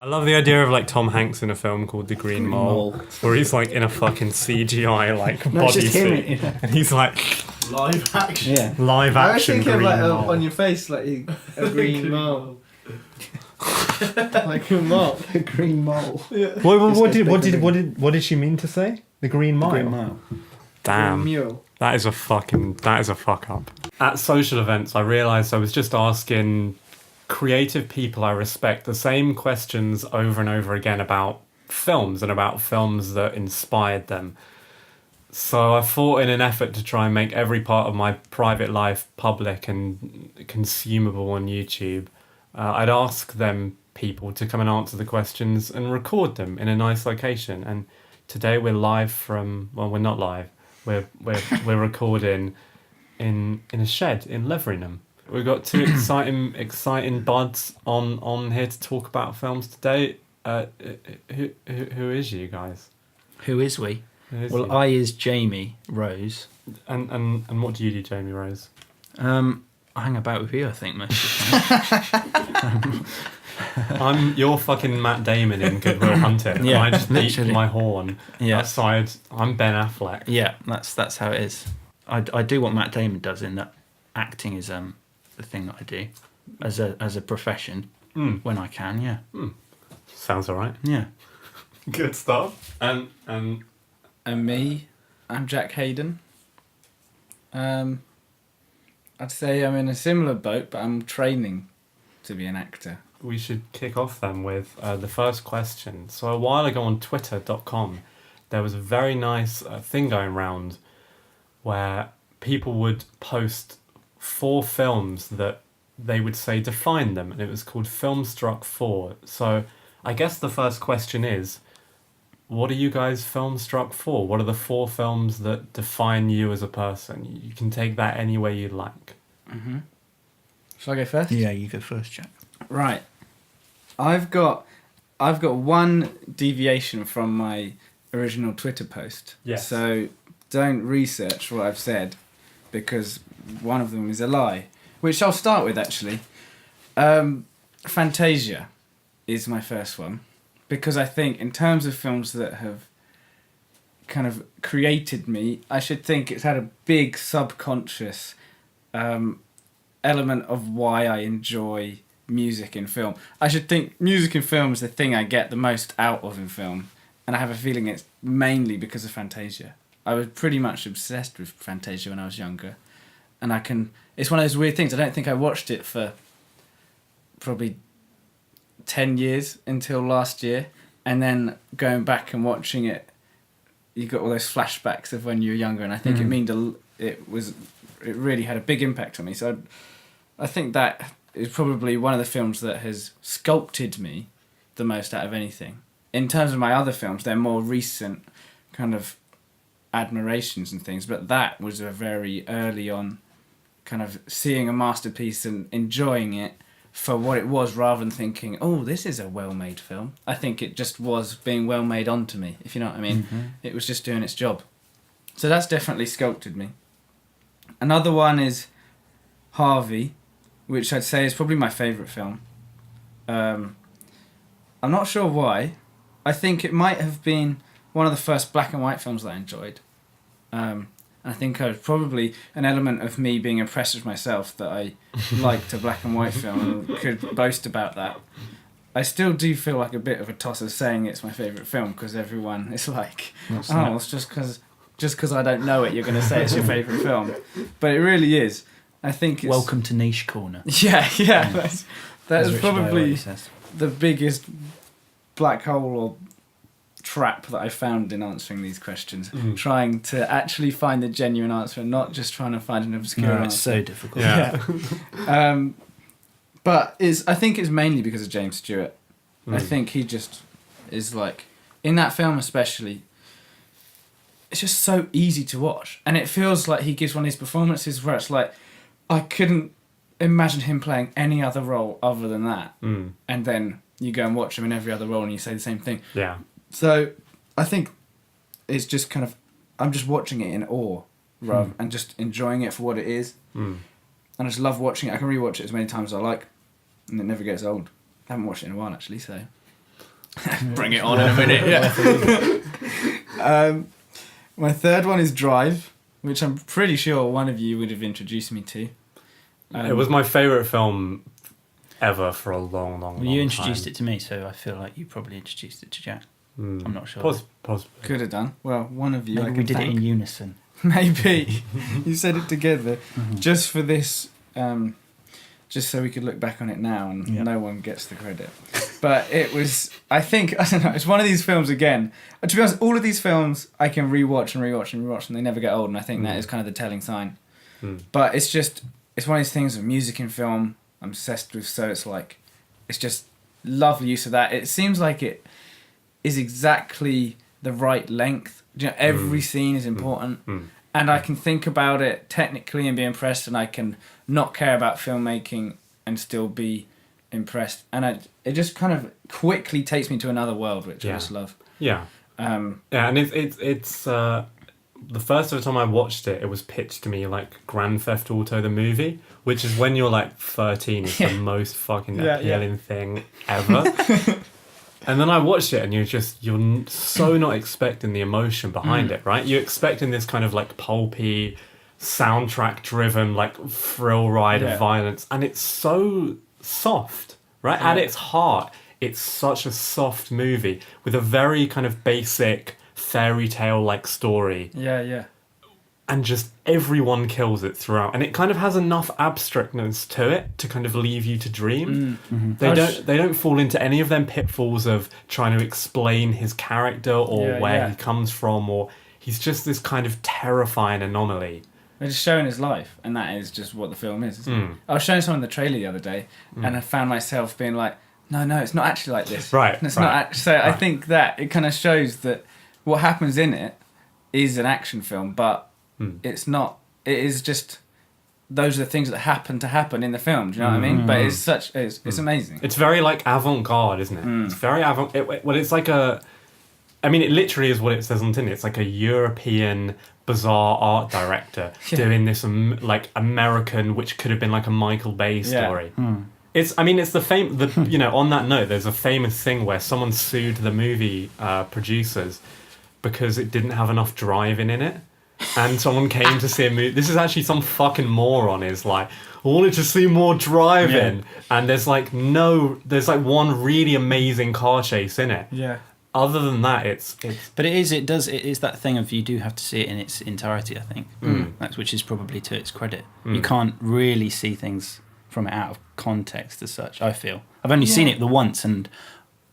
I love the idea of like Tom Hanks in a film called The Green Mole, where he's like in a fucking CGI like No, it's just him, bodysuit, yeah. and he's like Live action. Yeah. live I was action thinking green like mole. on your face, like a green mole. Like a mole. The green mole. What did she mean to say? The Green Mile. Green mile. Damn. Green mule. That is a fuck up. At social events, I realised I was just asking creative people I respect the same questions over and over again about films and about films that inspired them. So I thought, in an effort to try and make every part of my private life public and consumable on YouTube, I'd ask them people to come and answer the questions and record them in a nice location. And today we're live from, well, we're not live. We're recording in a shed in Leveringham. We've got two exciting buds on here to talk about films today. Who is you guys? Who is we? Well, you? I is Jamie Rose. And what do you do, Jamie Rose? I hang about with you, I think, most of the time. I'm your fucking Matt Damon in Good Will Hunting. Yeah, I just beat literally. my horn. Yeah. Outside, I'm Ben Affleck. Yeah, that's how it is. I do what Matt Damon does in that acting is the thing that I do as a profession when I can. Yeah. Sounds alright. Yeah. Good stuff. And And me, I'm Jack Heydon. I'd say I'm in a similar boat, but I'm training to be an actor. we should kick off then with the first question. So a while ago on twitter.com, there was a very nice thing going around where people would post 4 films that they would say define them, and it was called Filmstruck 4. So I guess the first question is, what are you guys filmstruck for? What are the 4 films that define you as a person? You can take that any way you like. Mm-hmm. Shall I go first? Yeah, you go first, Jack. Right. I've got one deviation from my original Twitter post. Yes. So don't research what I've said, because one of them is a lie, which I'll start with actually. Fantasia is my first one, because I think in terms of films that have kind of created me, I should think it's had a big subconscious element of why I enjoy music in film. I should think music in film is the thing I get the most out of in film, and I have a feeling it's mainly because of Fantasia. I was pretty much obsessed with Fantasia when I was younger, and it's one of those weird things. I don't think I watched it for probably 10 years until last year, and then going back and watching it, you got all those flashbacks of when you were younger, and I think it really had a big impact on me. So I think that is probably one of the films that has sculpted me the most out of anything. In terms of my other films, they're more recent kind of admirations and things, but that was a very early on kind of seeing a masterpiece and enjoying it for what it was, rather than thinking, oh, this is a well-made film. I think it just was being well-made onto me, if you know what I mean. Mm-hmm. It was just doing its job. So that's definitely sculpted me. Another one is Harvey, which I'd say is probably my favourite film. I'm not sure why. I think it might have been one of the first black and white films that I enjoyed. I think I was probably an element of me being impressed with myself that I liked a black and white film and could boast about that. I still do feel like a bit of a tosser saying it's my favourite film, because everyone is like, it's just because I don't know it, you're going to say it's your favourite film. But it really is. I think it's... Welcome to Niche Corner. Yeah. That is probably says. The biggest black hole or trap that I found in answering these questions. Trying to actually find the genuine answer and not just trying to find an obscure answer. It's so difficult. Yeah. But I think it's mainly because of James Stewart. I think he just is like, in that film especially, it's just so easy to watch. And it feels like he gives one of these performances where it's like, I couldn't imagine him playing any other role other than that. And then you go and watch him in every other role and you say the same thing. Yeah. So I think it's just kind of, I'm just watching it in awe and just enjoying it for what it is. And I just love watching it. I can rewatch it as many times as I like, and it never gets old. I haven't watched it in a while actually, so. Bring it on in a minute. Yeah. My third one is Drive, which I'm pretty sure one of you would have introduced me to. It was my favourite film ever for a long Well, you introduced it to me, so I feel like you probably introduced it to Jack. I'm not sure. Possibly. Could have done. Well, one of you. Maybe we did it in unison. Maybe. You said it together. Just for this, just so we could look back on it now and no one gets the credit. But it was, I don't know, it's one of these films again. To be honest, all of these films I can rewatch and they never get old, and I think that is kind of the telling sign. But it's one of these things of music in film I'm obsessed with, so it's just lovely use of that. It seems like it is exactly the right length. You know, every scene is important. And I can think about it technically and be impressed, and I can not care about filmmaking and still be impressed. And it just kind of quickly takes me to another world, which I just love. Yeah. And it's the first ever time I watched it, it was pitched to me like Grand Theft Auto the movie, which is when you're like 13, is the most fucking appealing thing ever. And then I watched it, and you're so not expecting the emotion behind it, right? You're expecting this kind of like pulpy, soundtrack-driven, like thrill ride of violence, and it's so soft, right? At its heart, it's such a soft movie with a very kind of basic fairy tale-like story. Yeah. And just everyone kills it throughout, and it kind of has enough abstractness to it to kind of leave you to dream. They don't fall into any of them pitfalls of trying to explain his character or where he comes from, or he's just this kind of terrifying anomaly. They're just showing his life, and that is just what the film is. Isn't it? I was showing someone the trailer the other day, and I found myself being like, no, it's not actually like this. Right. And it's not. So I think that it kind of shows that what happens in it is an action film, but it's not. It is just those are the things that happen in the film. Do you know what I mean? But it's amazing. It's very like avant-garde, isn't it? It's very well, it's like a. I mean, it literally is what it says on the tin. It's like a European bizarre art director doing this like American, which could have been like a Michael Bay story. It's. I mean, it's on that note, there's a famous thing where someone sued the movie producers because it didn't have enough driving in it. And someone came to see a movie. This is actually some fucking moron is like, I wanted to see more driving. And there's like one really amazing car chase in it. Yeah. Other than that, it's. But it is that thing of you do have to see it in its entirety, I think. Which is probably to its credit. You can't really see things from it out of context as such, I feel. I've only seen it the once, and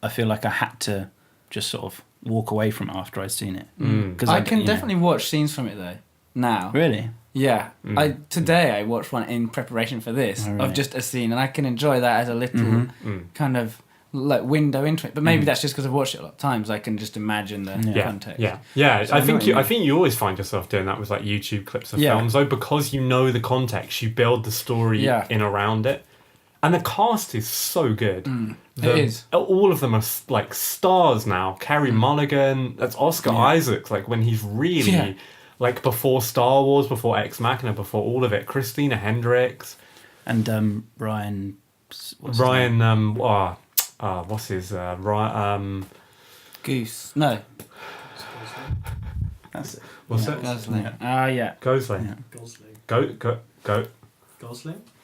I feel like I had to just sort of walk away from it after I'd seen it. Because I can definitely watch scenes from it though. Now. Really? Yeah. Today I watched one in preparation for this of just a scene, and I can enjoy that as a little kind of like window into it. But maybe that's just because I've watched it a lot of times. I can just imagine the context. Yeah. So I think you always find yourself doing that with like YouTube clips of films, though, because you know the context, you build the story in around it. And the cast is so good. It is. All of them are like stars now. Carey Mulligan, that's Oscar Isaacs, like when he's really like before Star Wars, before Ex Machina, before all of it. Christina Hendricks. And Ryan... what's his... Ryan... Goose. No. That's it. What's it? Gosling. Gosling. Yeah. Gosling?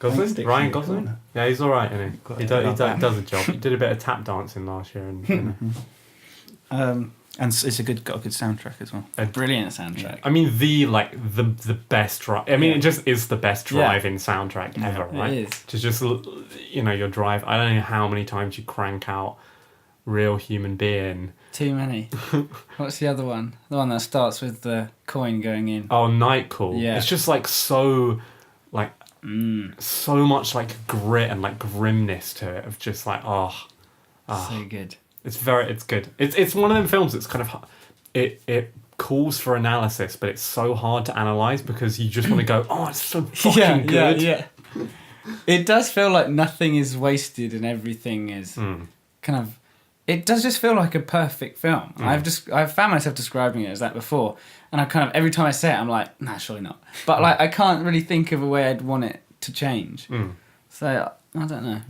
Gosling? Ryan Gosling? Yeah, he's alright, isn't he? He does a job. He did a bit of tap dancing last year. And it's got a good soundtrack as well. A brilliant soundtrack. I mean, the best drive. I mean, it just is the best driving soundtrack ever, right? It is. To just, your drive. I don't know how many times you crank out Real Human Being. Too many. What's the other one? The one that starts with the coin going in. Oh, Night Call. Yeah. It's just like so, like, so much like grit and like grimness to it of just like, so good. It's good. It's one of them films that's kind of it calls for analysis, but it's so hard to analyze because you just want to go, it's so fucking good. Yeah. It does feel like nothing is wasted and everything is kind of. It does just feel like a perfect film. I've found myself describing it as that before, and I kind of every time I say it, I'm like, nah, surely not. But like, I can't really think of a way I'd want it to change. So I don't know.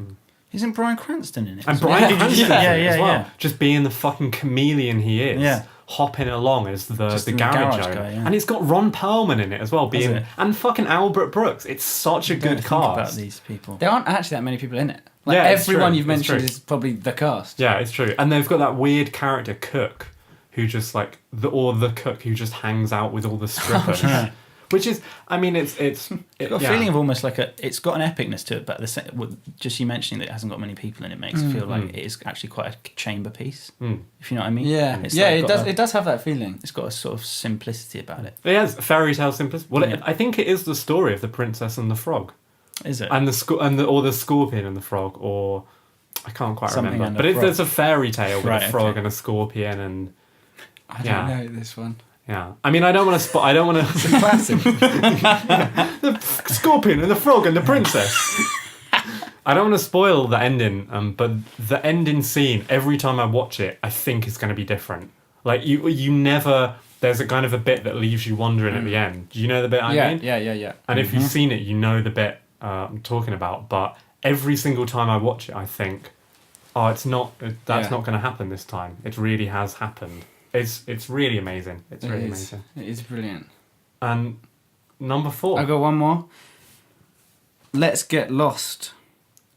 Isn't Bryan Cranston in it? And Bryan Cranston as well. Yeah. Just being the fucking chameleon he is. Yeah. Hopping along as the garage owner. guy, yeah. And it's got Ron Perlman in it as well, it? and fucking Albert Brooks. It's such a good Think cast. about these people. There aren't actually that many people in it. Like Yeah, it's everyone true, you've it's mentioned true. is probably the cast. Yeah, it's true. And they've got that weird character Cook, who just like the cook who just hangs out with all the strippers. Yeah. Which is, I mean, it's It's got a feeling of almost like it's got an epicness to it, but just you mentioning that it hasn't got many people in it makes it feel like it is actually quite a chamber piece. If you know what I mean? Yeah, It's yeah, like it does have that feeling. It's got a sort of simplicity about it. It has fairy tale simplicity. Well, Yeah. I think it is the story of the princess and the frog, Is it? and the scorpion and the frog, or I can't quite Something remember. and But a frog. there's a fairy tale with Right, a frog okay. and a scorpion, and I Yeah. don't know this one. yeah. I mean, I don't want to. I don't want to. Classic. The scorpion and the frog and the princess. I don't want to spoil the ending, but the ending scene, every time I watch it, I think is going to be different. Like you never. There's a kind of a bit that leaves you wondering at the end. Do you know the bit I mean? Yeah. And if you've seen it, you know the bit I'm talking about. But every single time I watch it, I think, oh, that's not going to happen this time. It really has happened. It's really amazing. It's really amazing. It is brilliant. And number 4. I got one more. Let's Get Lost,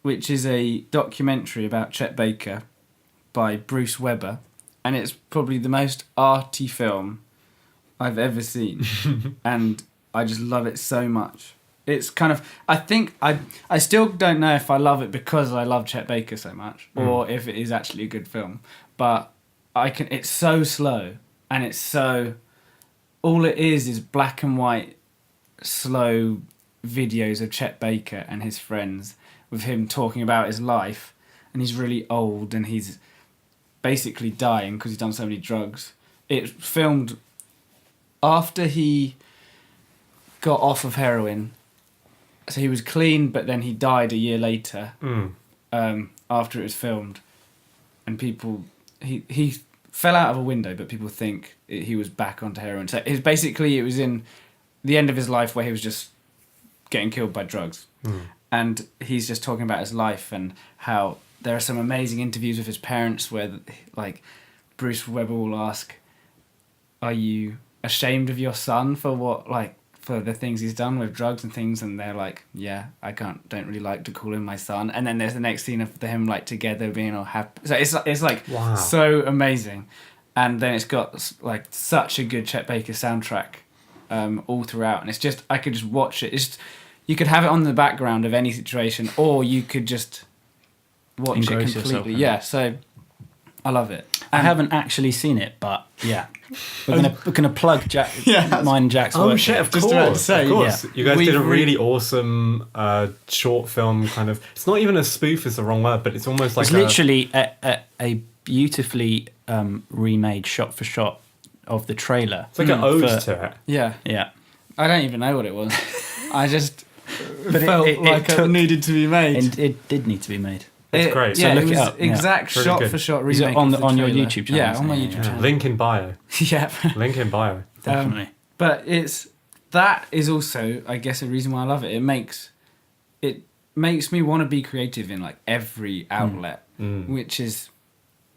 which is a documentary about Chet Baker by Bruce Weber, and it's probably the most arty film I've ever seen, and I just love it so much. It's kind of, I think I still don't know if I love it because I love Chet Baker so much, or if it is actually a good film, but it's so slow, and it's so, all it is black and white slow videos of Chet Baker and his friends with him talking about his life, and he's really old and he's basically dying because he's done so many drugs. It filmed after he got off of heroin, so he was clean, but then he died a year later after it was filmed, and people he fell out of a window, but people think he was back onto heroin. So it was in the end of his life where he was just getting killed by drugs. And he's just talking about his life and how there are some amazing interviews with his parents where, like, Bruce Weber will ask, are you ashamed of your son for the things he's done with drugs and things? And they're like, yeah, I don't really like to call him my son. And then there's the next scene of them like together being all happy. So it's like Wow. so amazing. And then it's got like such a good Chet Baker soundtrack all throughout. And it's just, I could just watch it. It's just, you could have it on the background of any situation, or you could just watch Engross it yourself completely. in Yeah, so I love it. I haven't actually seen it, but yeah, we're gonna plug mine and Jack's Oh work. shit! here. Of Just course, about to say, of course. yeah. You guys did a We've really awesome short film kind of. It's not even a spoof; is the wrong word, but it's almost like It's literally a beautifully remade shot for shot of the trailer. It's like an ode for- to it. Yeah, Yeah, I don't even know what it was. I just But felt it like it took- needed to be made. and it did need to be made. It's great. Yeah, So look it it was up, yeah. exact Really shot good. for shot Is it remake on of the on your trailer. YouTube channel? Yeah, on my Yeah, YouTube yeah. channel. Link in bio. Yeah, Link in bio. Definitely. but that is also, I guess, a reason why I love it. It makes me want to be creative in like every outlet, which is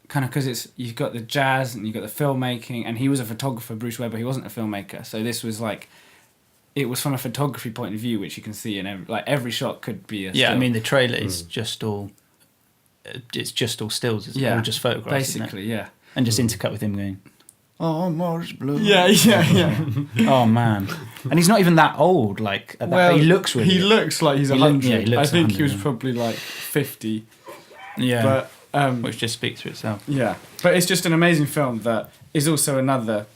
kind of because you've got the jazz and you've got the filmmaking, and he was a photographer, Bruce Weber. He wasn't a filmmaker, so this was like, it was from a photography point of view, which you can see in every shot could be a Yeah, I still. mean the trailer is just all. It's just all stills. It's all just photographs, isn't it? basically, yeah. And just intercut with him going, "Oh, Morris Blue." Yeah. Oh man, and he's not even that old. Like at that, Well, but he looks really. He good. looks like he's He 100. yeah, he looks I think 100, he was yeah. probably like 50. Yeah, But which just speaks for itself. yeah, but it's just an amazing film that is also another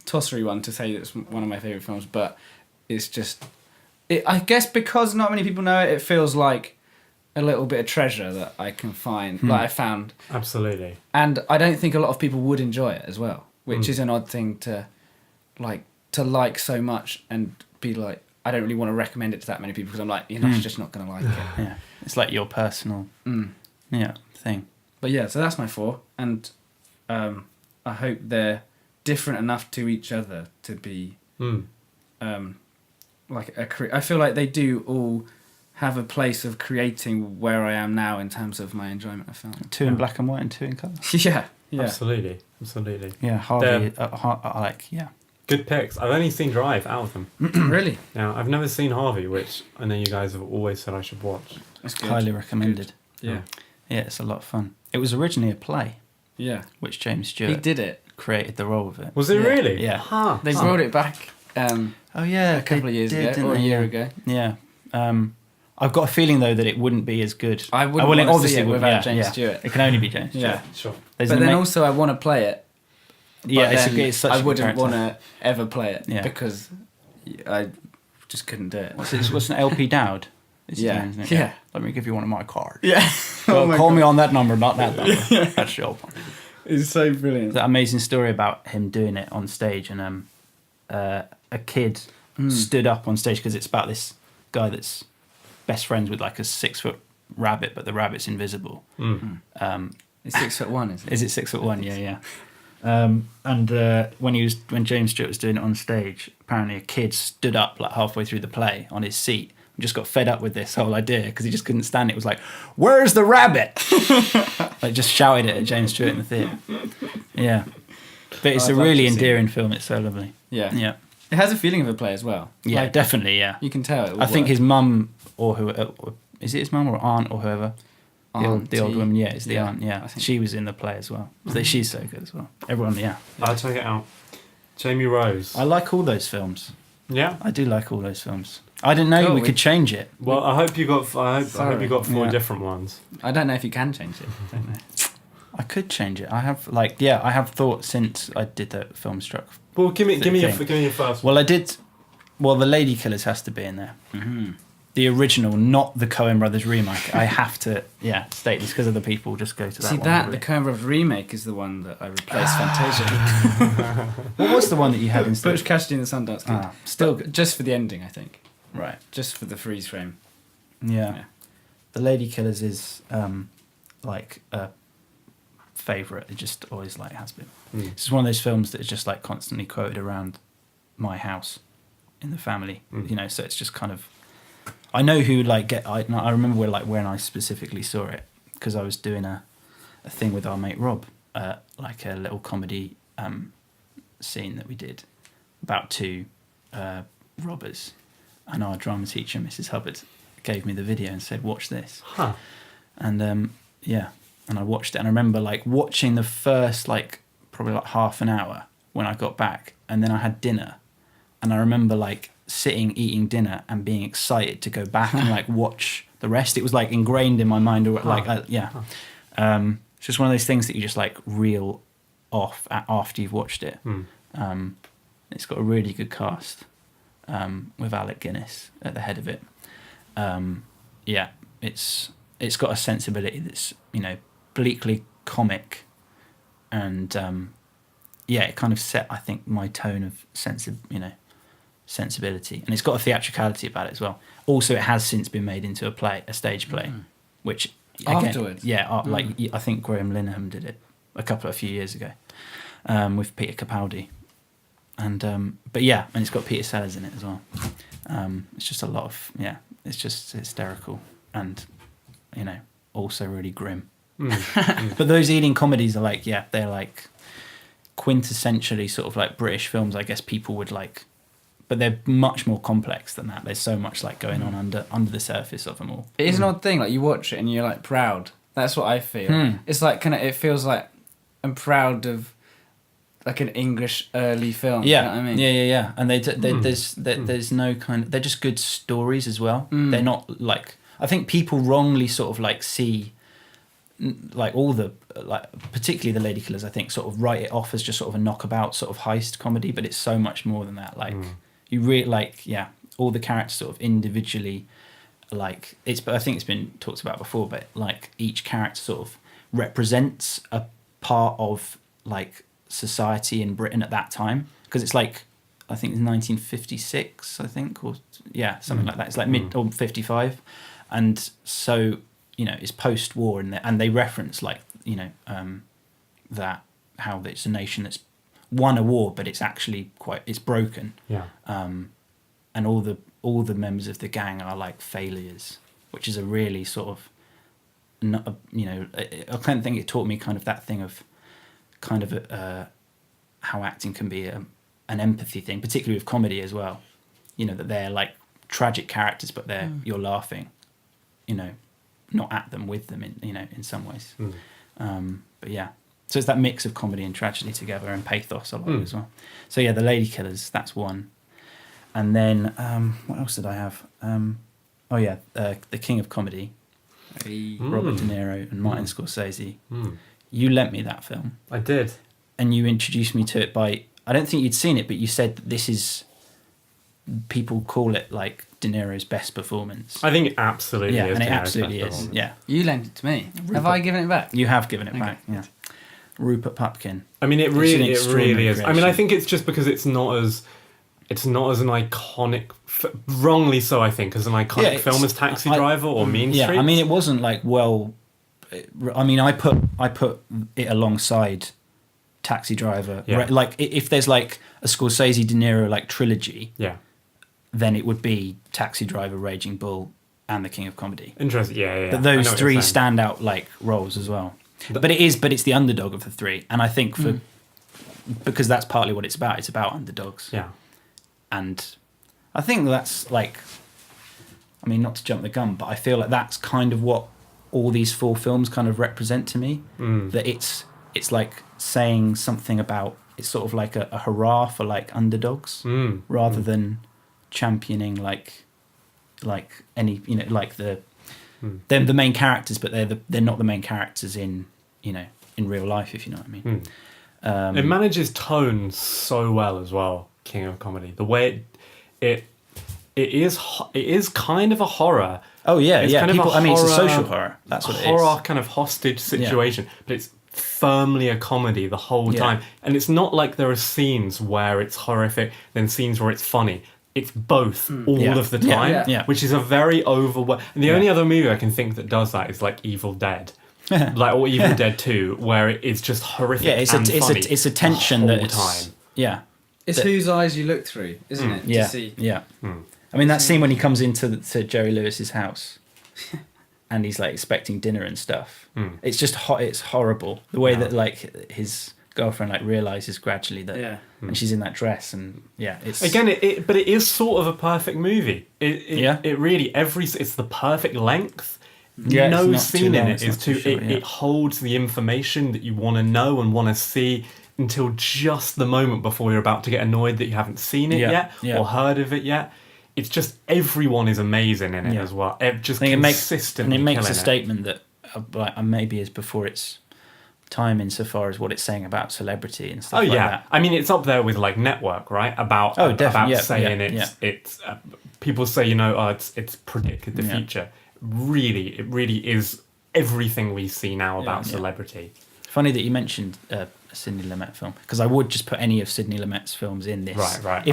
tossery one to say that's one of my favorite films. But it's just, I guess because not many people know it, it feels like a little bit of treasure that I can find, that I found. Absolutely. And I don't think a lot of people would enjoy it as well, which is an odd thing to like so much and be like, I don't really want to recommend it to that many people because I'm like, you're not just not going to like it. Yeah, it's like your personal thing. But yeah, so that's my 4, and I hope they're different enough to each other to be like I feel like they do all have a place of creating where I am now in terms of my enjoyment of film. 2 in black and white and 2 in colour. Yeah. Absolutely. Yeah, Harvey. I like. Yeah. Good picks. I've only seen Drive out of them. Really? Now, I've never seen Harvey, which I know you guys have always said I should watch. That's good. Highly recommended. Good. Yeah. Yeah, it's a lot of fun. It was originally a play, Yeah. which James He Stewart did it. created the role of it. Was it Yeah. really? Yeah. Huh. They brought it back Oh yeah, a couple of years did, ago, didn't or a they? year Yeah. ago. Yeah. I've got a feeling though that it wouldn't be as good. I wouldn't well, want to obviously see it would- without yeah, James yeah. Stewart. It can only be James. Yeah. Sure. There's But an then ama- also I want to play it. But yeah, then it's such I a good wouldn't character. want to ever play it Yeah. because I just couldn't do it. What's an LP Dowd? Is his Yeah. name, isn't it? Yeah. Let me give you one of my cards. Yeah. Well, call me on that number, not that number. That's your one. It's so brilliant. That amazing story about him doing it on stage, and a kid stood up on stage because it's about this guy that's best friends with like a 6-foot rabbit, but the rabbit's invisible. It's 6'1", isn't it? Is it 6'1"? Yeah. And when James Stewart was doing it on stage, apparently a kid stood up like halfway through the play on his seat and just got fed up with this whole idea because he just couldn't stand it. It was like, "Where's the rabbit?" Like just shouted it at James Stewart in the theatre. Yeah, but it's I'd a love really to see endearing film. It's so lovely. Yeah. Yeah, It has a feeling of a play as well. yeah, Like, definitely. Yeah, you can tell it will I think work. his mum or who is it his mum or aunt or whoever. The old Auntie. woman, yeah, it's the Yeah, aunt, yeah. I think- She was in the play as well. She's so good as well. Everyone, yeah. I'll check it out. Jamie Rose. I like all those films. Yeah. I do like all those films. I didn't know Cool, we we- could change it. Well, I hope you got. I hope you got 4 Yeah. different ones. I don't know if you can change it. I don't know. I could change it. I have I have thought since I did that film struck. Well, give me your thing. first one. Well, I did. Well, the Lady Killers has to be in there. Mm-hmm. The original, not the Coen Brothers remake. I have to, state this because other people just go to that See one. that really. the Coen Brothers remake is the one that I replaced Fantasia. What was the one that you had instead? Butch Cassidy and the Sundance Kid. Still But just for the ending, I think. right. Just for the freeze frame. Yeah. Yeah. The Lady Killers is like a favourite. It just always has been. It's one of those films that is just constantly quoted around my house in the family. So it's just kind of. I know who I remember when I specifically saw it because I was doing a thing with our mate Rob, like a little comedy scene that we did about 2 robbers, and our drama teacher Mrs. Hubbard gave me the video and said, "Watch this." Huh. And and I watched it, and I remember watching the first probably half an hour when I got back, and then I had dinner, and I remember sitting eating dinner and being excited to go back and watch the rest. It was ingrained in my mind, or it's just one of those things that you just reel off after you've watched it. It's got a really good cast with Alec Guinness at the head of it. It's got a sensibility that's bleakly comic, and it kind of set, I think, my tone of sensibility, and it's got a theatricality about it as well. Also, it has since been made into a stage play, which again, Afterwards? I think Graham Linehan did it a few years ago with Peter Capaldi, and and it's got Peter Sellers in it as well. It's just a lot of it's just hysterical and also really grim. But those eating comedies are they're quintessentially sort of British films, I guess people would but they're much more complex than that. There's so much going on under the surface of them all. It is an odd thing. You watch it and you're proud. That's what I feel. It's it feels like I'm proud of an English early film. Yeah, You know what I mean? yeah. And there's no kind of, they're just good stories as well. They're not I think people wrongly sort of see all the particularly the Lady Killers, I think sort of write it off as just sort of a knockabout sort of heist comedy, but it's so much more than that. You really all the characters sort of individually it's, but I think it's been talked about before, but each character sort of represents a part of society in Britain at that time, because it's I think it's 1956, I think, or something like that. It's mid or 55, and so it's post-war, and they reference that how it's a nation that's won a war, but it's actually it's broken. Yeah. And all the members of the gang are failures, which is a really sort of, I kind of think it taught me kind of that thing of kind of how acting can be an empathy thing, particularly with comedy as well. That they're like tragic characters, but you're laughing, not at them, with them in some ways. But yeah, so it's that mix of comedy and tragedy together, and pathos a lot as well. So yeah, The Lady Killers, that's one. And then what else did I have? The King of Comedy, Robert De Niro and Martin Scorsese. You lent me that film. I did. And you introduced me to it by, I don't think you'd seen it, but you said that this is, people call it like De Niro's best performance. I think it absolutely is. And it De Niro's absolutely best is. performance. Yeah. You lent it to me. Have I given it back? You have given it back. Yeah. Rupert Pupkin. I mean, it really is. Creation. I mean, I think it's just because it's not as an iconic, wrongly so, I think, as an iconic film as Taxi Driver or Mean Streets. Yeah, I mean, it wasn't like, I mean, I put it alongside Taxi Driver. Yeah. Right? Like, if there's like a Scorsese De Niro like trilogy, then it would be Taxi Driver, Raging Bull, and The King of Comedy. Interesting. Yeah. But those three stand out like roles as well. But it's the underdog of the three, and I think because that's partly what it's about. It's about underdogs. Yeah. And I think that's like, I mean, not to jump the gun, but I feel like that's kind of what all these four films kind of represent to me. That it's like saying something about, it's sort of like a hurrah for like underdogs, rather than championing like any, like they're the main characters, but they're not the main characters in real life, if you know what I mean. It manages tone so well as well, King of Comedy. The way it is kind of a horror. Oh yeah, it's yeah. kind of People, I mean, it's a social horror. That's what it is. Horror kind of hostage situation, but it's firmly a comedy the whole time. And it's not like there are scenes where it's horrific, then scenes where it's funny. It's both all of the time, which is a very overwhelming. And the only other movie I can think that does that is like Evil Dead. Or Evil Dead 2, where it's just horrific. Yeah, it's a tension the that whole it's, time. Yeah, it's whose eyes you look through, isn't it? Yeah, to see. yeah. I mean, that scene when he comes into to Jerry Lewis's house, and he's like expecting dinner and stuff. It's just it's horrible the way that like his girlfriend like realizes gradually that, and she's in that dress, and it's again, but it is sort of a perfect movie. It really it's the perfect length. No scene in it is too. It holds the information that you want to know and want to see until just the moment before you're about to get annoyed that you haven't seen it yet or heard of it yet. It's just everyone is amazing in it as well. It just consistently it makes a statement that maybe is before its time insofar as what it's saying about celebrity and stuff like that. I mean, it's up there with like Network, right? About saying it's people say it's predicted the future. It really is everything we see now about celebrity. Funny that you mentioned a Sidney Lumet film, because I would just put any of Sidney Lumet's films in this. Right.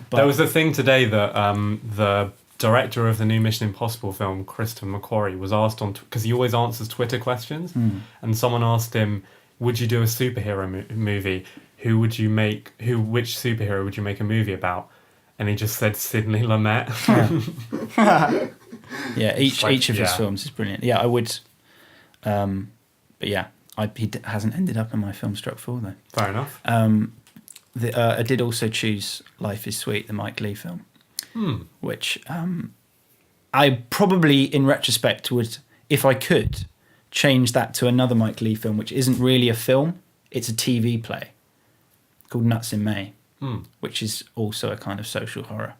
But there was a thing today that the director of the new Mission Impossible film, Christopher McQuarrie, was asked on because he always answers Twitter questions, and someone asked him, "Would you do a superhero movie? Which superhero would you make a movie about?" And he just said Sidney Lumet. Each of his films is brilliant. Yeah, I would. But yeah, he hasn't ended up in my film Struck 4 though. Fair enough. I did also choose Life is Sweet, the Mike Leigh film, which I probably, in retrospect, would, if I could, change that to another Mike Leigh film, which isn't really a film. It's a TV play called Nuts in May. Which is also a kind of social horror.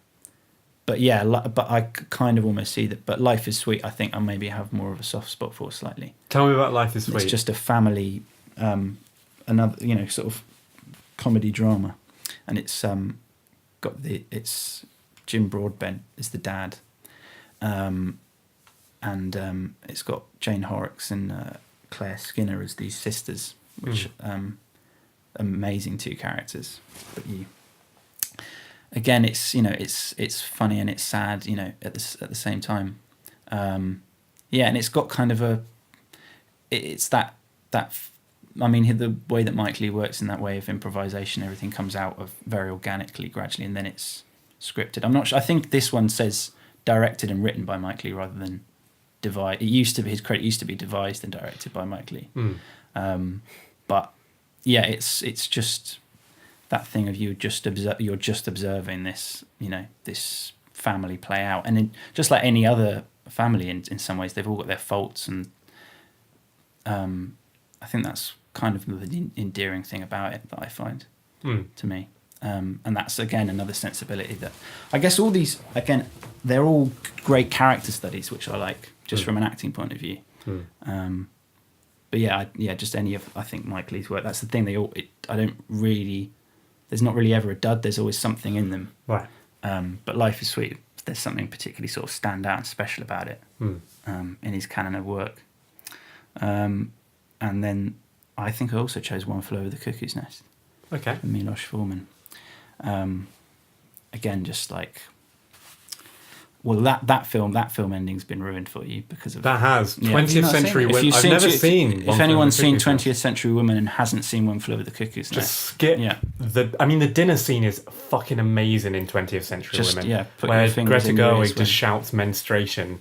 But yeah, but I kind of almost see that. But Life is Sweet, I think I maybe have more of a soft spot for slightly. Tell me about Life is Sweet. It's just a family, another, sort of comedy drama. And it's it's Jim Broadbent is the dad. And it's got Jane Horrocks and Claire Skinner as these sisters, which... amazing two characters, but it's funny and it's sad, at the same time, and it's got kind of it's that I mean, the way that Mike Leigh works in that way of improvisation, everything comes out of very organically, gradually, and then it's scripted. I'm not sure. I think this one says directed and written by Mike Leigh rather than devised. It used to be, his credit used to be devised and directed by Mike Leigh. But yeah, it's just that thing of you're just observing this, this family play out, and just like any other family, in some ways they've all got their faults, and I think that's kind of the endearing thing about it that I find to me. And that's again another sensibility that I guess all these, again, they're all great character studies, which I like just from an acting point of view. But just any of, I think, Mike Leigh's work, that's the thing, there's not really ever a dud, there's always something in them. Right. But Life is Sweet, there's something particularly sort of stand out and special about it in his canon of work. And then I think I also chose One Flew Over the Cuckoo's Nest. Okay. For Milos Forman. Again, just like, well, that film ending's been ruined for you because of that. Has 20th Have Century Women. I've never seen. If anyone's seen 20th Century Women and hasn't seen One Flew Over the Cuckoo's Nest, just skip. Yeah. The dinner scene is fucking amazing in 20th Century Women. Yeah, where Greta Gerwig just shouts menstruation,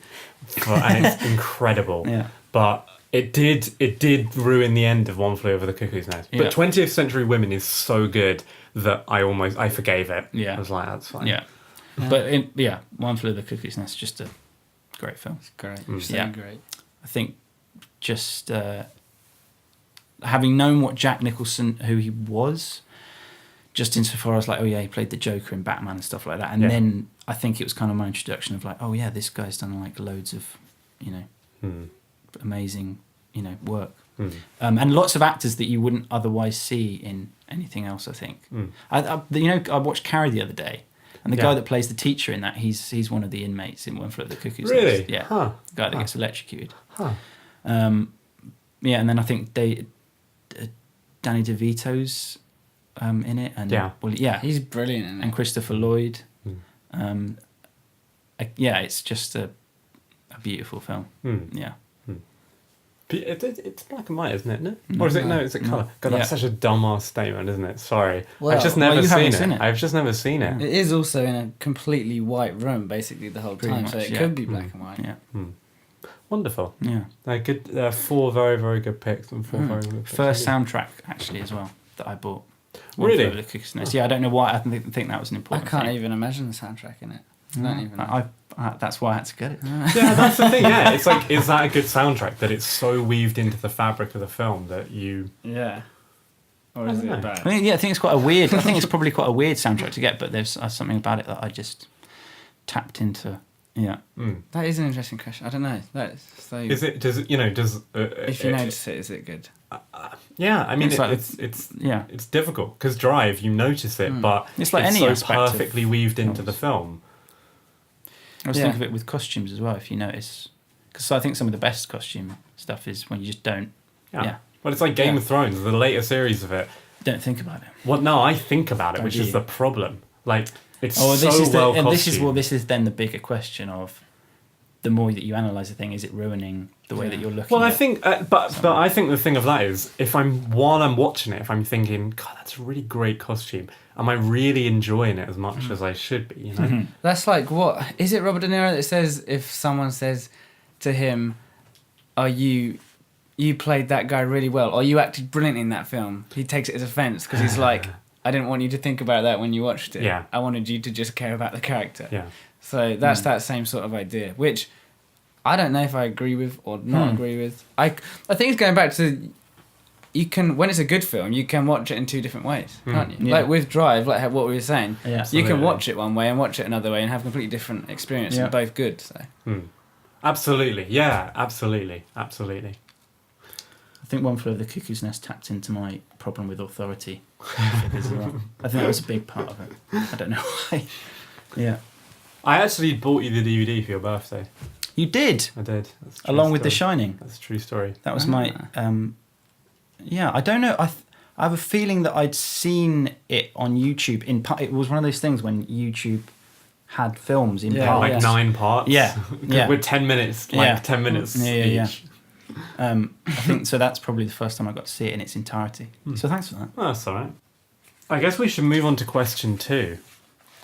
and it's incredible. Yeah. But it did ruin the end of One Flew Over the Cuckoo's Nest. Yeah. But 20th Century Women is so good that I forgave it. Yeah. I was like, that's fine. Yeah. But One Flew Over the Cuckoo's Nest, just a great film. It's great. Great. I think just having known what Jack Nicholson, who he was, just insofar as like, he played the Joker in Batman and stuff like that, and then I think it was kind of my introduction of like, this guy's done like loads of, amazing, work. And lots of actors that you wouldn't otherwise see in anything else, I think. I watched Carrie the other day, and the guy that plays the teacher in that, he's one of the inmates in One Flew Over the Cuckoo's Nest. Really? Yeah. Huh. The guy that gets electrocuted. Huh. And then I think Danny DeVito's in it. And he's brilliant in it. And Christopher Lloyd. It's just a beautiful film. Yeah. It's black and white, isn't it? No? Or is it? No, is it colour? God, that's such a dumb-ass statement, isn't it? Sorry. Well, I've just never seen it. I've just never seen it. It is also in a completely white room, basically, the whole time, so it could be black and white. Yeah. Wonderful. Yeah. Good. 4 very, very good picks and 4 very good picks. First soundtrack, actually, as well, that I bought. Really? The Cuckoo's Nest. Yeah, I don't know why. I think that was an important I can't thing. even imagine the soundtrack in it. I don't even know. That's why I had to get it. Yeah, that's the thing. Yeah, it's like, is that a good soundtrack that it's so weaved into the fabric of the film that you? Yeah. Or is it bad? I think it's quite a weird. I think it's probably quite a weird soundtrack to get, but there's something about it that I just tapped into. Yeah. That is an interesting question. I don't know. That's so. Is it? Does it? Does? If you notice it, is it good? Yeah, I mean, it's difficult because Drive, you notice it, but it's like any so perfectly weaved into the film. I always think of it with costumes as well, if you notice. Because I think some of the best costume stuff is when you just don't... Yeah. Well, it's like Game of Thrones, the later series of it. Don't think about it. Well, no, I think about it, which is the problem. Like, it's this is then the bigger question of the more that you analyse the thing, is it ruining the way that you're looking at it? I think... but I think the thing of that is, while I'm watching it, if I'm thinking, God, that's a really great costume... Am I really enjoying it as much as I should be, That's like, what... Is it Robert De Niro that says, if someone says to him, you played that guy really well, or you acted brilliant in that film, he takes it as offence, because he's like, I didn't want you to think about that when you watched it. Yeah. I wanted you to just care about the character. Yeah. So that's that same sort of idea, which I don't know if I agree with or not agree with. I think it's going back to... You can, when it's a good film, you can watch it in 2 different ways, can't you? Yeah. Like with Drive, like what we were saying, you can watch it one way and watch it another way and have a completely different experience, and both good. So, absolutely, yeah, absolutely. I think One Flew Over the Cuckoo's Nest tapped into my problem with authority figures as well. I think that was a big part of it. I don't know why. Yeah, I actually bought you the DVD for your birthday. You did? I did. Along with The Shining. That's a true story. That was my. Yeah, I don't know. I have a feeling that I'd seen it on YouTube. It was one of those things when YouTube had films in parts. Like 9 parts. Yeah. With 10 minutes, 10 minutes each. I think so. That's probably the first time I got to see it in its entirety. So thanks for that. Oh, that's all right. I guess we should move on to question 2.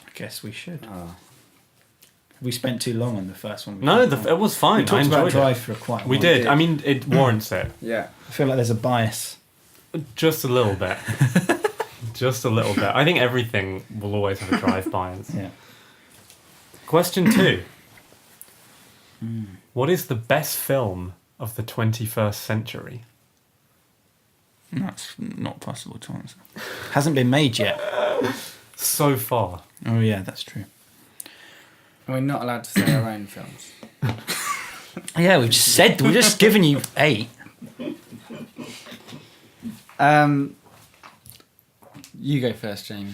I guess we should. have we spent too long on the first one. No, it was fine. We talked I about enjoyed Drive it. for quite a while. We did. I mean, it warrants it. Yeah. I feel like there's a bias. Just a little bit. Just a little bit. I think everything will always have a drive bias. Yeah. Question 2. What is the best film of the 21st century? That's not possible to answer. Hasn't been made yet. So far. Oh yeah, that's true. We're not allowed to say our own films. Yeah, we've just given you 8. You go first, Jamie.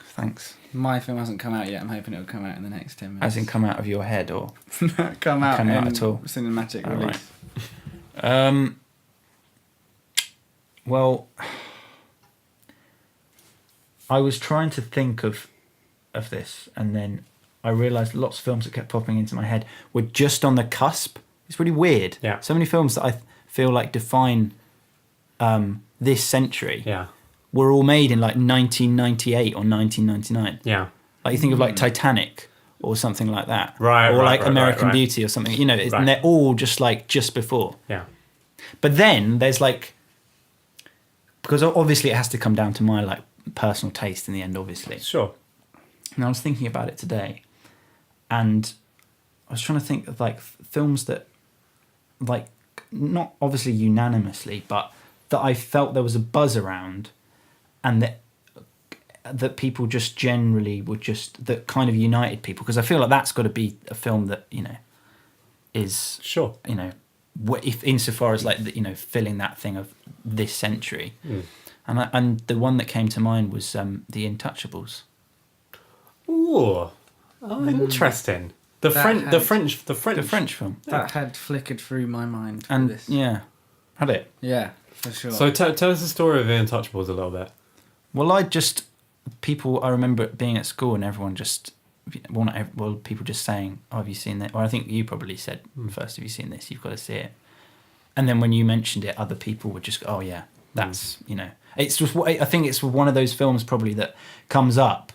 Thanks. My film hasn't come out yet. I'm hoping it'll come out in the next 10 minutes. As in come out of your head or come out come out in at all? cinematic Oh, release. right. Well, I was trying to think of this, and then I realised lots of films that kept popping into my head were just on the cusp. It's really weird. Yeah. So many films that I feel like define this century Yeah. were all made in like 1998 or 1999. Yeah. Like you think of like Titanic or something like that. Right, or right, like right, American right. Beauty or something. You know, Right. and they're all just like just before. Yeah. But then there's like, because obviously it has to come down to my like personal taste in the end, obviously. Sure. And I was thinking about it today, and I was trying to think of like films that, like, not obviously unanimously, but that I felt there was a buzz around, and that people just generally would just, that kind of united people, because I feel like that's got to be a film that, you know, is, Sure. you know, if insofar as like you know, filling that thing of this century. And the one that came to mind was The Intouchables. Ooh. Oh, interesting. The French The French film. That had flickered through my mind. And this. yeah, had it. Yeah, for sure. So tell us the story of The Untouchables a little bit. Well, I remember being at school and everyone just, people just saying, "Oh, have you seen that?" Or I think you probably said first, "Have you seen this? You've got to see it." And then when you mentioned it, other people would just go, "Oh yeah, that's you know." It's just, I think it's one of those films probably that comes up,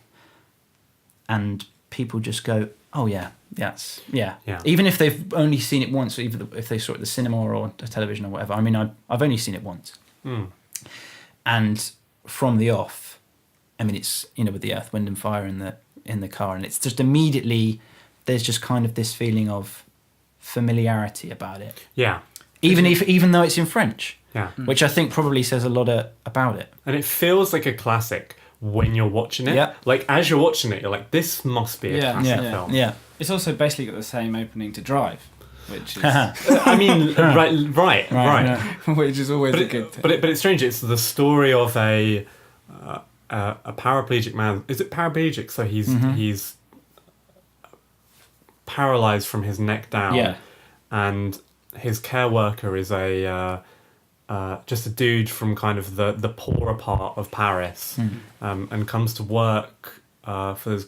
and people just go, "Oh yeah, yes, yeah." Yeah. Even if they've only seen it once, or even if they saw it at the cinema or a television or whatever. I mean, I've only seen it once, and from the off, I mean, it's, you know, with the Earth, Wind and Fire in the car, and it's just immediately there's just kind of this feeling of familiarity about it. Yeah. Even though it's in French. Yeah. Which I think probably says a lot about it. And it feels like a classic when you're watching it. Yeah. Like, as you're watching it, you're like, this must be a Yeah, classic Yeah, film. yeah. It's also basically got the same opening to Drive, which is I mean, right. which is always a good thing. But it's strange. It's the story of a paraplegic man. Is it paraplegic? So he's paralyzed from his neck down. Yeah. And his care worker is just a dude from kind of the poorer part of Paris, and comes to work for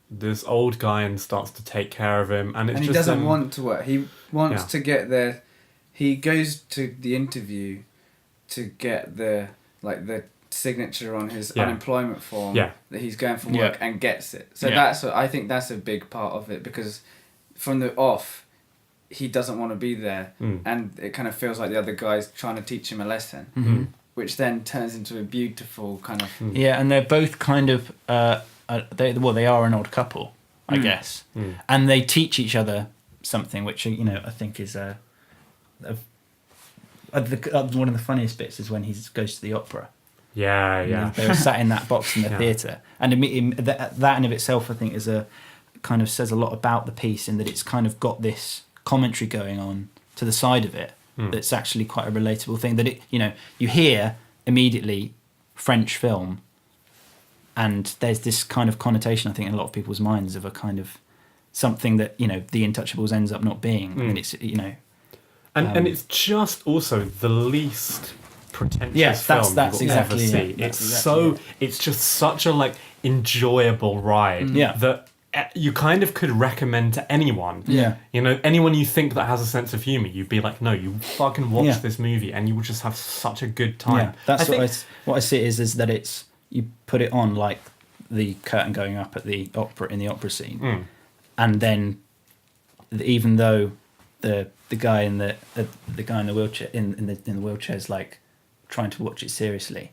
this old guy and starts to take care of him. And he doesn't want to work. He wants to get there. He goes to the interview to get the signature on his unemployment form that he's going for work, and gets it. So I think that's a big part of it, because from the off, he doesn't want to be there, and it kind of feels like the other guy's trying to teach him a lesson, which then turns into a beautiful kind of... Yeah, and they're both kind of... they are an old couple, I guess. And they teach each other something, which, you know, I think is... one of the funniest bits is when he goes to the opera. Yeah. You know, they were sat in that box in the theatre. And that in of itself, I think, is kind of says a lot about the piece, in that it's kind of got this commentary going on to the side of it that's actually quite a relatable thing, that it, you know, you hear immediately French film, and there's this kind of connotation, I think, in a lot of people's minds of a kind of something that, you know, The Untouchables ends up not being. And it's, you know, and it's just also the least pretentious film that's you'll exactly ever see. it. That's It's exactly it's just such a enjoyable ride that you kind of could recommend to anyone. Yeah. You know, anyone you think that has a sense of humour, you'd be like, no, you fucking watch this movie and you will just have such a good time. Yeah, that's what I see is that it's, you put it on like the curtain going up at the opera, in the opera scene, and then even though the guy in the guy in the wheelchair in the wheelchair is like trying to watch it seriously,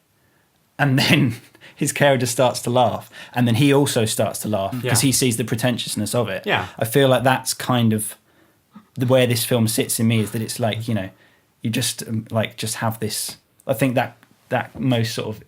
and then his character starts to laugh, and then he also starts to laugh because he sees the pretentiousness of it. Yeah. I feel like that's kind of where this film sits in me, is that it's like, you know, you just just have this. I think that most sort of,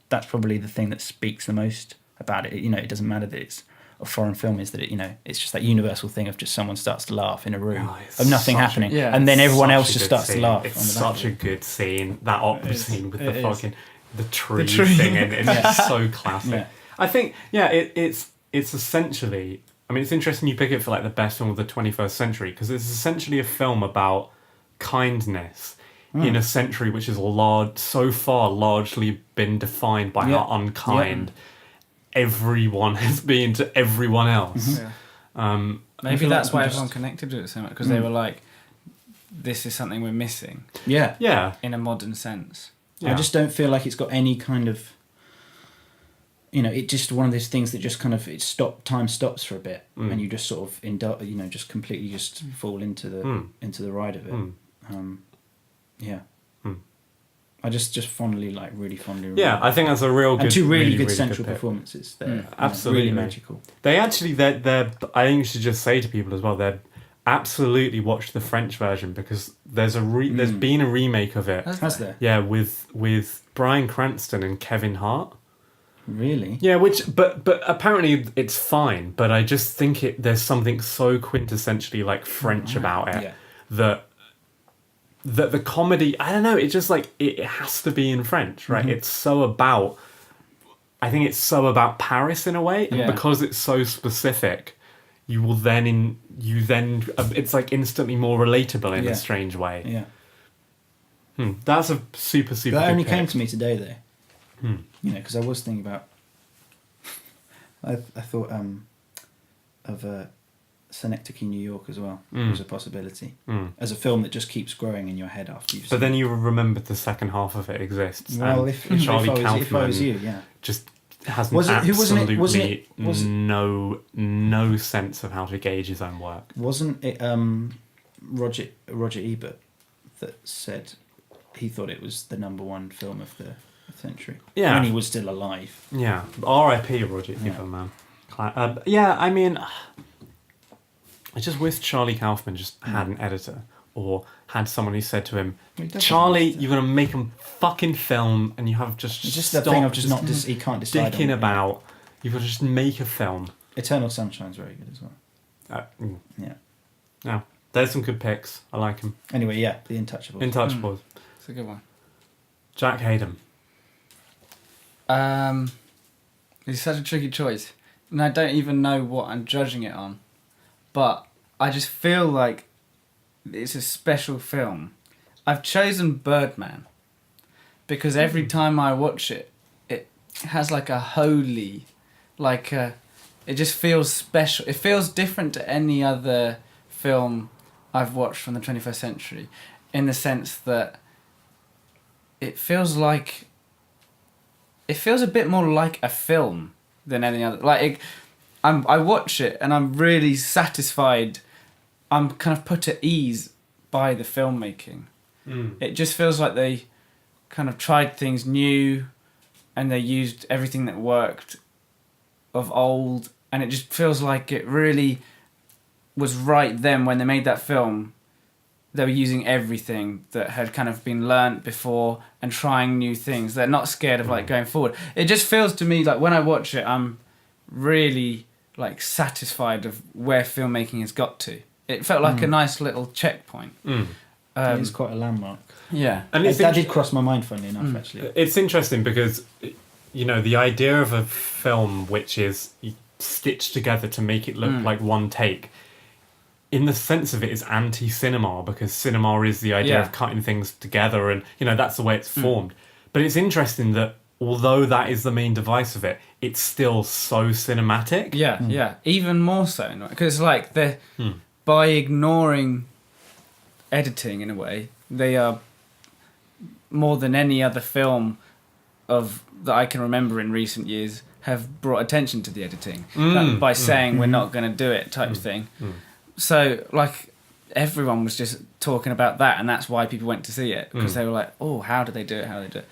that's probably the thing that speaks the most about it. You know, it doesn't matter that it's a foreign film, is that it, you know, it's just that universal thing of just someone starts to laugh in a room of nothing happening, and then everyone else just starts to laugh. It's such a good scene, that opera scene with the fucking the tree thing, and it's so classic. Yeah. I think it's essentially. I mean, it's interesting you pick it for like the best film of the 21st century, because it's essentially a film about kindness in a century which is so far largely been defined by how unkind everyone has been to everyone else. Maybe that's why everyone connected to it so much, because they were like, this is something we're missing. Yeah. In a modern sense. I just don't feel like it's got any kind of, you know, it's just one of those things that just kind of, time stops for a bit, and you just sort of just completely just fall into the ride of it. I just fondly, like really fondly remember. Yeah, I think that's a real good, and two really good really central good performances there. Absolutely. Really magical. They actually, they're I think you should just say to people as well, they're absolutely watch the French version, because there's been a remake of it. Has there? Yeah, with Bryan Cranston and Kevin Hart. Really? Yeah, but apparently it's fine, but I just think there's something so quintessentially like French about it that the comedy, I don't know, it's just like it has to be in French, right? It's so about, I think it's so about Paris in a way, and because it's so specific, it's like instantly more relatable in a strange way. Yeah. That's a super That good only pick. came to me today though. You know, because I was thinking about, I thought of Synecdoche, New York as well was a possibility as a film that just keeps growing in your head after you've seen But then you remembered the second half of it exists. Well, and if Charlie I was you, just has Wasn't absolutely it no sense of how to gauge his own work. Wasn't it Roger Ebert that said he thought it was the #1 film of the century when he was still alive? Yeah, R.I.P. Roger Ebert, man. I mean, I just wish Charlie Kaufman just had an editor, or had someone who said to him, Charlie, you're going to make a fucking film, and you have just the thing of just not he can't decide dicking about. You've got to just make a film. Eternal Sunshine's very good as well. Yeah, there's some good picks. I like them. Anyway, The Intouchables. Intouchables. It's a good one. Jack Heydon. It's such a tricky choice, and I don't even know what I'm judging it on, but I just feel like it's a special film. I've chosen Birdman because every time I watch it, it has like a holy, it just feels special. It feels different to any other film I've watched from the 21st century, in the sense that it feels a bit more like a film than any other. I watch it and I'm really satisfied. I'm kind of put at ease by the filmmaking. It just feels like they kind of tried things new, and they used everything that worked of old, and it just feels like it really was right then when they made that film. They were using everything that had kind of been learnt before and trying new things. They're not scared of going forward. It just feels to me like when I watch it, I'm really satisfied of where filmmaking has got to. It felt like a nice little checkpoint. It's quite a landmark. Yeah. And that did cross my mind, funnily enough, actually. It's interesting because, the idea of a film which is stitched together to make it look like one take, in the sense of it, is anti-cinema, because cinema is the idea of cutting things together, and that's the way it's formed. But it's interesting that although that is the main device of it, it's still so cinematic. Yeah, even more so, because by ignoring editing in a way, they are more than any other film that I can remember in recent years have brought attention to the editing by saying we're not going to do it type thing. So like everyone was just talking about that, and that's why people went to see it, because they were like, oh, how do they do it? How do they do it?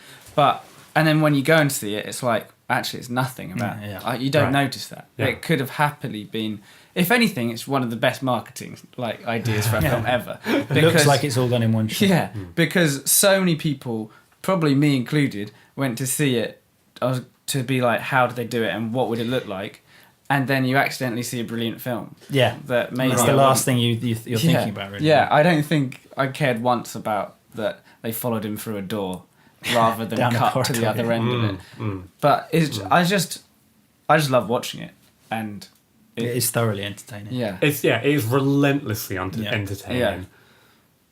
And then when you go and see it, it's like, actually, it's nothing about it. You don't notice that. Yeah. It could have happily been, if anything, it's one of the best marketing ideas for a film ever. It looks like it's all done in one shot. Yeah, because so many people, probably me included, went to see it to be like, how do they do it and what would it look like? And then you accidentally see a brilliant film. Yeah. That maybe it's the last thing you're thinking about, really. Yeah, I don't think I cared once about that they followed him through a door rather than cut to the other end of it. But I just love watching it, and it is thoroughly entertaining. Yeah, it is relentlessly entertaining. Yeah,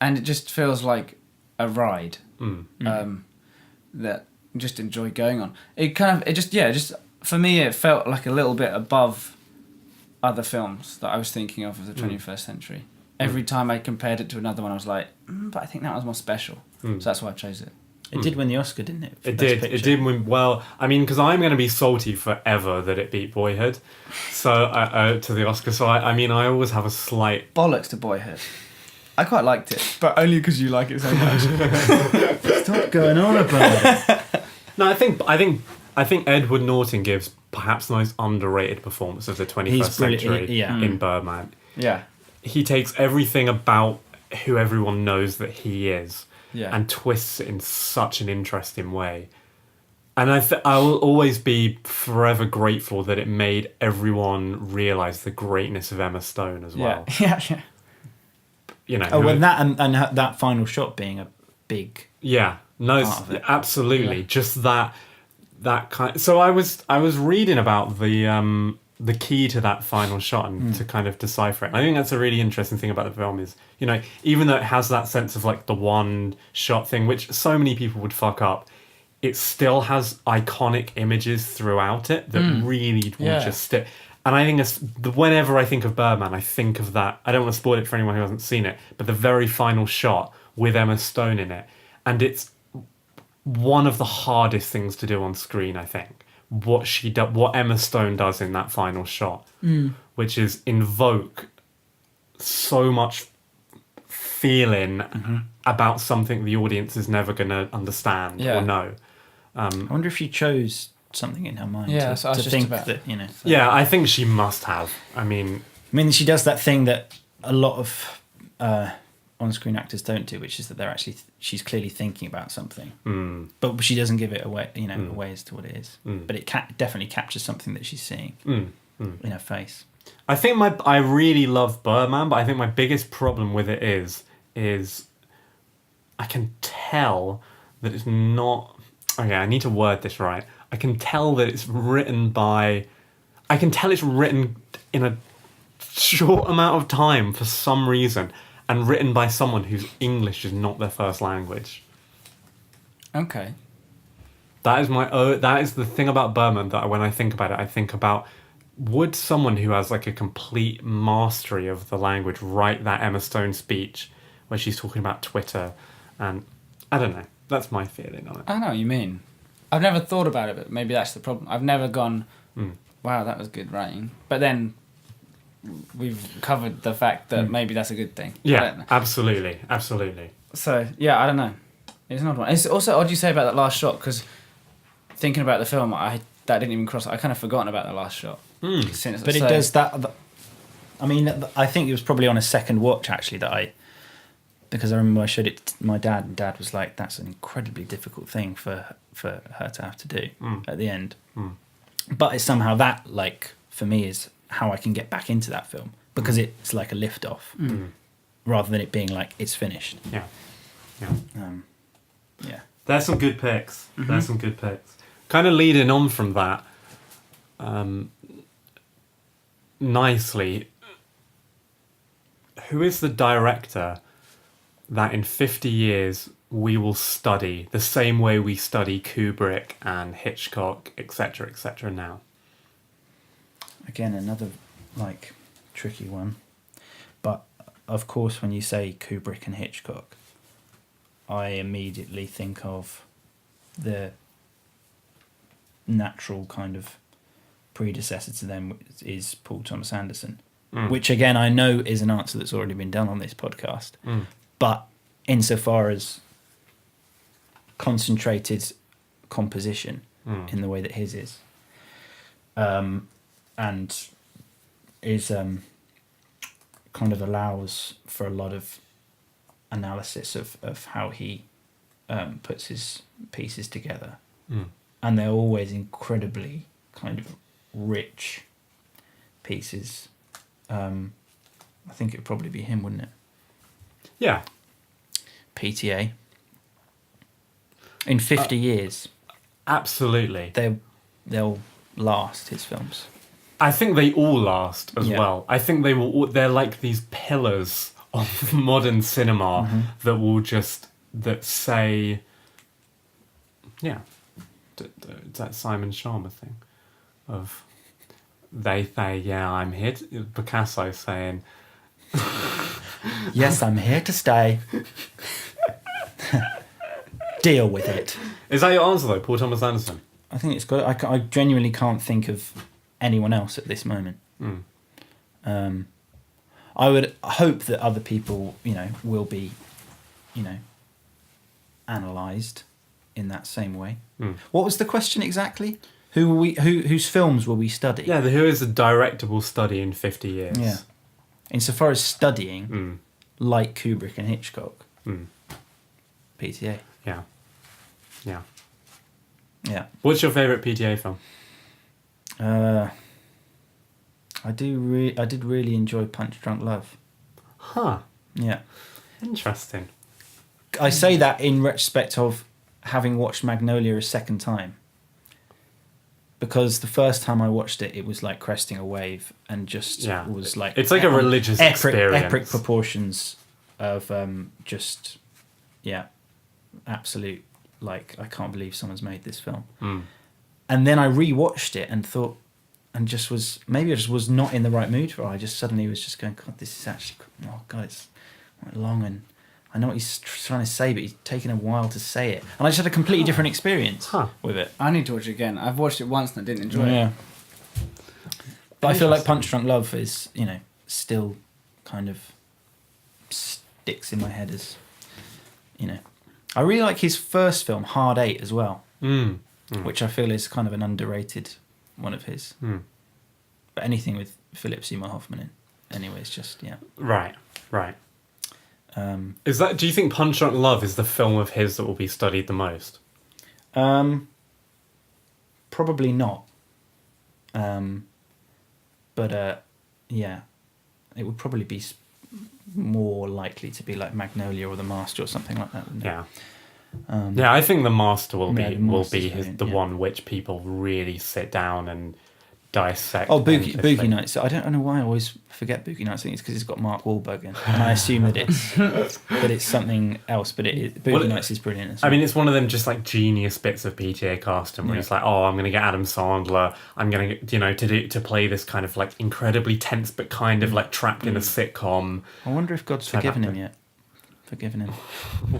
and it just feels like a ride that you just enjoy going on. Just for me, it felt like a little bit above other films that I was thinking of the 21st century. Every time I compared it to another one, I was like, but I think that was more special. So that's why I chose it. It did win the Oscar, didn't it? It did. It did win. Well, I mean, because I'm going to be salty forever that it beat Boyhood, so to the Oscar. So I mean, I always have a slight bollocks to Boyhood. I quite liked it, but only because you like it so much. Stop going on about it. No, I think Edward Norton gives perhaps the most underrated performance of the 21st century in Birdman. Yeah, he takes everything about who everyone knows that he is. Yeah. And twists it in such an interesting way. And I will always be forever grateful that it made everyone realise the greatness of Emma Stone as well. Yeah. You know. Oh, and that final shot being a big part of it. Absolutely. Yeah. Just that kind. So I was reading about the key to that final shot and to kind of decipher it. And I think that's a really interesting thing about the film is, you know, even though it has that sense of like the one shot thing, which so many people would fuck up, it still has iconic images throughout it that really will just stick. And I think whenever I think of Birdman, I think of that. I don't want to spoil it for anyone who hasn't seen it, but the very final shot with Emma Stone in it. And it's one of the hardest things to do on screen, I think. What Emma Stone does in that final shot, which is invoke so much feeling about something the audience is never going to understand or know. I wonder if she chose something in her mind to think that, you know. Yeah, I think she must have. I mean, she does that thing that a lot of on-screen actors don't do, which is that she's clearly thinking about something, but she doesn't give it away, away as to what it is. But it definitely captures something that she's seeing in her face. I think I really love Birdman, but I think my biggest problem with it is I can tell that it's not. Okay, I need to word this right. I can tell that it's written in a short amount of time for some reason. And written by someone whose English is not their first language. Okay. That is the thing about Birdman that when I think about it, I think about, would someone who has like a complete mastery of the language write that Emma Stone speech where she's talking about Twitter? And I don't know. That's my feeling on it. I know what you mean. I've never thought about it, but maybe that's the problem. I've never gone, wow, that was good writing. But then we've covered the fact that maybe that's a good thing. Yeah, absolutely. So, yeah, I don't know. It's an odd one. It's also odd you say about that last shot, because thinking about the film, that didn't even cross. I kind of forgotten about that last shot. But it does that. I mean, I think it was probably on a second watch, actually, because I remember I showed it to my dad, and Dad was like, that's an incredibly difficult thing for her to have to do at the end. But it's somehow that, like, for me, is how I can get back into that film, because it's like a lift off rather than it being like it's finished. Yeah. There's some good picks. Kind of leading on from that, nicely, who is the director that in 50 years we will study the same way we study Kubrick and Hitchcock, etc., now? Again, another like tricky one, but of course, when you say Kubrick and Hitchcock, I immediately think of the natural kind of predecessor to them is Paul Thomas Anderson, Mm. which again I know is an answer that's already been done on this podcast. Mm. But insofar as concentrated composition in the way that his is, and is kind of allows for a lot of analysis of how he puts his pieces together. Mm. And they're always incredibly kind of rich pieces. I think it would probably be him, wouldn't it? Yeah. PTA. In 50 years, Absolutely. they'll last, his films. I think they all last as Yeah. well. I think they're like these pillars of modern cinema that will just that say, yeah, that Simon Sharma thing of they say, yeah, I'm here. Picasso saying, Yes, I'm here to stay. Deal with it. is that your answer though, Paul Thomas Anderson? I think it's good. I genuinely can't think of anyone else at this moment. Mm. I would hope that other people, will be, analysed in that same way. Mm. What was the question exactly? Whose films will we study? Yeah, who is a director will study in 50 years? Yeah. Insofar as studying, Mm. like Kubrick and Hitchcock, Mm. PTA. Yeah. Yeah. Yeah. What's your favourite PTA film? I did really enjoy Punch Drunk Love. Huh. Yeah. Interesting. I say that in retrospect of having watched Magnolia a second time. Because the first time I watched it, it was like cresting a wave and just was like... It's like a religious experience. Epic proportions of absolute, like, I can't believe someone's made this film. Mm. And then I re-watched it and thought, and just was, maybe I just was not in the right mood for it. I just suddenly was just going, God, this is actually, oh God, it's quite long, and I know what he's trying to say, but he's taking a while to say it. And I just had a completely different experience with it. I need to watch it again. I've watched it once and I didn't enjoy it. But I feel like Punch Drunk Love is, still kind of sticks in my head as, I really like his first film, Hard Eight, as well, which I feel is kind of an underrated one of his. But anything with Philip Seymour Hoffman in, anyway, it's just, Right. Do you think Punch Drunk Love is the film of his that will be studied the most? Probably not. But it would probably be more likely to be like Magnolia or The Master or something like that. Wouldn't it? Yeah. I think The Master will The be Master's the one which people really sit down and dissect. Oh, Boogie Nights. I don't know why I always forget Boogie Nights. I think it's because it's got Mark Wahlberg in, and I assume that it's something else. But Boogie Nights is brilliant as well. I mean, it's one of them just like genius bits of PTA casting where it's like, oh, I'm going to get Adam Sandler. I'm going to to play this kind of like incredibly tense but kind of like trapped in a sitcom. I wonder if God's forgiven him yet. Forgiven him.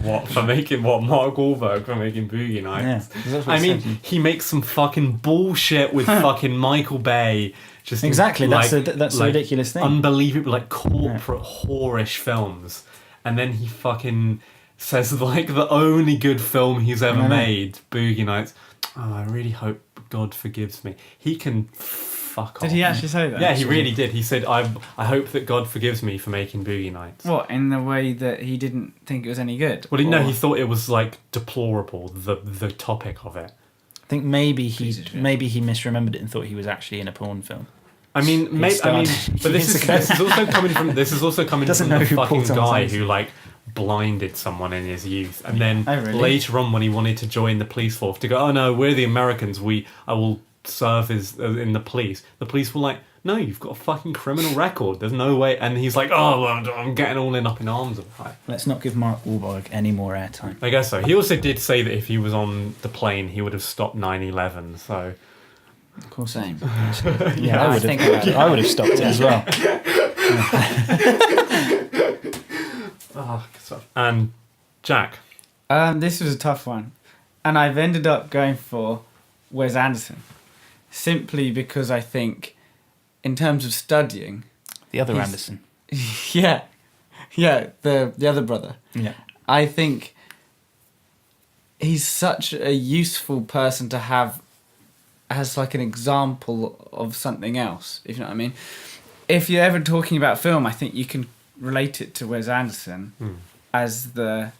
Mark Wahlberg for making Boogie Nights? Yeah, I mean, he makes some fucking bullshit with fucking Michael Bay. Just exactly, like, that's a ridiculous thing. Unbelievable, like corporate whorish films, and then he fucking says like the only good film he's ever made, Boogie Nights. Oh, I really hope God forgives me. He can fuck off. Did he actually say that? Yeah, he really did. He said, I hope that God forgives me for making Boogie Nights. What, in the way that he didn't think it was any good? Well, no, he thought it was like deplorable, the topic of it. I think maybe he misremembered it and thought he was actually in a porn film. I mean, but this is also coming from the fucking guy who like blinded someone in his youth, and then later on when he wanted to join the police force to go, oh no, we're the Americans, I will serve in the police. The police were like, no, you've got a fucking criminal record. There's no way. And he's like, oh, well, I'm getting all up in arms about it. Let's not give Mark Wahlberg any more airtime. I guess so. He also did say that if he was on the plane, he would have stopped 9/11. So, of course, same. Yeah, I would have stopped it as well. And Jack, this was a tough one, and I've ended up going for Wes Anderson, simply because I think, in terms of studying, The other he's- Anderson. the other brother. Yeah. I think he's such a useful person to have as like an example of something else, if you know what I mean. If you're ever talking about film, I think you can relate it to Wes Anderson as the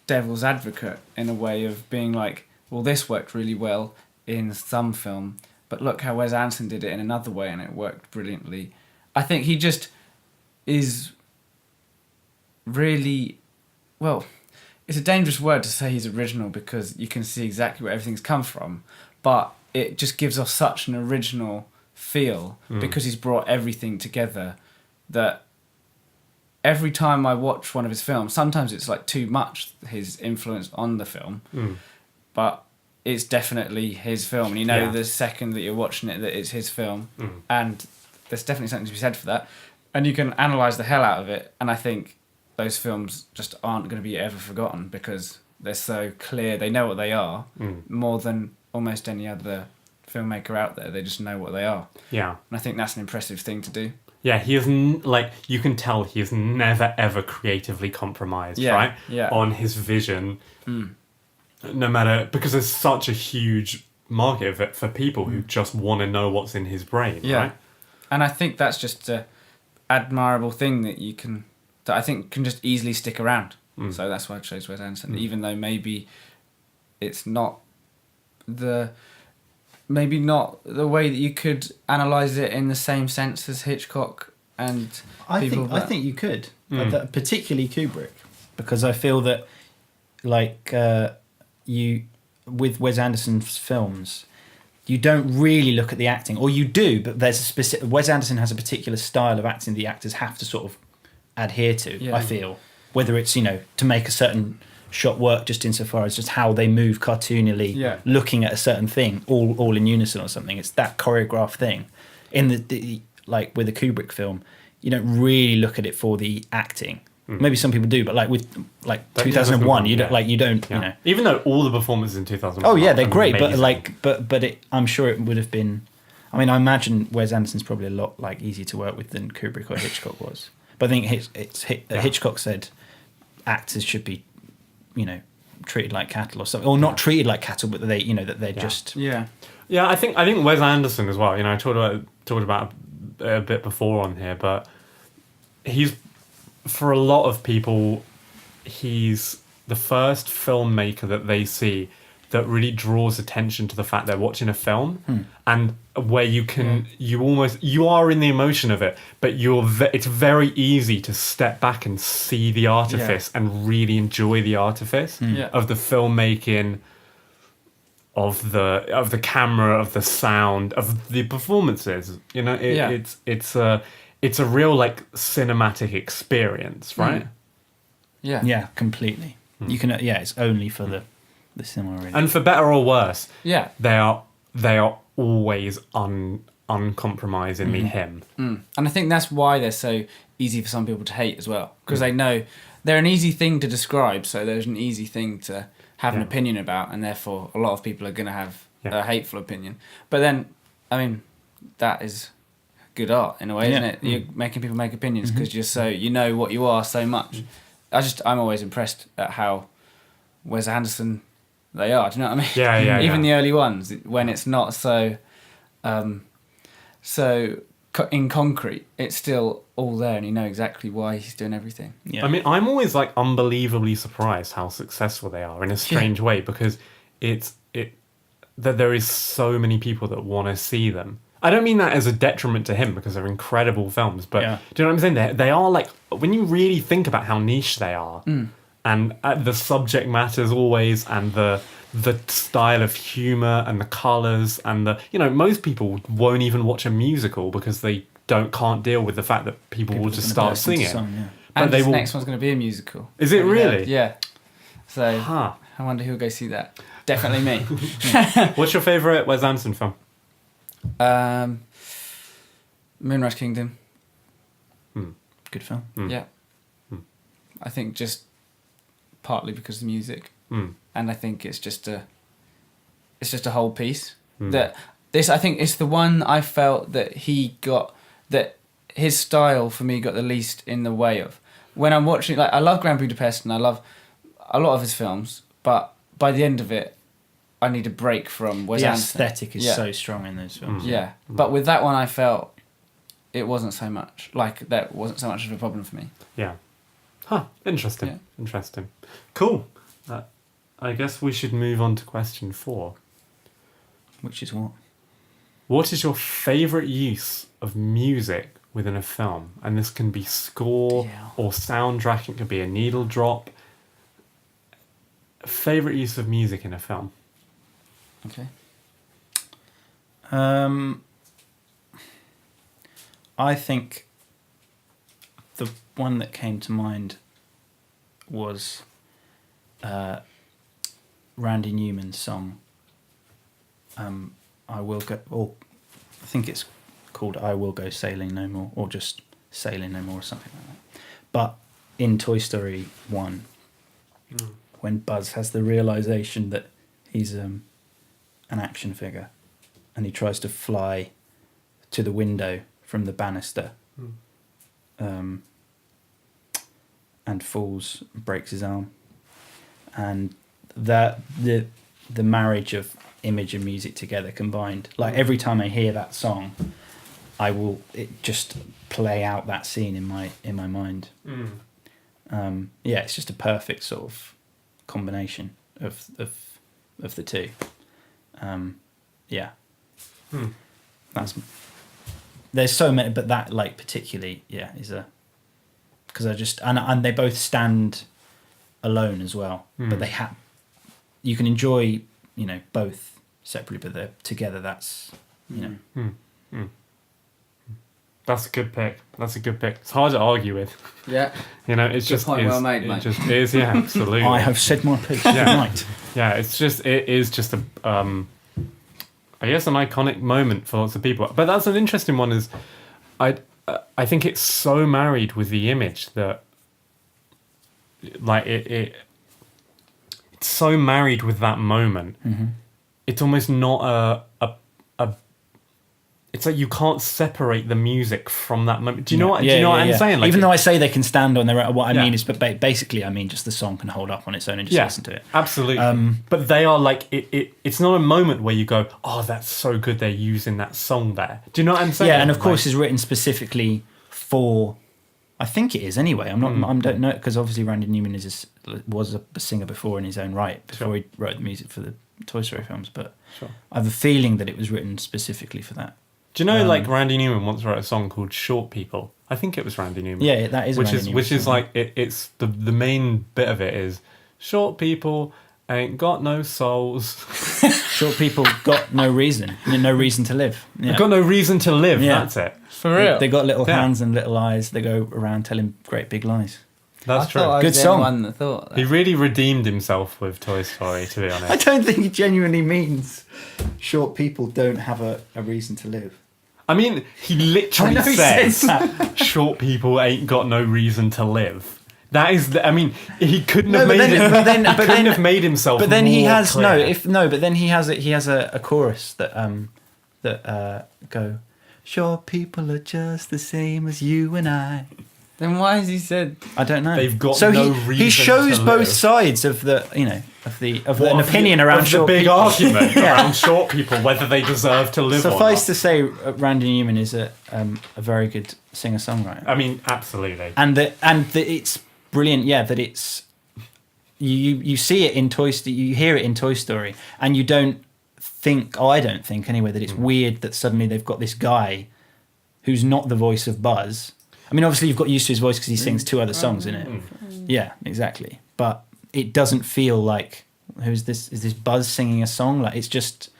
devil's advocate, in a way of being like, well, this worked really well in some film, but look how Wes Anderson did it in another way and it worked brilliantly. I think he just is really, well, it's a dangerous word to say he's original, because you can see exactly where everything's come from, but it just gives off such an original feel because he's brought everything together, that every time I watch one of his films, sometimes it's like too much, his influence on the film, but it's definitely his film, and you know the second that you're watching it that it's his film, and there's definitely something to be said for that, and you can analyse the hell out of it, and I think those films just aren't going to be ever forgotten because they're so clear, they know what they are, more than almost any other filmmaker out there. They just know what they are. Yeah. And I think that's an impressive thing to do. Yeah, he is, you can tell he has never ever creatively compromised, right? Yeah. On his vision. No matter, because there's such a huge market of it for people who just want to know what's in his brain, right? And I think that's just an admirable thing that I think can just easily stick around. So that's why I chose Wes Anderson, even though maybe it's not the way that you could analyse it in the same sense as Hitchcock and I think you could, particularly Kubrick, because I feel that, like, you with Wes Anderson's films, you don't really look at the acting, or you do, but there's a specific. Wes Anderson has a particular style of acting the actors have to sort of adhere to. Yeah. I feel, whether it's to make a certain shot work just insofar as just how they move cartoonily, looking at a certain thing, all in unison or something. It's that choreographed thing. In the like with a Kubrick film, you don't really look at it for the acting. Maybe some people do, but like with 2001, you don't you know. Even though all the performances in 2001. Oh yeah, they're great, amazing. but I'm sure it would have been. I mean, I imagine Wes Anderson's probably a lot easier to work with than Kubrick or Hitchcock was. But I think Hitchcock said actors should be, treated like cattle or something, or not treated like cattle, but they're just. Yeah. Yeah, I think Wes Anderson as well. I talked about a bit before on here, but he's, for a lot of people, he's the first filmmaker that they see that really draws attention to the fact they're watching a film, and where you are in the emotion of it, but it's very easy to step back and see the artifice and really enjoy the artifice of the filmmaking, of the camera, of the sound, of the performances. It's a real cinematic experience, right? Yeah, completely. You can it's only for the cinema, really. And for better or worse, Yeah. they are always uncompromisingly him. And I think that's why they're so easy for some people to hate as well, because they know they're an easy thing to describe, so there's an easy thing to have an opinion about, and therefore a lot of people are going to have a hateful opinion. But then, I mean, that is good art in a way, isn't it? You're making people make opinions because you're so, what you are so much. I'm always impressed at how Wes Anderson they are. Do you know what I mean? Yeah. Even the early ones, when it's not so in concrete, it's still all there, and you know exactly why he's doing everything. I mean, I'm always unbelievably surprised how successful they are in a strange way, because that there is so many people that want to see them. I don't mean that as a detriment to him, because they're incredible films, but do you know what I'm saying? They are when you really think about how niche they are, and the subject matters always, and the style of humour and the colours, and most people won't even watch a musical because they can't deal with the fact that people will just start singing. But and this next one's going to be a musical. Is it really? Yeah. So I wonder who'll go see that. Definitely me. What's your favourite Wes Anderson film? Moonrise Kingdom. Good film. Yeah. I think just partly because of the music, and I think it's just a whole piece. That this, I think, is the one I felt that his style for me got the least in the way of. When I'm watching, like, I love Grand Budapest and I love a lot of his films, but by the end of it, I need a break from Wes The Anderson. aesthetic is so strong in those films. Yeah, but with that one, I felt it wasn't so much. Like, that wasn't so much of a problem for me. Yeah. Huh. Interesting. Yeah. Interesting. Cool. I guess we should move on to question 4. Which is what? What is your favourite use of music within a film? And this can be score or soundtrack. It could be a needle drop. Favourite use of music in a film? Okay. I think the one that came to mind was Randy Newman's song. I will go, or I think it's called "I Will Go Sailing No More," or just "Sailing No More," or something like that. But in Toy Story 1, when Buzz has the realization that he's an action figure, and he tries to fly to the window from the banister, and falls, breaks his arm, and that the marriage of image and music together combined, like every time I hear that song, it just play out that scene in my mind. It's just a perfect sort of combination of the two. That's, there's so many, but that, like, particularly is a, because I just, and they both stand alone as well, but they you can enjoy, both separately, but they're together. That's, That's a good pick. It's hard to argue with. Yeah. It's just point well made, it mate. just is, yeah, absolutely. I have said my piece. Yeah. Right. Yeah, it is just a, I guess, an iconic moment for lots of people. But that's an interesting one. Is I think it's so married with the image that, like, it's so married with that moment. Mm-hmm. It's almost not a. It's like you can't separate the music from that moment. Do you know what? Do you know what I'm saying? Like, even though I say they can stand on their own, what I mean is, but basically, I mean just the song can hold up on its own and just listen to it. Absolutely. But they are like it's not a moment where you go, oh, that's so good. They're using that song there. Do you know what I'm saying? Yeah, and of course, it's written specifically for. I think it is anyway. I'm not. I don't know, because obviously Randy Newman was a singer before in his own right, before he wrote the music for the Toy Story films. But I have a feeling that it was written specifically for that. Do you know, like, Randy Newman once wrote a song called "Short People"? I think it was Randy Newman. Yeah, that is which is like it's the main bit of it is short people ain't got no souls. Short people got no reason. No reason to live. Yeah. They've got no reason to live. Yeah. That's it. For real. They got little hands and little eyes. They go around telling great big lies. That's true. I Good was the song. only one that thought that. He really redeemed himself with Toy Story, to be honest. I don't think he genuinely means short people don't have a reason to live. I mean, he literally says short people ain't got no reason to live. That is, he couldn't have made himself. But then he has clear. But then he has a chorus that go, short people are just the same as you and I. Then why has he said? I don't know. They've got so no he reason shows to both live. sides of the an opinion around the short big people. argument around short people, whether they deserve to live or Suffice not. to say, Randy Newman is a very good singer-songwriter. I mean, absolutely. And that it's brilliant. Yeah, that it's you see it in Toy Story, you hear it in Toy Story, and you don't think. Oh, I don't think anyway that it's weird that suddenly they've got this guy who's not the voice of Buzz. I mean, obviously you've got used to his voice because he sings 2 other songs in it. Yeah, exactly. But it doesn't feel like who's this? Is this Buzz singing a song? Like it just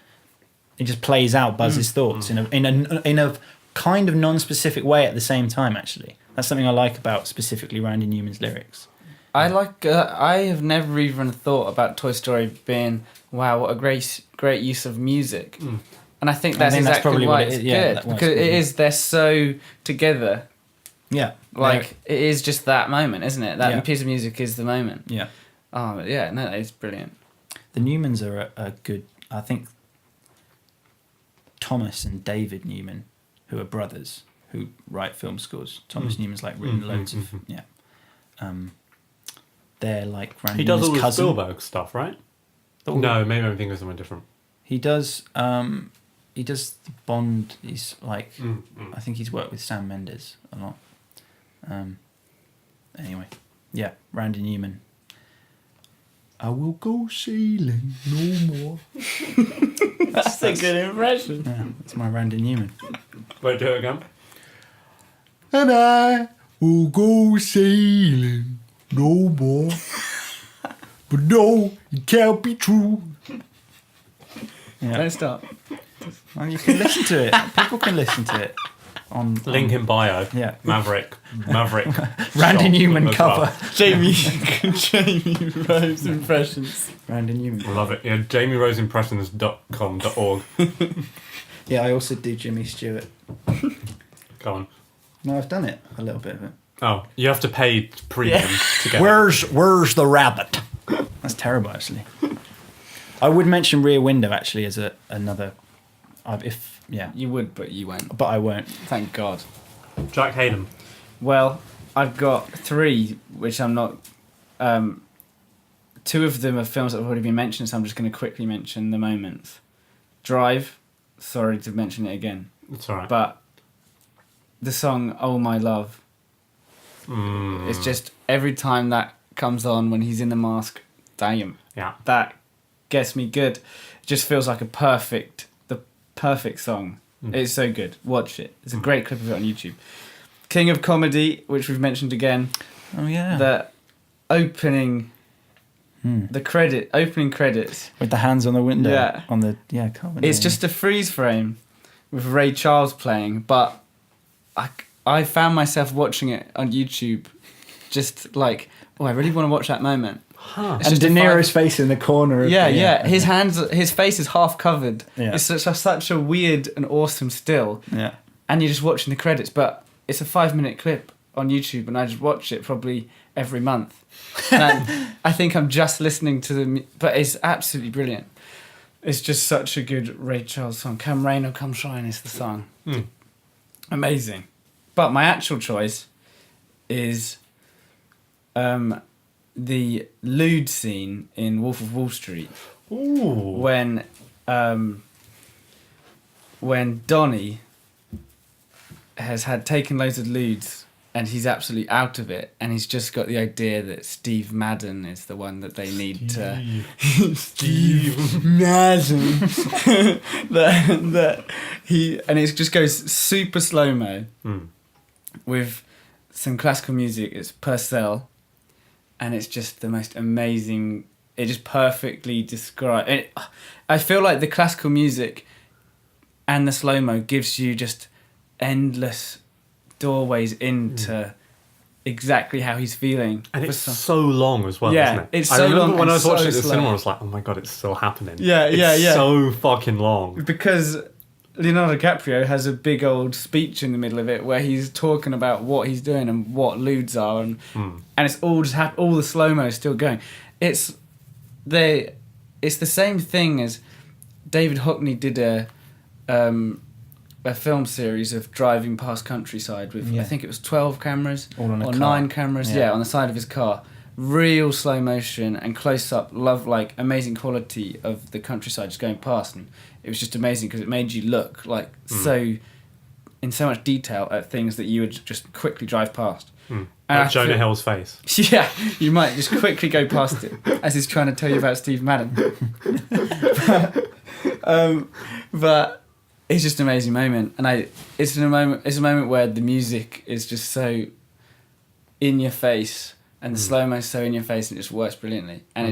plays out Buzz's thoughts in a kind of non-specific way at the same time. Actually, that's something I like about specifically Randy Newman's lyrics. I like. I have never even thought about Toy Story being wow, what a great use of music. And I think that's exactly probably why what it's it is. Yeah, good, because it is. They're so together. Yeah, Like it is just that moment, isn't it? That piece of music is the moment. Yeah. Oh yeah, no, it's brilliant. The Newmans are a good. I think Thomas and David Newman, who are brothers who write film scores. Thomas Newman's like written loads of they're like Randy He does all Newman's the cousin. Spielberg stuff, right? No, maybe I'm thinking of something different. He does the Bond. He's like I think he's worked with Sam Mendes a lot. Anyway, yeah, Randy Newman. I will go sailing no more. That's a good impression. Yeah, that's my Randy Newman. Wait, do it again. And I will go sailing no more. But no, it can't be true. Yeah. Don't stop. Well, you can listen to it. People can listen to it. Link in bio. Yeah. Maverick. Randy shot Newman as well. cover. Jamie Rose impressions. Randy Newman. I love it. Yeah, jamieroseimpressions.com.org. Yeah, I also do Jimmy Stewart. Go on. No, I've done it. A little bit of it. Oh, you have to pay premium to get Where's the rabbit? That's terrible, actually. I would mention Rear Window actually as another. You would, but you won't. But I won't. Thank God. Jack Heydon. Well, I've got 3, which I'm not. 2 of them are films that have already been mentioned, so I'm just going to quickly mention the moments. Drive. Sorry to mention it again. It's alright. But the song "Oh My Love." It's just every time that comes on when he's in the mask, damn. Yeah. That gets me good. It just feels like the perfect song. It's so good. Watch it. It's a great clip of it on YouTube. King of Comedy, which we've mentioned again. Oh yeah. The opening, opening credits. With the hands on the window. Yeah. On the comedy. It's just a freeze frame with Ray Charles playing, but I found myself watching it on YouTube, just like, I really want to watch that moment. Huh. and De Niro's face in the corner. Yeah. His face is half covered. Yeah. It's such a weird and awesome still. Yeah. And you're just watching the credits, but it's a 5-minute clip on YouTube, and I just watch it probably every month. And I think I'm just listening to but it's absolutely brilliant. It's just such a good Ray Charles song. Come Rain or Come Shine is the song. Amazing. But my actual choice is the lewd scene in Wolf of Wall Street. Ooh. When Donnie has taken loads of lewds and he's absolutely out of it, and he's just got the idea that Steve Madden is the one that they need to. Steve Madden. that he, and it just goes super slow mo with some classical music. It's Purcell, and it's just the most amazing. It just perfectly describes. I feel like the classical music and the slow mo gives you just endless doorways into exactly how he's feeling. And it's so long as well, Yeah, isn't it? it's I so remember long when I and was watching it at so the cinema, slow. I was like, oh my God, it's still happening. Yeah, It's so fucking long. Because Leonardo DiCaprio has a big old speech in the middle of it where he's talking about what he's doing and what lewds are, and it's all just all the slow mo is still going. It's the same thing as David Hockney did a film series of driving past countryside with I think it was 12 cameras All on a or car. 9 cameras on the side of his car, real slow motion and close up, like amazing quality of the countryside just going past, and it was just amazing because it made you look like so in so much detail at things that you would just quickly drive past. Like Jonah Hill's face. Yeah, you might just quickly go past it as he's trying to tell you about Steve Madden. But it's just an amazing moment, and it's a moment where the music is just so in your face, and the slow mo so in your face, and it just works brilliantly. And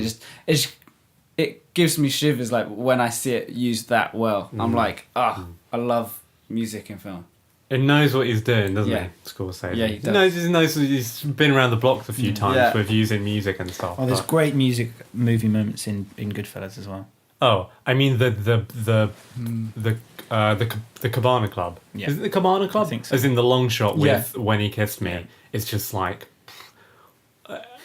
it gives me shivers like when I see it used that well. I'm like, I love music in film. It knows what he's doing, doesn't Yeah. it? Scorsese. Yeah, he does. He knows he's been around the blocks a few times with using music and stuff. Oh, there's but- great movie moments in Goodfellas as well. Oh, I mean the Cabana Club. Yeah. Is it the Cabana Club? I think so. As in the long shot with When He Kissed Me. Yeah. It's just like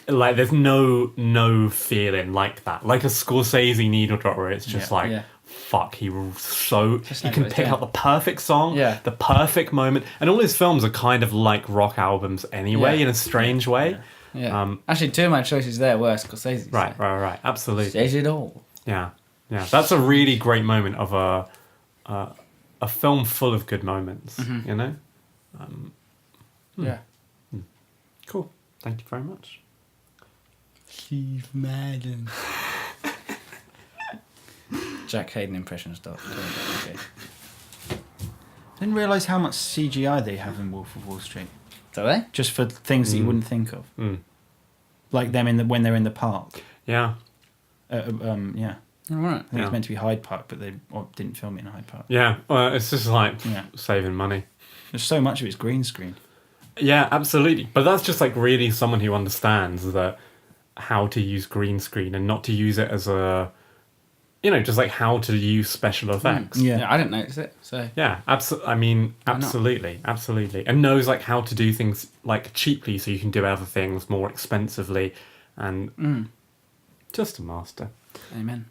there's no feeling like that. Like a Scorsese needle drop where it's just Yeah. like Yeah. fuck, he Just he like can what he's pick doing. out the perfect song, Yeah. the perfect moment, and all his films are kind of like rock albums anyway, Yeah. in a strange way. Yeah. Actually, two of my choices there were Scorsese. Right, absolutely. Says it all. Yeah, that's a really great moment of a film full of good moments. Mm-hmm. You know, Yeah. cool. Thank you very much. Steve Madden. Jack Heydon impression stuff. Okay. I didn't realise how much CGI they have in Wolf of Wall Street. Do they? Just for things that you wouldn't think of. Mm. Like them when they're in the park. Yeah, Yeah. All right. I think it was meant to be Hyde Park, but they didn't film it in Hyde Park. yeah. Well, it's just like Yeah. saving money. There's so much of it's green screen. Yeah, absolutely. But that's just like really someone who understands that how to use green screen and not to use it as a, just like how to use special effects. Yeah. I didn't notice it. So Yeah, I mean, Why not? absolutely. And knows like how to do things like cheaply so you can do other things more expensively, and just a master. amen.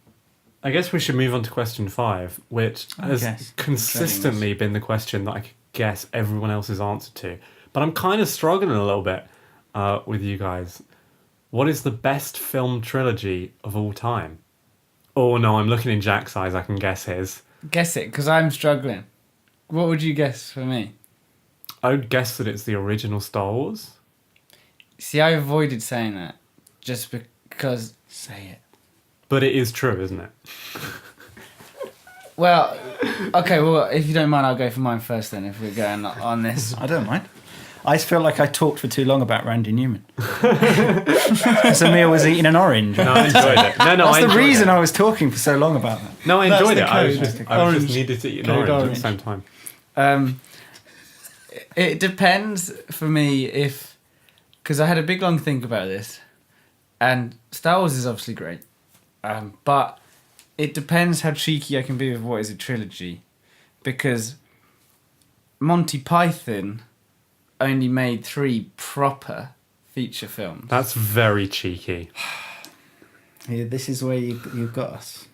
I guess we should move on to question 5, which has guess. consistently been the question that I could guess everyone else's answer to. But I'm kind of struggling a little bit with you guys. What is the best film trilogy of all time? Oh no, I'm looking in Jack's eyes. I can guess his. Guess it, because I'm struggling. What would you guess for me? I would guess that it's the original Star Wars. See, I avoided saying that just because. Say it. But it is true, isn't it? Well, okay. Well, if you don't mind, I'll go for mine first. Then, if we're going on this. I don't mind. I just feel like I talked for too long about Randy Newman. Because Emile was eating an orange. No, I enjoyed it. No, That's I the enjoyed reason it. I was talking for so long about that. No, I That's enjoyed the it. I was code. just needed to eat an Code orange at orange. the same time. It depends for me because I had a big long think about this, and Star Wars is obviously great, but it depends how cheeky I can be with what is a trilogy, because Monty Python only made 3 proper feature films. That's very cheeky. Yeah, this is where you've got us.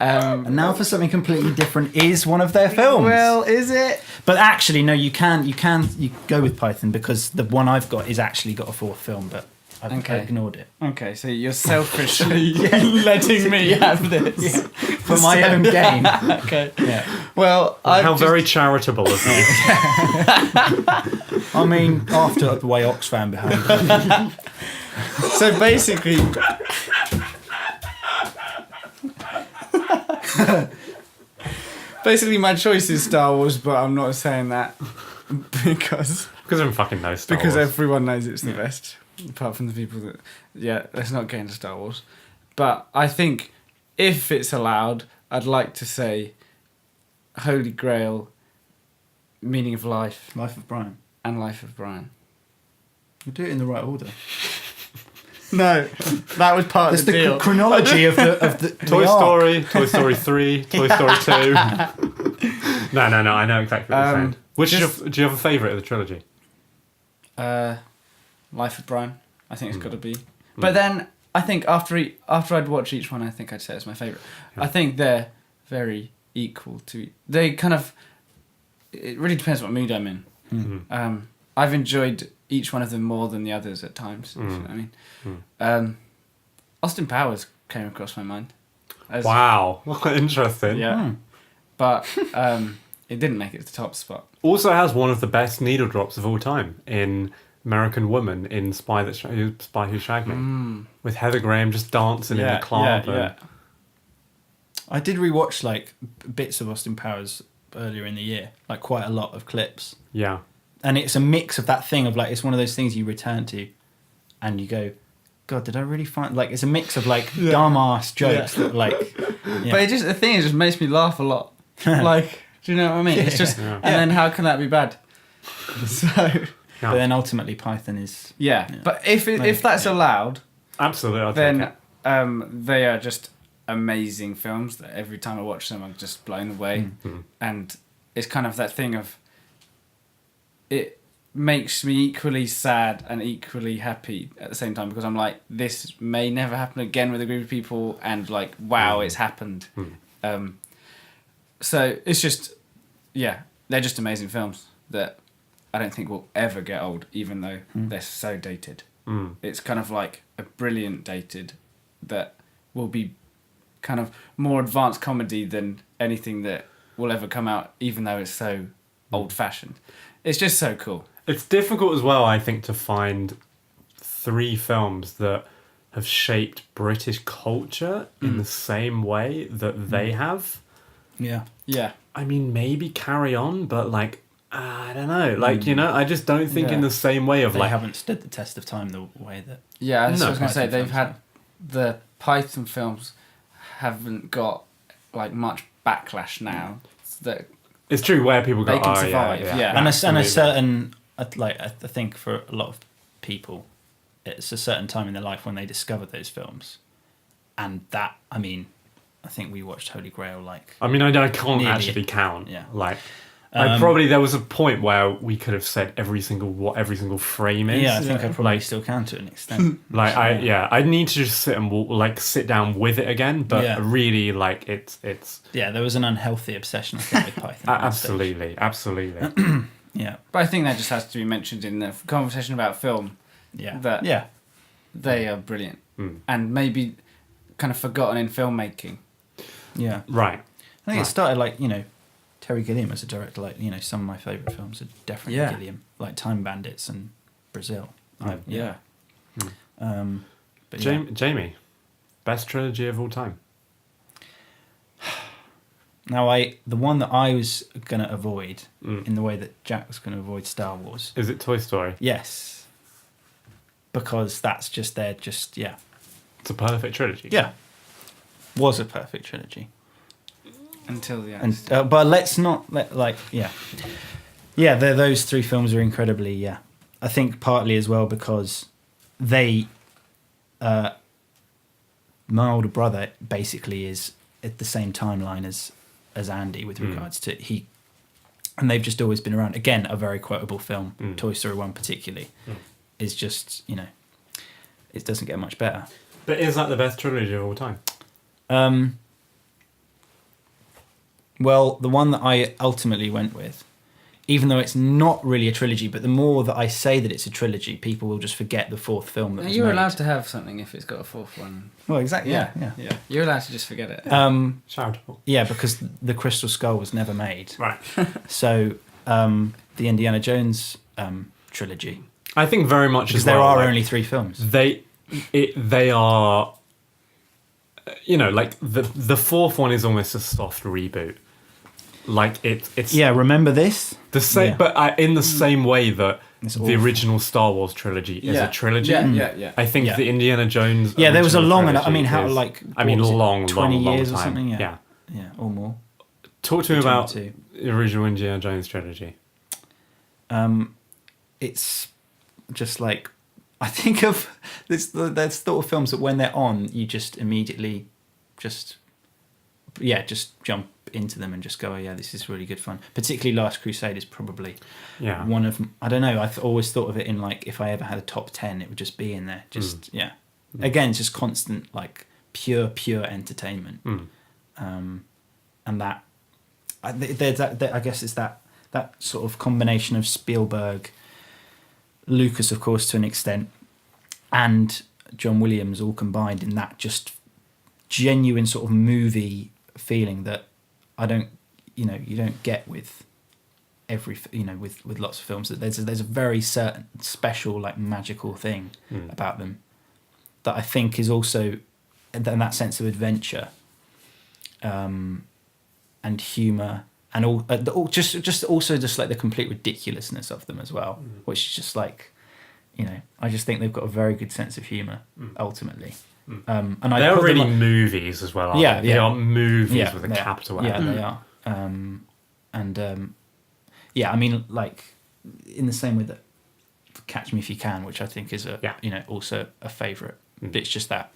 And now for something completely different is one of their films. well, is it? But actually, no, you go with Python because the one I've got is actually got a 4th film, but I've ignored it. Okay, so you're selfishly letting me have this. For my own gain. Okay. Yeah. Well, How very charitable of you. I mean, after the way Oxfam behind. So basically, my choice is Star Wars, but I'm not saying that because Because everyone fucking knows Star because Wars. everyone knows it's the best, apart from the people that. Yeah, let's not get into Star Wars. But I think if it's allowed, I'd like to say Holy Grail, Meaning of Life, Life of Brian. and Life of Brian. You do it in the right order. No, that was part There's of the deal. chronology of the Toy the arc. Story, Toy Story 3, Toy Story 2. No, I know exactly what you're saying. Which do you have a favourite of the trilogy? Life of Brian. I think it's got to be. But then I think after I'd watch each one, I think I'd say it's my favourite. I think they're very equal to. They kind of. It really depends what mood I'm in. Mm-hmm. I've enjoyed each one of them more than the others at times. If you know what I mean. Austin Powers came across my mind. Wow, interesting. Yeah. But it didn't make it to the top spot. Also has one of the best needle drops of all time in American Woman in Spy Who Shagged Me, with Heather Graham just dancing in the club. I did rewatch like bits of Austin Powers earlier in the year, like quite a lot of clips. Yeah. And it's a mix of that thing of like, it's one of those things you return to and you go, God, did I really find, like, it's a mix of like dumbass jokes that like, But the thing is, it just makes me laugh a lot. Like, do you know what I mean? It's just, and then how can that be bad? So, but then ultimately Python is. yeah. But if that's allowed, Absolutely, I'll take then it. they are just amazing films that every time I watch them, I'm just blown away. And it's kind of that thing of, it makes me equally sad and equally happy at the same time, because I'm like, this may never happen again with a group of people, and like, wow, it's happened. So it's just, they're just amazing films that I don't think will ever get old, even though they're so dated. It's kind of like a brilliant dated that will be kind of more advanced comedy than anything that will ever come out, even though it's so old-fashioned. It's just so cool. It's difficult as well, I think, to find 3 films that have shaped British culture in the same way that they have. Yeah. Yeah. I mean, maybe Carry On, but like, I don't know. Like, I just don't think in the same way of They like... haven't stood the test of time the way that... Yeah, that's what I was going to say. Python They've films, had... The Python films haven't got, like, much backlash now. That It's true where people go, They can oh, survive, yeah. And a absolutely." certain... Like, I think for a lot of people, it's a certain time in their life when they discover those films. And that, I mean... I think we watched Holy Grail like... I mean, I can't Nearly. actually count. Yeah. Like, there was a point where we could have said what every single frame is. Yeah, I think I probably still can to an extent. Like, I need to just sit down with it again, but really, like, it's... Yeah, there was an unhealthy obsession, I think, with Python. at that stage. Absolutely. Yeah. But I think that just has to be mentioned in the conversation about film. Yeah. That they are brilliant. And maybe kind of forgotten in filmmaking. Yeah. Right. I think it started like, Terry Gilliam as a director, like, some of my favourite films are definitely Gilliam, like Time Bandits and Brazil. But yeah. Jamie, best trilogy of all time? Now, the one that I was going to avoid, in the way that Jack was going to avoid Star Wars. Is it Toy Story? Yes. Because that's just, It's a perfect trilogy. Yeah. Was a perfect trilogy. Until the end. And but let's not yeah, those 3 films are incredibly I think partly as well because they my older brother basically is at the same timeline as Andy with regards to and they've just always been around. Again, a very quotable film. Toy Story 1 particularly is just it doesn't get much better. But is that the best trilogy of all time? Well, the one that I ultimately went with, even though it's not really a trilogy, but the more that I say that it's a trilogy, people will just forget the 4th film that was You're made. allowed to have something if it's got a 4th one. Well, exactly. Yeah. You're allowed to just forget it. Charitable. Yeah, because the Crystal Skull was never made. Right. So, the Indiana Jones trilogy. I think very much Because as well, there are like, only 3 films. They are... like the 4th one is almost a soft reboot. Like it's remember this? the same, but in the same way that It's the awful. original Star Wars trilogy is a trilogy. Yeah. I think Yeah. the Indiana Jones. Yeah, there was a original long... trilogy I mean, how, is- like... I mean, what was it, long 20 years time. or something? Yeah. Yeah, or more. Talk to me Between about the the original Indiana Jones trilogy. It's just like... I think of... There's sort of films that when they're on, you just immediately just jump into them and just go, oh yeah, this is really good fun. Particularly Last Crusade is probably one of... I don't know, I've always thought of it in like, if I ever had a top 10, it would just be in there. Just, Again, it's just constant, like, pure entertainment. And that... There's that, I guess it's that sort of combination of Spielberg, Lucas, of course, to an extent, and John Williams all combined in that just genuine sort of movie feeling that I don't, you don't get with every, with lots of films. That there's a very certain special, like, magical thing about them that I think is also, and that sense of adventure, and humour, and all just also just like the complete ridiculousness of them as well, which is just like, I just think they've got a very good sense of humour ultimately. And They're really movies as well, aren't they? They are movies with a capital M. Yeah, they are. I mean, like, in the same way that Catch Me If You Can, which I think is also a favourite. But it's just that,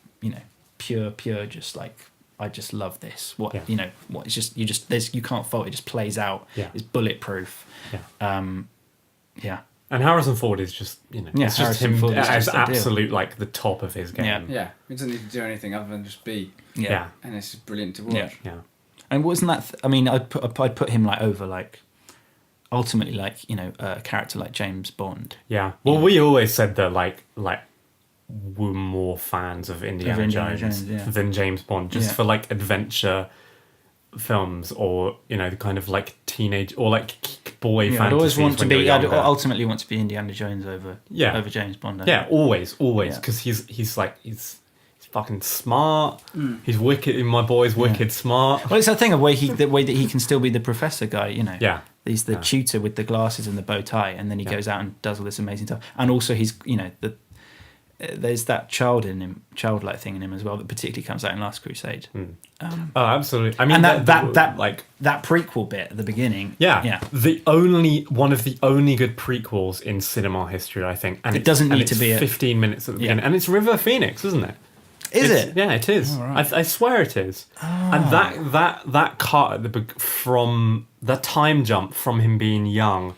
pure, just like, I just love this. What it's just you can't fault it. Just plays out. Yeah. It's bulletproof. Yeah. And Harrison Ford is just, it's just him Ford is as just absolute, like, the top of his game. Yeah. Yeah, he doesn't need to do anything other than just be. Yeah. And it's just brilliant to watch. Yeah. And wasn't that? I mean, I'd put him like over like ultimately like a character like James Bond. Yeah. Well, we always said that like we're more fans of Indiana Jones than James Bond, just for like adventure films, or the kind of like teenage or like boy fantasies. I'd always want to be. I'd younger. ultimately want to be Indiana Jones over James Bond. Yeah, always, because he's fucking smart. He's wicked. My boy's wicked smart. Well, it's that thing of the way that he can still be the professor guy. Yeah. He's the tutor with the glasses and the bow tie, and then he goes out and does all this amazing stuff. And also, he's there's that childlike thing in him as well that particularly comes out in Last Crusade. Oh, absolutely. I mean, and that prequel bit at the beginning. Yeah. One of the only good prequels in cinema history, I think. And it doesn't need to be 15 minutes at the beginning, and it's River Phoenix, isn't it? Is it? Yeah, it is. Oh, right. I swear it is. Oh. And that cut from the time jump from him being young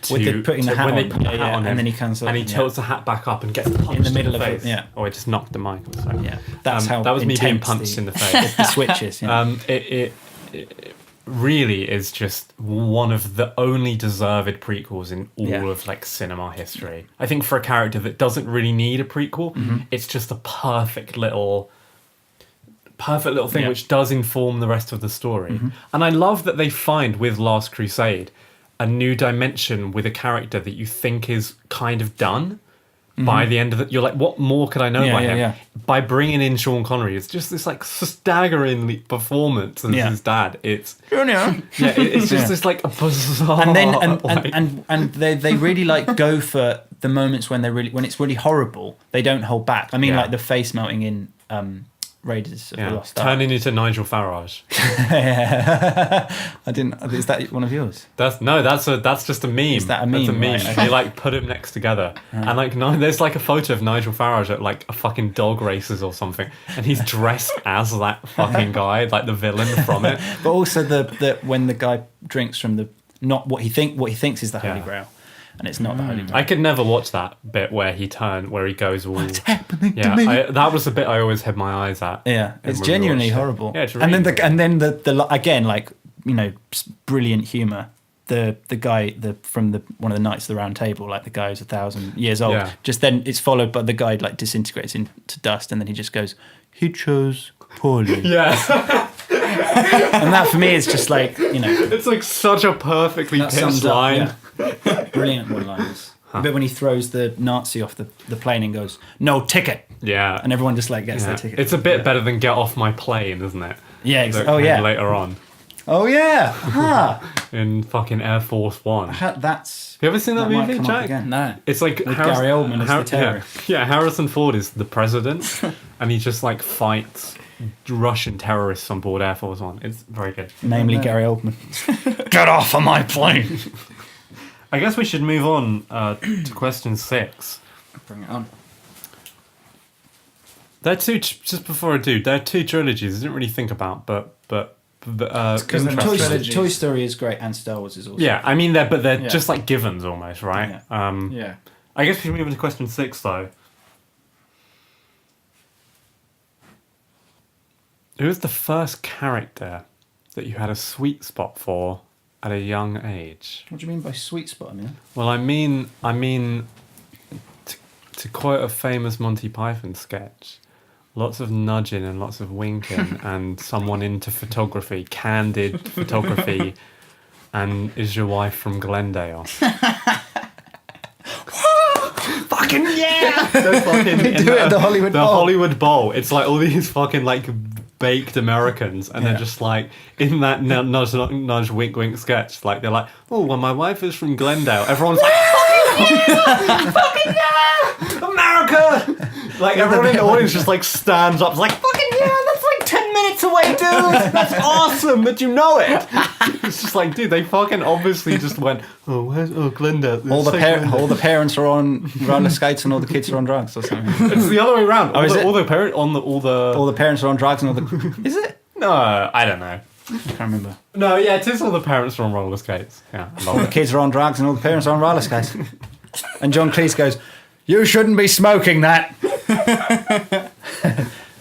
to putting the hat when on, they put the hat on him, and then he comes up and he tilts the hat back up and gets punched in the middle of face. it. Yeah. Oh, I just knocked the mic. I'm sorry. Yeah, that's how that was me being punched in the face. The switches. Yeah. It really is just one of the only deserved prequels in all of like cinema history. I think for a character that doesn't really need a prequel, it's just a perfect little thing which does inform the rest of the story. And I love that they find with Last Crusade a new dimension with a character that you think is kind of done. By the end of it, you're like, what more could I know by him? Yeah. By bringing in Sean Connery, it's just this like staggering performance as his dad. It's it's just this like a bizarre. And then and they really like go for the moments when when it's really horrible. They don't hold back. I mean, like the face melting in Raiders of the Lost Ark. Turning into Nigel Farage. I didn't. Is that one of yours? That's just a meme. Is that a meme? That's a meme. Right, okay. They like put them next together, and like there's like a photo of Nigel Farage at like a fucking dog races or something, and he's dressed as that fucking guy, like the villain from it. But also the when the guy drinks from what he thinks is the Holy Grail. And it's not the Holy Grail. I could never watch that bit where he goes all... What's happening to me? That was the bit I always had my eyes at. Yeah, it's genuinely horrible. Yeah, it's really and then the again, like, brilliant humour. The guy from one of the Knights of the Round Table, like the guy who's 1,000 years old. Yeah. Just then it's followed by the guy like disintegrates into dust, and then he just goes, "He chose poorly." Yeah. And that for me is just like, it's like such a perfectly pitched line. Brilliant one-liners. The bit when he throws the Nazi off the plane and goes, "No ticket." Yeah. And everyone just like gets their ticket. It's a bit better than "Get Off My Plane," isn't it? Yeah, exactly. Later on. Oh yeah. In fucking Air Force One. That's. Have you ever seen that movie, Jack? No. It's like Gary Oldman as the terrorist. Yeah, Harrison Ford is the president, and he just like fights Russian terrorists on board Air Force One. It's very good. Namely Gary Oldman. Get off of my plane. I guess we should move on to question 6. Bring it on. There are two. Just before I do, there are 2 trilogies I didn't really think about, but because Toy Story is great and Star Wars is also. Yeah, I mean they're just like givens almost, right? Yeah. I guess we should move on to question 6 though. Who was the first character that you had a sweet spot for at a young age? What do you mean by sweet spot? Well, I mean, to quote a famous Monty Python sketch, lots of nudging and lots of winking, and someone into photography, candid photography, and is your wife from Glendale? Fucking yeah! They do it at the Hollywood Bowl. The Hollywood Bowl. It's like all these fucking like baked Americans, and they're just like in that nudge wink wink sketch. Like they're like, oh, well, my wife is from Glendale. Everyone's like, fucking yeah, America! Like everyone in the audience just like stands up, like fucking yeah, that's like 10 minutes away, dude. That's awesome that you know it. It's just like, dude, they fucking obviously just went, where's Glendale? All the parents are on roller skates and all the kids are on drugs or something. It's the other way around. Oh, all the parents are on drugs and all the. Is it? No, I don't know. I can't remember. No, yeah, it is all the parents are on roller skates. Yeah, all the kids are on drugs and all the parents are on roller skates. And John Cleese goes, "You shouldn't be smoking that."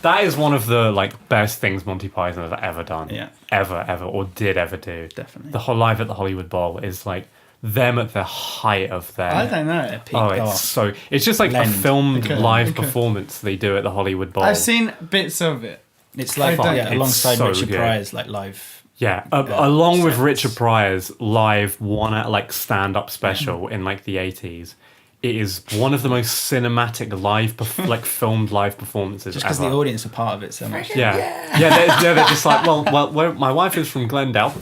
that is one of the like best things Monty Python have ever done. Yeah. Ever, or did ever do. Definitely. The whole Live at the Hollywood Bowl is like them at the height of their. I don't know. It's just like Blend. a filmed Okay, live okay. performance they do at the Hollywood Bowl. I've seen bits of it. It's like It's alongside so Richard good. Pryor's like live. Yeah, along with sets. Richard Pryor's live like stand-up special in like the 80s. It is one of the most cinematic like filmed live performances Just because ever. the audience are part of it so much. Yeah, they're just like, well, my wife is from Glendale.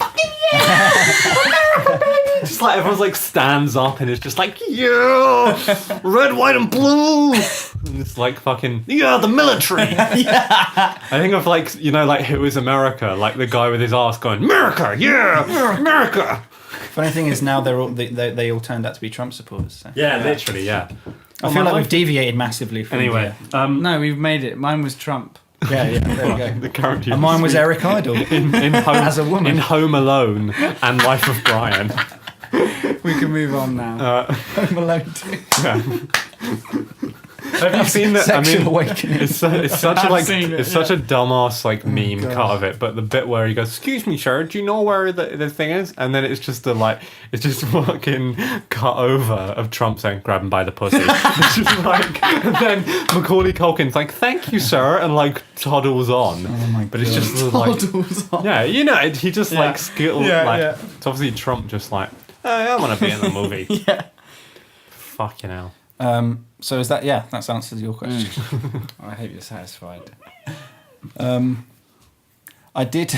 Just like everyone's like stands up and it's just like, yeah, red, white, and blue. And it's like fucking, yeah, the military. I think of like, like Who Is America? Like the guy with his ass going, America, yeah, America. Funny thing is now they all turned out to be Trump supporters. So. Yeah, literally, yeah. I feel like we've deviated massively from Anyway, No, we've made it. Mine was Trump. yeah, there we go. the current And mine was Eric Idle. in Home, as a woman. in Home Alone and Life of Brian. We can move on now. Home Alone 2. Have you seen that? Sexual awakening. It's such a I've like seen it, it's such a dumbass like meme God. cut of it, but the bit where he goes, "Excuse me, sir, do you know where the thing is?" And then it's just fucking cut over of Trump saying, "Grab him by the pussy." It's just like, and then Macaulay Culkin's like, "Thank you, sir," and like toddles on. Oh my But it's just like, Toddles on. yeah, he just Yeah. like skittle Yeah, like. yeah. It's obviously Trump just like, "Hey, I want to be in the movie." Yeah. Fucking hell. So is that that's answered your question. I hope you're satisfied. I did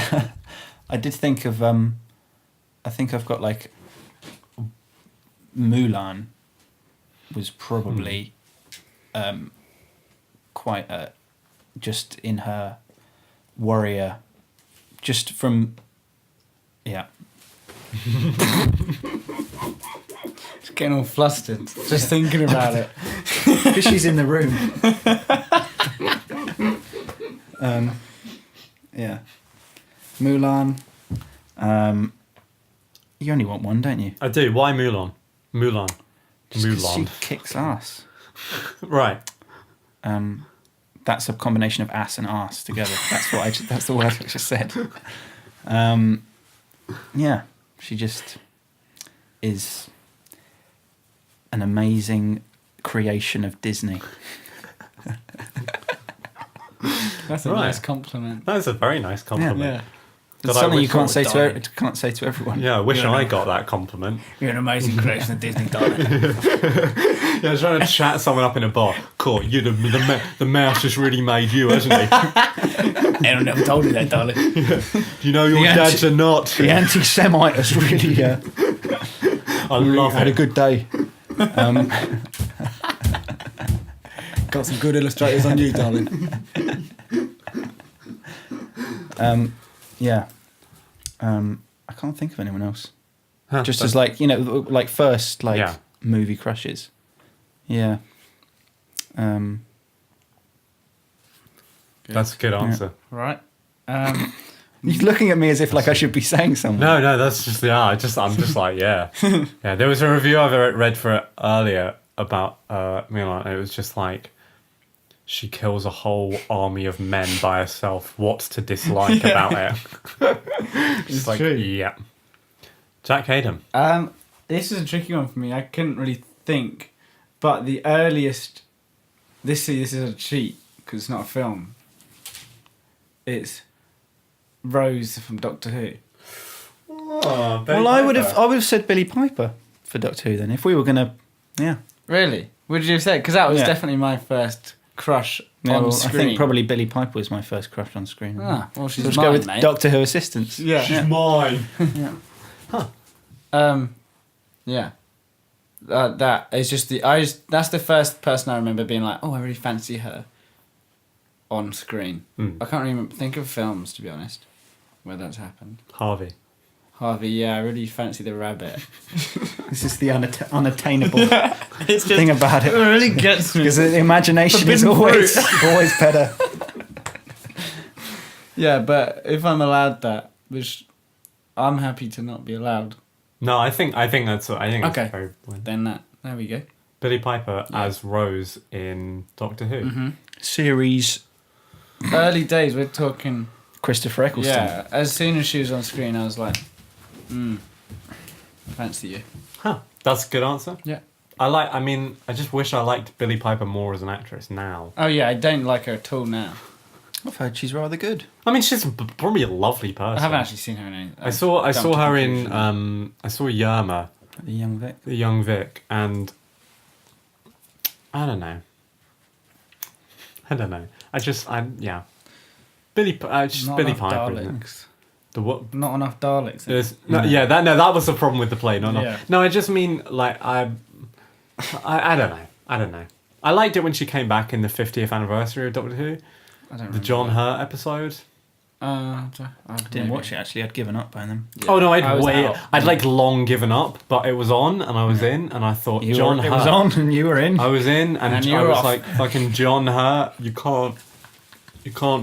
think of I think I've got like Mulan was probably quite just in her warrior just from Just getting all flustered. Just thinking about it. because she's in the room. Mulan. You only want one, don't you? I do. Why Mulan? Mulan. Just 'cause Mulan. she kicks ass. Right. That's a combination of ass and arse together. That's the word I just said. Yeah, she just is an amazing creation of Disney. That's a Right. nice compliment. That is a very nice compliment. Yeah. God, It's I something wish you can't I say was to dying. can't say to everyone. Yeah, I wish I got that compliment. You're an amazing creation of Disney, darling. Yeah, I was trying to chat someone up in a bar. Cool, the mouse just really made you, hasn't he? I never told you that, darling. You know your The dad's a nut. The anti-Semite has really, I love had a it. good day. Got some good illustrators on you, darling. Yeah. I can't think of anyone else. Huh, Just but- as like, like first like Yeah. movie crushes. Yeah. That's a good answer. Right. You're looking at me as if like I should be saying something. No, that's just I'm just like, yeah. Yeah, there was a review I've read for it earlier about Mulan, and it was just like, she kills a whole army of men by herself. What's to dislike about it? It's like, true. yeah. Jack Heydon. This is a tricky one for me. I couldn't really think, but the earliest. This is a cheat because it's not a film. It's Rose from Doctor Who. Oh, Well, I would have said Billy Piper for Doctor Who then if we were gonna. Yeah. Really? Would you have said? Because that was Yeah. definitely my first crush Yeah, on well, screen. I think probably Billy Piper was my first crush on screen. Ah, well, she's So let's mine, go with mate. Doctor Who assistants. Yeah. She's mine. Yeah. That is just that's the first person I remember being like, oh, I really fancy her on screen. I can't really think of films, to be honest, where that's happened. Harvey. Harvey, yeah, I really fancy the rabbit. This is the unattainable It's just, thing about it it. really gets me. Because the imagination is Forbidden always better. Yeah, but if I'm allowed that, which I'm happy to not be allowed, No, I think that's Okay. very then there we go. Billy Piper as Rose in Doctor Who. Series early days, we're talking... Christopher Eccleston. Yeah, as soon as she was on screen, I was like, fancy you. Huh. That's a good answer. Yeah. I just wish I liked Billie Piper more as an actress now. Oh yeah, I don't like her at all now. I've heard she's rather good. I mean, she's probably a lovely person. I haven't actually seen her in any... I saw her in I saw Yerma, The Young Vic. the Young Vic, and I don't know. Billie Not Piper. enough Isn't it? Daleks. The what? Not enough Daleks. That was the problem with the play. Not Yeah. no. I just mean like I don't know. I liked it when she came back in the 50th anniversary of Doctor Who, I don't the John Hurt episode. I Didn't watch it actually. I'd given up by then. Yeah. Oh no, I was out. I'd like long given up, but it was on, and I was in, and I thought It John Hurt. was on, and you were in. I was in, and you I were was off. like, fucking John Hurt. You can't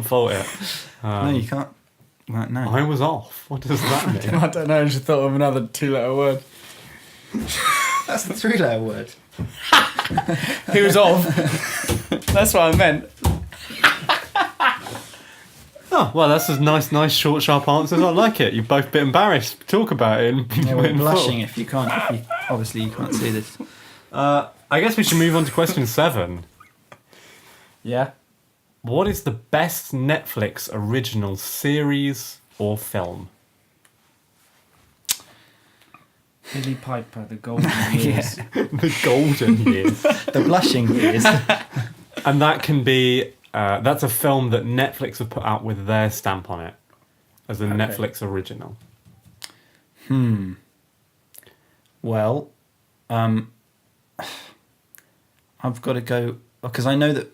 fault it. No, you can't. Well, no. I was off. What does that mean? I don't know. I just thought of another 2-letter word. That's the 3-letter word. He was off. That's what I meant. Oh, well, that's a nice, short, sharp answers. I like it. You're both a bit embarrassed to talk about it. Yeah, we're blushing if you can't. Obviously, you can't see this. I guess we should move on to question 7. Yeah. What is the best Netflix original series or film? Billie Piper, The Golden Years. The golden years. The blushing years. And that can be... that's a film that Netflix have put out with their stamp on it. As a Netflix original. Well, I've got to go... Because I know that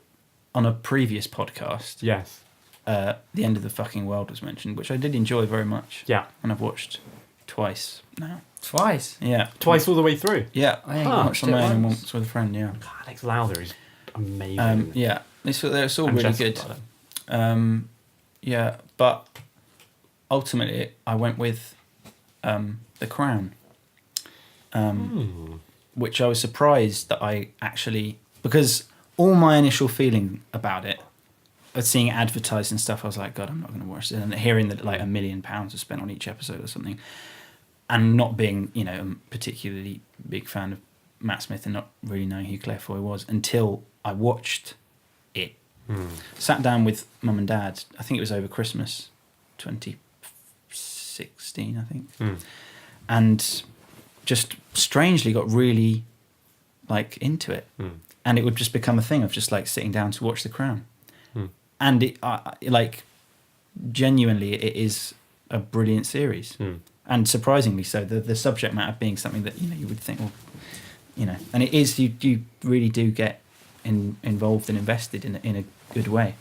on a previous podcast... Yes. The End of the Fucking World was mentioned, which I did enjoy very much. Yeah. And I've watched twice now. Twice? Yeah. Twice all the way through? Yeah. I ain't Watched watched on it my own and once. once with a friend, yeah. God, Alex Lowther is amazing. Yeah. It's all And really Jessica good. Allen. Yeah, but ultimately I went with The Crown. Which I was surprised that I actually... Because all my initial feeling about it, of seeing it advertised and stuff, I was like, God, I'm not going to watch it. And hearing that like £1 million was spent on each episode or something, and not being, a particularly big fan of Matt Smith and not really knowing who Claire Foy was until I watched it. Sat down with Mum and Dad, I think it was over Christmas 2016, I think. And just strangely got really like into it. And it would just become a thing of just like sitting down to watch The Crown. And it like genuinely it is a brilliant series. And surprisingly so, the subject matter being something that you would think, well, and it is, you really do get involved and invested in a good way.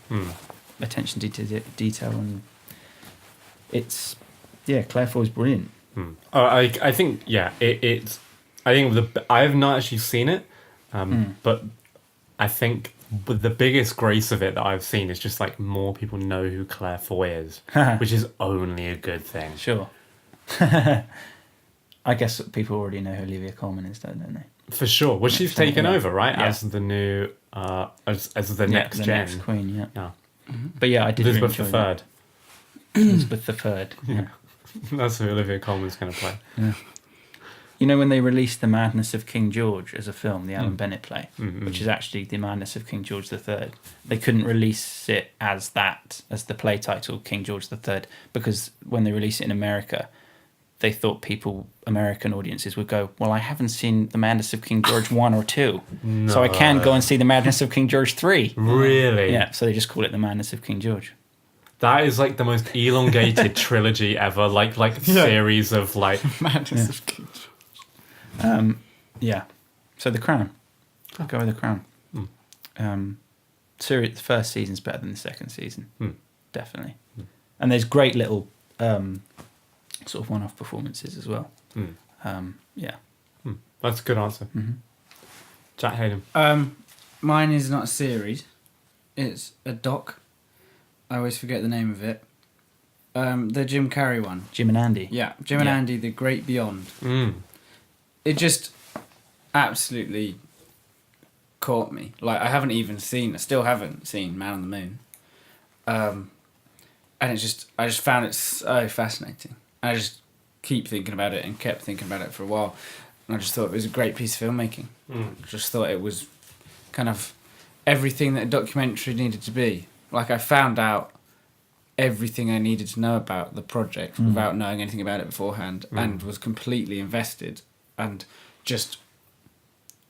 Attention to detail, and it's Claire Foy's brilliant. I think it's I think I have not actually seen it, but I think the biggest grace of it that I've seen is just like more people know who Claire Foy is, which is only a good thing. Sure. I guess people already know who Olivia Colman is, don't they? For sure. Well, she's taken over, right? Yeah. As the new, as the next the gen. next queen, yeah. Yeah. But yeah, I did Elizabeth really enjoy III. Elizabeth III. Yeah. That's who Olivia Colman's going to play. Yeah. You know when they released The Madness of King George as a film, the Alan Bennett play, which is actually The Madness of King George III, they couldn't release it as the play title, King George III, because when they released it in America, they thought American audiences would go, well, I haven't seen The Madness of King George 1 or 2, so I can't go and see The Madness of King George 3. Really? Yeah, so they just call it The Madness of King George. That is like the most elongated trilogy ever, like series of like... Madness of King George. Yeah. So The Crown. I'll go with The Crown. The first season's better than the second season. Definitely. And there's great little sort of one-off performances as well. Yeah. That's a good answer. Jack Heydon. Mine is not a series. It's a doc. I always forget the name of it. The Jim Carrey one. Jim and Andy. Yeah, Jim and Andy, The Great Beyond. It just absolutely caught me. Like, I still haven't seen Man on the Moon. and I just found it so fascinating. I just keep thinking about it and kept thinking about it for a while, and I just thought it was a great piece of filmmaking. Just thought it was kind of everything that a documentary needed to be. Like, I found out everything I needed to know about the project without knowing anything about it beforehand, and was completely invested, and just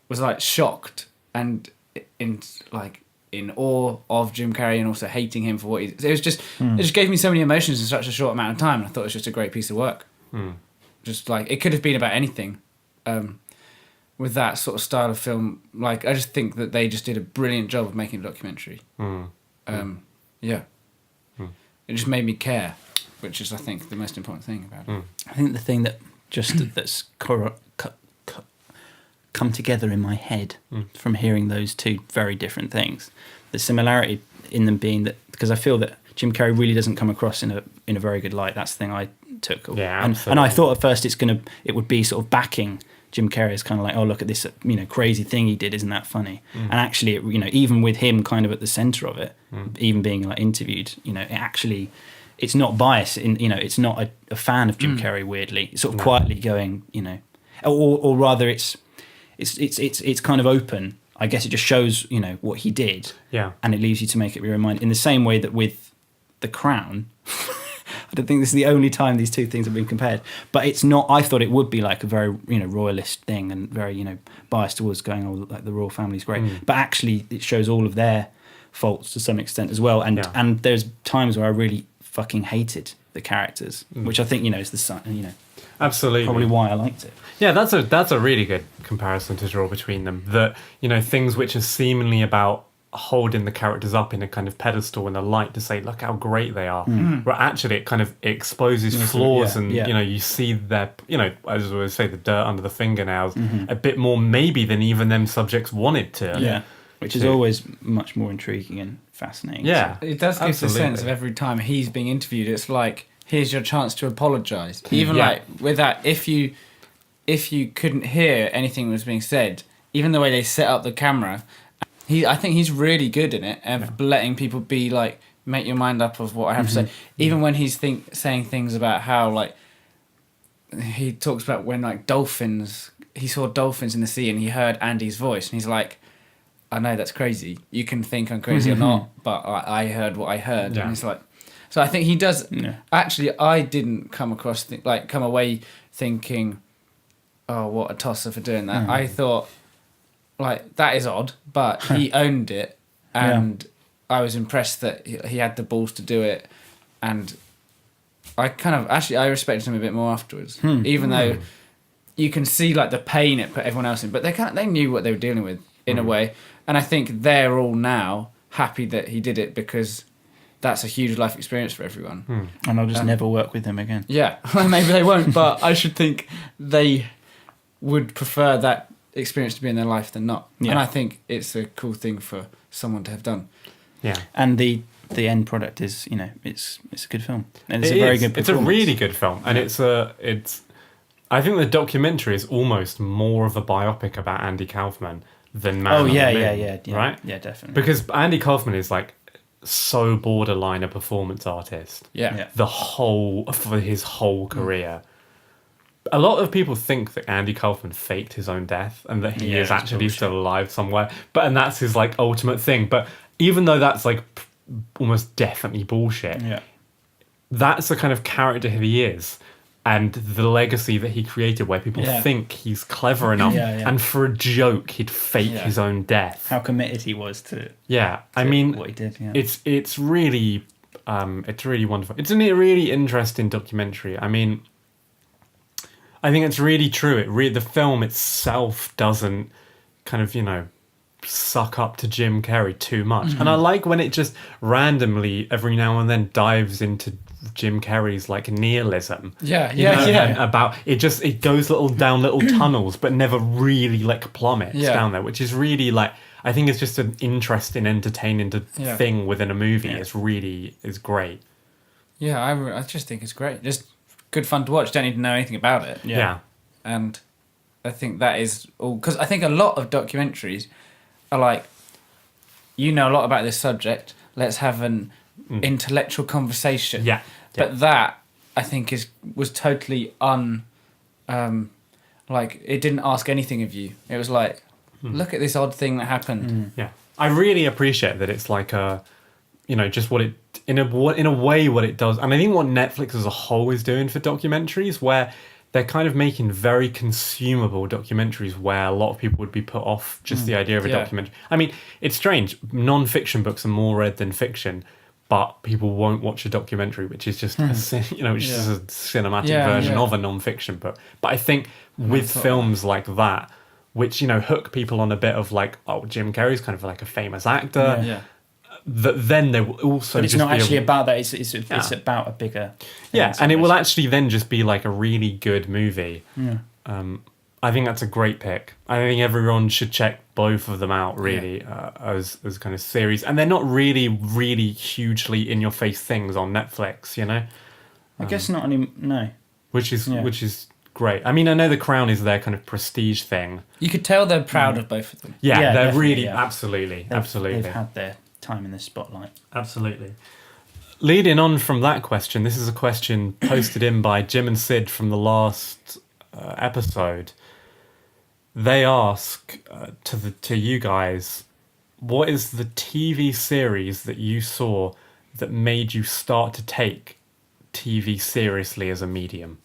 was like shocked and in awe of Jim Carrey, and also hating him for what he. It was just it just gave me so many emotions in such a short amount of time, and I thought it was just a great piece of work. Just like, it could have been about anything. With that sort of style of film, like, I just think that they just did a brilliant job of making a documentary. Yeah. It just made me care, which is, I think, the most important thing about it. I think the thing that that's come together in my head from hearing those two very different things, the similarity in them being that, because I feel that Jim Carrey really doesn't come across in a very good light. That's the thing I took. Yeah, and I thought at first it would be sort of backing Jim Carrey is kind of like, oh, look at this, crazy thing he did, isn't that funny? And actually, even with him kind of at the center of it, even being like interviewed, it's not biased. It's not a fan of Jim Carrey. Weirdly, it's sort of quietly going, or rather, it's kind of open. I guess it just shows, what he did, and it leaves you to make up your own mind. In the same way that with The Crown. I don't think this is the only time these two things have been compared, but it's not. I thought it would be like a very royalist thing and very biased towards going, oh, like the royal family's great, but actually it shows all of their faults to some extent as well. And there's times where I really fucking hated the characters, which I think is the sign. Absolutely, probably why I liked it. Yeah, that's a really good comparison to draw between them. That things which are seemingly about holding the characters up in a kind of pedestal in a light to say, look how great they are, but actually it kind of exposes flaws, and you see their, as I always say, the dirt under the fingernails a bit more maybe than even them subjects wanted to. Which is always much more intriguing and fascinating. Yeah, it does give the sense of every time he's being interviewed, it's like, here's your chance to apologise. Even like with that, if you couldn't hear anything that was being said, even the way they set up the camera, I think he's really good in it, of letting people be like, make your mind up of what I have to say. Even when he's saying things about how, like, he talks about when, like, he saw dolphins in the sea and he heard Andy's voice, and he's like, I know that's crazy. You can think I'm crazy or not, but I heard what I heard. And it's like, so I think he does. Actually, I didn't come away thinking, oh, what a tosser for doing that. I thought, like, that is odd, but he owned it, and I was impressed that he had the balls to do it, and I respected him a bit more afterwards, even though you can see like the pain it put everyone else in, but they knew what they were dealing with in a way, and I think they're all now happy that he did it, because that's a huge life experience for everyone. And I'll just never work with him again. Yeah, maybe they won't, but I should think they would prefer that experience to be in their life than not. And I think it's a cool thing for someone to have done. Yeah. And the end product is, it's a good film. And it's a very good performance. It's a really good film. And I think the documentary is almost more of a biopic about Andy Kaufman than Man on the Moon, right? Yeah, definitely. Because Andy Kaufman is like so borderline a performance artist. Yeah. For his whole career. A lot of people think that Andy Kaufman faked his own death and that he is actually still alive somewhere. And that's his like ultimate thing. But even though that's like almost definitely bullshit, that's the kind of character he is. And the legacy that he created, where people think he's clever enough, and for a joke he'd fake his own death. How committed he was to I mean, what he did. It's really wonderful. It's a really interesting documentary. I mean, I think it's really true. The film itself doesn't kind of, suck up to Jim Carrey too much. And I like when it just randomly, every now and then, dives into Jim Carrey's like nihilism. About it goes down little tunnels, but never really like plummets down there, which is really like, I think it's just an interesting, entertaining thing within a movie. It's really is great. Yeah, I just think it's great. Just good fun to watch. Don't need to know anything about it. Yeah. And I think that is all, because I think a lot of documentaries are like, a lot about this subject, let's have an intellectual conversation. Yeah. But that, I think, was totally like, it didn't ask anything of you. It was like, look at this odd thing that happened. Yeah. I really appreciate that it's like a, just what it, in a way what it does. And I think what Netflix as a whole is doing for documentaries, where they're kind of making very consumable documentaries where a lot of people would be put off just the idea of a documentary. I mean, it's strange. Non-fiction books are more read than fiction, but people won't watch a documentary, which is just which is just a cinematic version of a non-fiction book. But I think with films like that, which hook people on a bit of like, oh, Jim Carrey's kind of like a famous actor. That then they will also. But it's just not be actually about that. It's about a bigger. And it will actually then just be like a really good movie. Yeah. I think that's a great pick. I think everyone should check both of them out, really, as kind of series. And they're not really, really hugely in-your-face things on Netflix, I guess not any. No. Which is great. I mean, I know The Crown is their kind of prestige thing. You could tell they're proud of both of them. Yeah, they're really, absolutely. They've had their time in the spotlight. Absolutely. Leading on from that question, this is a question posted in by Jim and Sid from the last episode. They ask to you guys, what is the TV series that you saw that made you start to take TV seriously as a medium?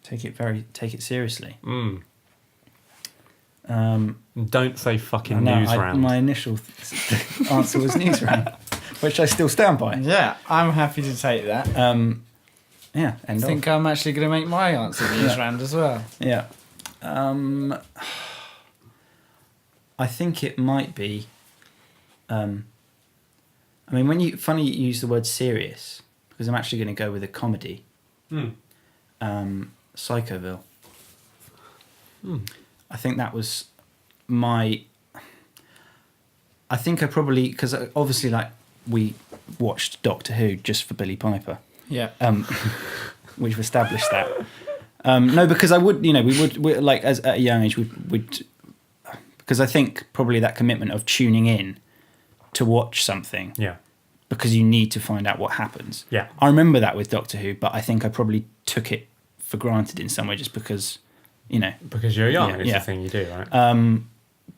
Take it seriously. Don't say fucking Newsround. My initial answer was Newsround, which I still stand by. Yeah, I'm happy to take that. I think I'm actually going to make my answer Newsround as well. Yeah. I think it might be. I mean, funny you use the word serious, because I'm actually going to go with a comedy. Psychoville. I think that was I think I probably, because obviously, like, we watched Doctor Who just for Billy Piper. Yeah. We've established that. No, because I would, we like, as at a young age, we'd because I think probably that commitment of tuning in to watch something. Yeah. Because you need to find out what happens. Yeah. I remember that with Doctor Who, but I think I probably took it for granted in some way just because, Because you're young, it's the thing you do, right?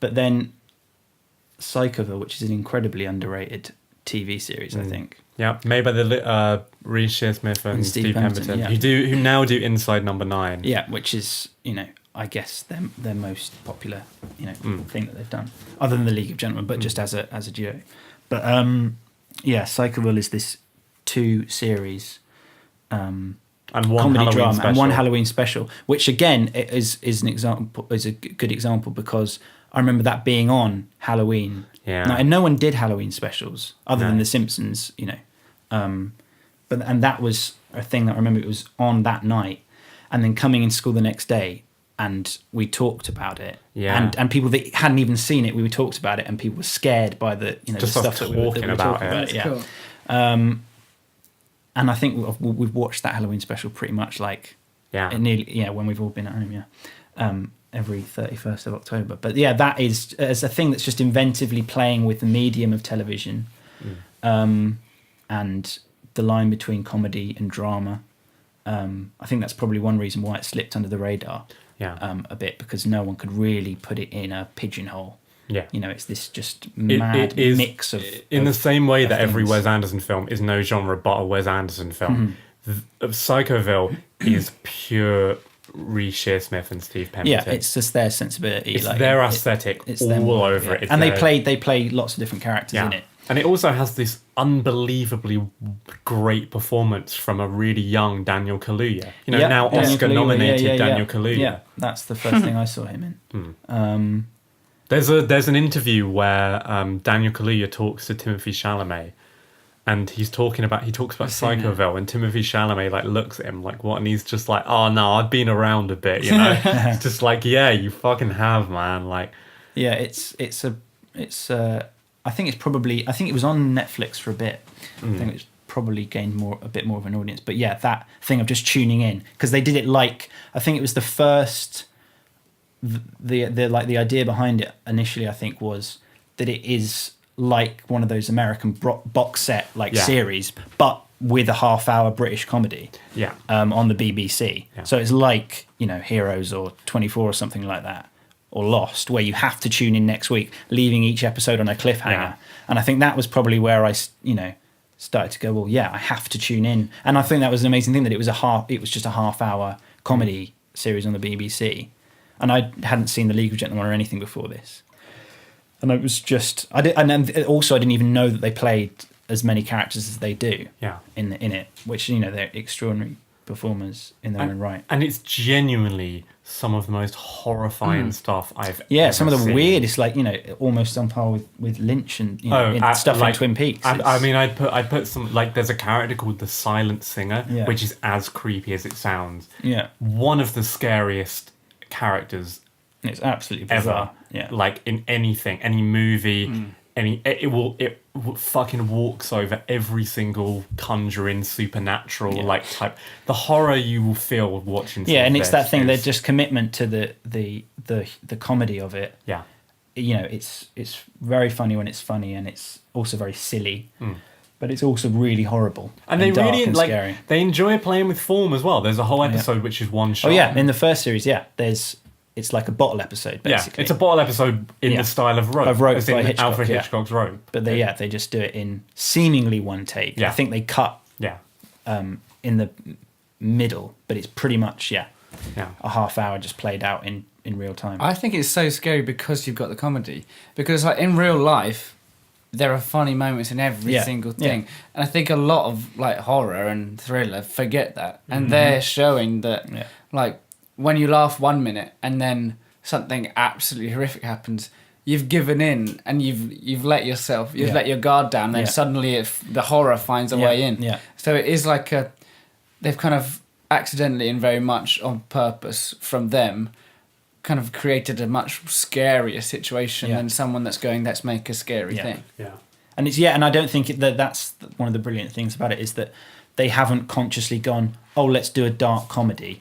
But then Psychoville, which is an incredibly underrated TV series, I think. Yeah, made by the Reece Shearsmith and Steve Pemberton, who now do Inside Number 9. Yeah, which is, I guess their most popular, thing that they've done, other than the League of Gentlemen, but just as a duo. But Psychoville is this 2 series, and one comedy Halloween drama special. and one Halloween special, which again is an example, is a good example, because I remember that being on Halloween. Yeah. And no one did Halloween specials other than The Simpsons, and that was a thing that I remember. It was on that night, and then coming into school the next day, and we talked about it. Yeah. And people that hadn't even seen it, we talked about it, and people were scared by the the stuff that we were talking about it. Yeah. Cool. And I think we've watched that Halloween special pretty much like nearly when we've all been at home. Every 31st of October. But yeah, that is as a thing that's just inventively playing with the medium of television, and the line between comedy and drama. I think that's probably one reason why it slipped under the radar a bit, because no one could really put it in a pigeonhole. Yeah. It's this just mad mix of... In the same way that every things. Wes Anderson film is no genre but a Wes Anderson film, Psychoville is pure Reece Shearsmith and Steve Pemberton. Yeah, it's just their sensibility. It's their aesthetic all over it. And they play lots of different characters in it. And it also has this unbelievably great performance from a really young Daniel Kaluuya. Now Oscar-nominated Daniel Kaluuya. Yeah, that's the first thing I saw him in. There's an interview where Daniel Kaluuya talks to Timothée Chalamet, and he talks about Psychoville, and Timothée Chalamet looks at him like, what, and he's just like, oh no, I've been around a bit, It's just like, yeah, you fucking have, man. Yeah, it's I think it was on Netflix for a bit. I think it's probably gained a bit more of an audience. But yeah, that thing of just tuning in, because they did it I think it was the first the idea behind it initially, I think, was that it is like one of those American box set series, but with a half-hour British comedy. Yeah. On the BBC. Yeah. So it's like, Heroes or 24 or something like that, or Lost, where you have to tune in next week, leaving each episode on a cliffhanger. Yeah. And I think that was probably where I, started to go, well, yeah, I have to tune in. And I think that was an amazing thing that it was just a half-hour comedy series on the BBC. And I hadn't seen The League of Gentlemen or anything before this. And it was just, I didn't even know that they played as many characters as they do in it, which, they're extraordinary performers in their own right. And it's genuinely some of the most horrifying stuff I've ever some of the seen. Weirdest, almost on par with Lynch and stuff like Twin Peaks. I'd put some, there's a character called the Silent Singer, which is as creepy as it sounds. Yeah. One of the scariest characters. It's absolutely bizarre. Ever. In anything, any movie, it fucking walks over every single Conjuring supernatural type. The horror you will feel watching. And it's that thing. There's just commitment to the comedy of it. Yeah. It's very funny when it's funny, and it's also very silly. But it's also really horrible and they dark really and scary. They enjoy playing with form as well. There's a whole episode which is one shot. Oh yeah, in the first series, it's like a bottle episode, basically. Yeah, it's a bottle episode in the style of Rope. Of Rope as by in Hitchcock, Alfred Hitchcock's Rope. But they just do it in seemingly one take. Yeah. I think they cut in the middle, but it's pretty much a half hour just played out in real time. I think it's so scary because you've got the comedy. Because in real life, there are funny moments in every single thing. And I think a lot of horror and thriller forget that. And they're showing that when you laugh 1 minute and then something absolutely horrific happens, you've given in and you've let yourself, let your guard down, then suddenly the horror finds a way in. Yeah. So it is they've kind of accidentally and very much on purpose from them kind of created a much scarier situation than someone that's going, let's make a scary thing. Yeah. And and I don't think that's one of the brilliant things about it is that they haven't consciously gone, oh, let's do a dark comedy.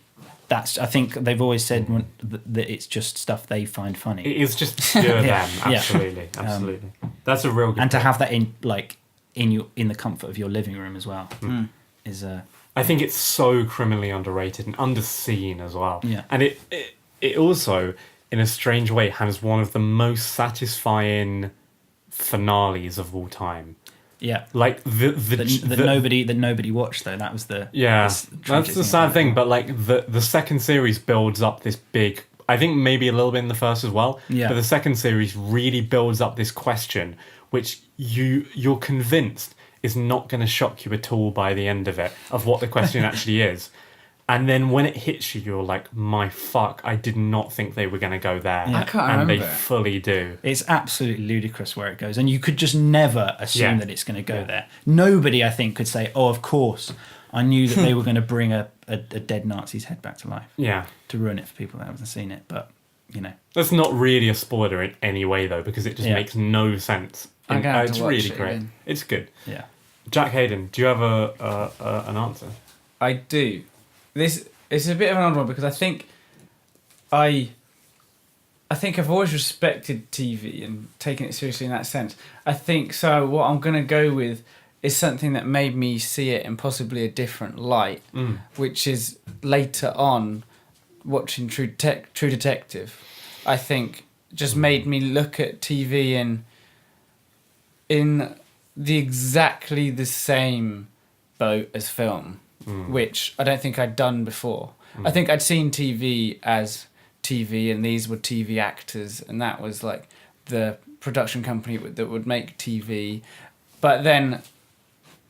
I think they've always said that it's just stuff they find funny. It is just pure them, absolutely. That's a real good and thing. to have that in the comfort of your living room as well is I think it's so criminally underrated and underseen as well. Yeah. And it also, in a strange way, has one of the most satisfying finales of all time. Yeah, that nobody watched though. That was the that's the sad thing. But the second series builds up this big. I think maybe a little bit in the first as well. Yeah. But the second series really builds up this question, which you're convinced is not going to shock you at all by the end of it, of what the question actually is. And then when it hits you, you're like, my fuck, I did not think they were going to go there. I can't remember. And they fully do. It's absolutely ludicrous where it goes. And you could just never assume that it's going to go there. Nobody, I think, could say, oh, of course, I knew that they were going to bring a dead Nazi's head back to life. Yeah. To ruin it for people that haven't seen it. But, That's not really a spoiler in any way, though, because it just makes no sense. I'm going to have to watch really it great. again. It's good. Yeah. Jack Heydon, do you have an answer? I do. It's a bit of an odd one because I think I've always respected TV and taken it seriously in that sense. I think so. What I'm going to go with is something that made me see it in possibly a different light, which is later on watching True Detective. I think just made me look at TV in the exactly the same boat as film. Which I don't think I'd done before. I think I'd seen TV as TV, and these were TV actors, and that was the production company that would make TV. But then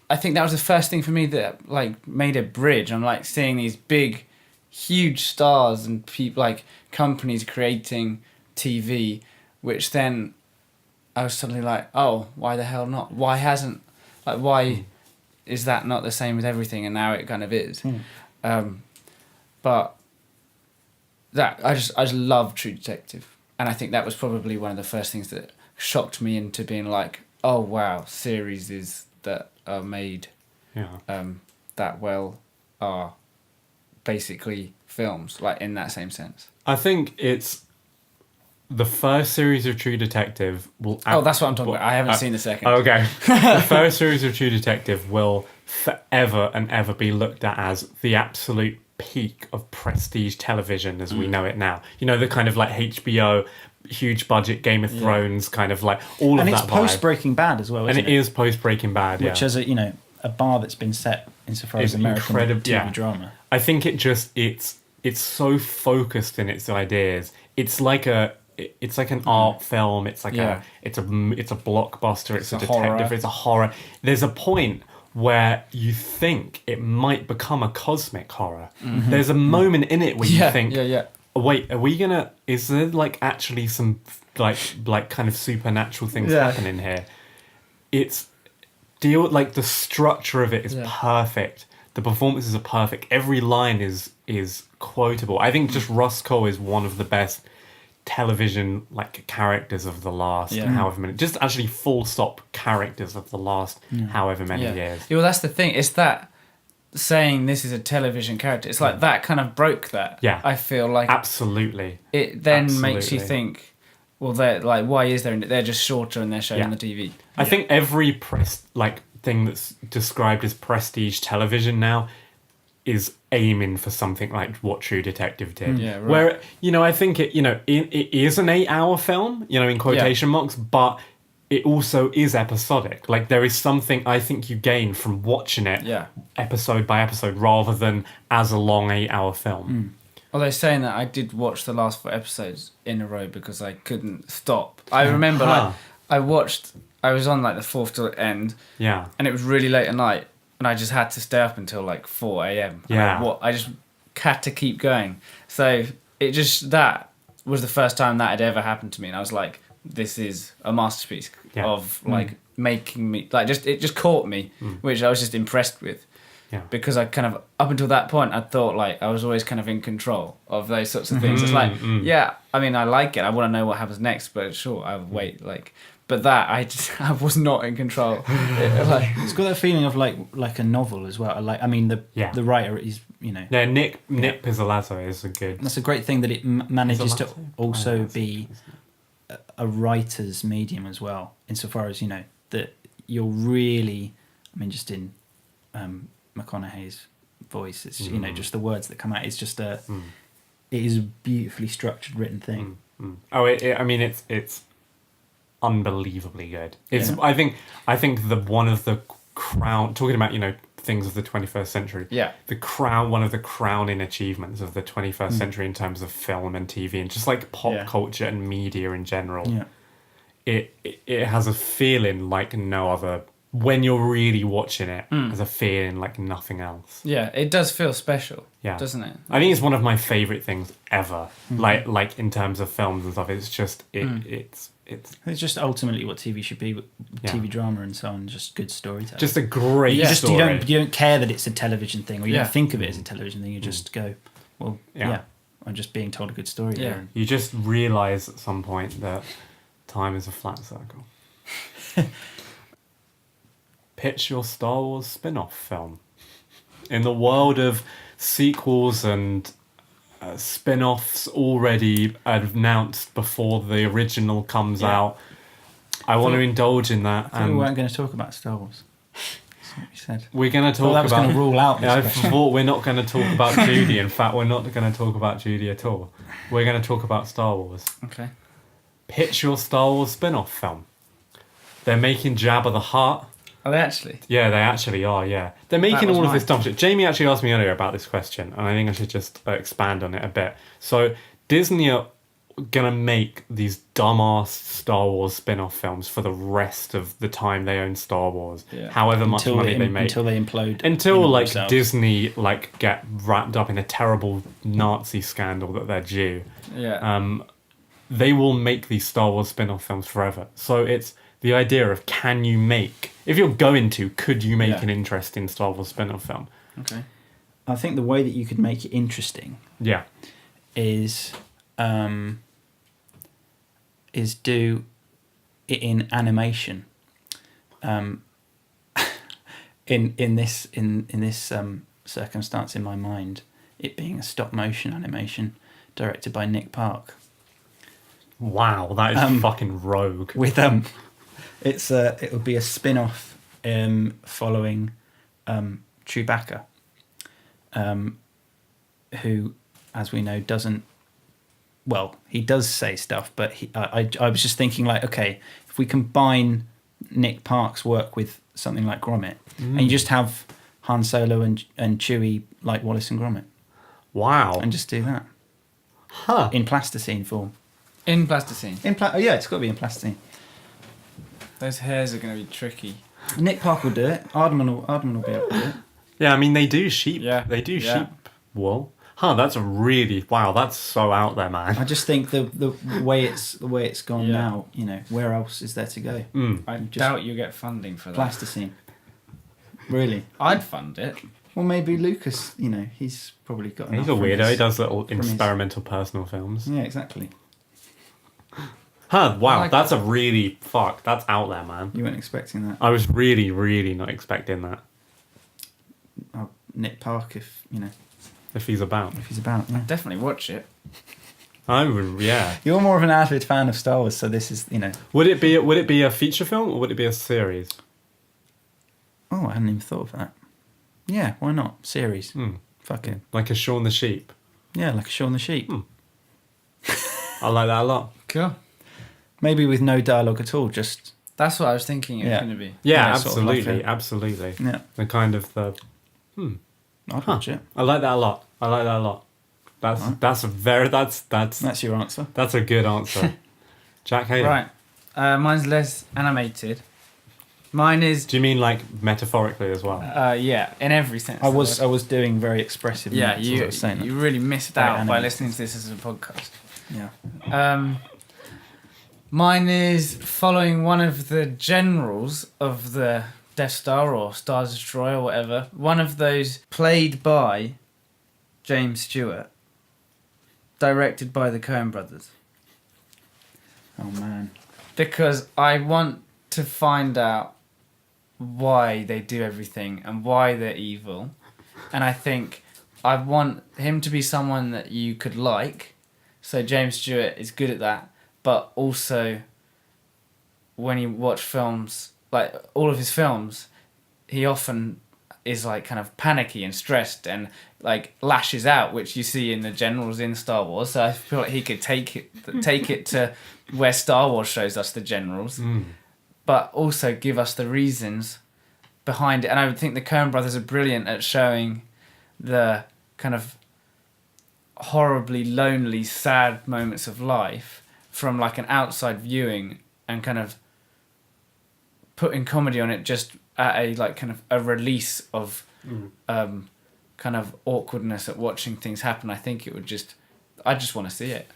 I think that was the first thing for me that made a bridge. I'm seeing these big, huge stars and people companies creating TV, which then I was suddenly oh, why the hell not? Why hasn't why? Is that not the same with everything? And now it kind of is. But that I just love True Detective, and I think that was probably one of the first things that shocked me into being oh wow, series that are made that well are basically films, in that same sense. I think it's the first series of True Detective will... Oh, that's what I'm talking about. I haven't seen the second. Okay. The first series of True Detective will forever and ever be looked at as the absolute peak of prestige television as we know it now. You know, the kind of like HBO, huge budget Game of Thrones, kind of like all of that vibe. And it's post Breaking Bad as well, isn't it? And it is post Breaking Bad, Which has a bar that's been set insofar as American TV drama. I think it's so focused in its ideas. It's like an art film. It's like it's a blockbuster. It's a detective. Horror. It's a horror. There's a point where you think it might become a cosmic horror. Mm-hmm. There's a moment in it where you think, wait, are we gonna? Is there like actually some like kind of supernatural things happening here? It's like the structure of it is perfect. The performances are perfect. Every line is quotable. I think just Russ Cole is one of the best television like characters of the last however many, just actually full stop characters of the last however many years. Yeah, well, that's the thing. It's that saying this is a television character. It's like that kind of broke that. Yeah, I feel like absolutely. It then makes you think. Well, they're like, why is there? They're just shorter and they're shown on the TV. I think every thing that's described as prestige television now is aiming for something like what True Detective did. Yeah, right. Where, I think it is an 8-hour film, in quotation marks, but it also is episodic. Like, there is something I think you gain from watching it episode by episode rather than as a long 8-hour film. Although saying that, I did watch the last 4 episodes in a row because I couldn't stop. I remember, I was on like the 4th till the end. Yeah. And it was really late at night. And I just had to stay up until like 4 a.m. Yeah. I just had to keep going. So that was the first time that had ever happened to me. And I was like, this is a masterpiece of like making me, like it just caught me, which I was just impressed with. Yeah. Because I kind of, up until that point, I thought like I was always kind of in control of those sorts of things. It's like, I mean, I like it. I want to know what happens next, but sure, I'll wait. But that I was not in control. It's got that feeling of like a novel as well. The writer is Yeah, Nick Pizzolatto is a good. That's a great thing that it manages to also be a writer's medium as well. Insofar as that you're really, just in McConaughey's voice, it's just the words that come out. It's just it is a beautifully structured written thing. Oh, it's unbelievably good. It's I think one of the crown, talking about things of the 21st century, one of the crowning achievements of the 21st century in terms of film and TV and just like pop culture and media in general. It has a feeling like no other. When you're really watching it, has a feeling like nothing else. Yeah, it does feel special, doesn't it? I think it's one of my favourite things ever. Like in terms of films and stuff, it's just it's just ultimately what TV should be, TV drama and so on. Just good storytelling. Just a great story. You don't care that it's a television thing, or you don't think of it as a television thing. You just go, well, I'm just being told a good story. Yeah, here. You just realise at some point that time is a flat circle. Pitch your Star Wars spin-off film. In the world of sequels and spin-offs already announced before the original comes out, I want to indulge in that. We weren't going to talk about Star Wars. That's what you said. We're going to talk that was about... going to rule out this I question. thought we're not going to talk about Judy. In fact, we're not going to talk about Judy at all. We're going to talk about Star Wars. Okay. Pitch your Star Wars spin-off film. They're making Jabba the Hutt. Are they actually? Yeah, they actually are, yeah. They're making all of this dumb shit. Jamie actually asked me earlier about this question, and I think I should just expand on it a bit. So, Disney are going to make these dumbass Star Wars spin-off films for the rest of the time they own Star Wars. Yeah. However much money they make. Until they implode. Until, Disney, get wrapped up in a terrible Nazi scandal that they're due. Yeah. They will make these Star Wars spin-off films forever. So, it's the idea of if you're going to, could you make an interesting Star Wars spin-off film? Okay. I think the way that you could make it interesting is do it in animation. In this circumstance in my mind, it being a stop motion animation directed by Nick Park. Wow, that is fucking rogue. With it would be a spin-off following Chewbacca, who, as we know, doesn't. Well, he does say stuff, but I was just thinking, like, okay, if we combine Nick Park's work with something like Gromit, and you just have Han Solo and Chewie like Wallace and Gromit, Wow. and just do that, in plasticine form. In plasticine. Yeah, it's got to be in plasticine. Those hairs are going to be tricky. Nick Park will do it. Ardman will be able to do it. Yeah, I mean, they do sheep. Yeah. They do Yeah. sheep wool. That's a really... Wow, that's so out there, man. I just think the way it's gone Yeah. now, where else is there to go? I Just doubt you get funding for that. Plasticine. Really? I'd fund it. Well, maybe Lucas, he's probably got enough He's a from weirdo. his- He does little his- experimental personal films. Yeah, exactly. Wow, like that's a really... Fuck, that's out there, man. You weren't expecting that. I was really, really not expecting that. Nick Park, if If he's about. he's about. Yeah. Definitely watch it. I would, yeah. You're more of an avid fan of Star Wars, so this is, Would it be a feature film or would it be a series? Oh, I hadn't even thought of that. Yeah, why not? Series. Fuck it. Like a Shaun the Sheep. Yeah, like a Shaun the Sheep. I like that a lot. Cool. Maybe with no dialogue at all, just... That's what I was thinking it was Yeah. going to be. Yeah, Yeah, sort of like absolutely, a- absolutely. Yeah. The kind of the... I'd watch it. I like that a lot. That's That's your answer. that's a good answer. Jack Heydon. Right. Mine's less animated. Mine is... Do you mean like metaphorically as well? yeah, in every sense. I was doing very expressive. Yeah, notes as I was saying that. you really missed Very out by animated. listening to this as a podcast. Yeah. Mine is following one of the generals of the Death Star or Star Destroyer or whatever. One of those played by James Stewart, directed by the Coen brothers. Oh man. Because I want to find out why they do everything and why they're evil. And I think I want him to be someone that you could like. So James Stewart is good at that. But also, when you watch films, like all of his films, he often is like kind of panicky and stressed and like lashes out, which you see in the generals in Star Wars. So I feel like he could take it to where Star Wars shows us the generals, but also give us the reasons behind it. And I would think the Coen brothers are brilliant at showing the kind of horribly lonely, sad moments of life from like an outside viewing and kind of putting comedy on it just at a like kind of a release of kind of awkwardness at watching things happen. I think it would just... I just want to see it.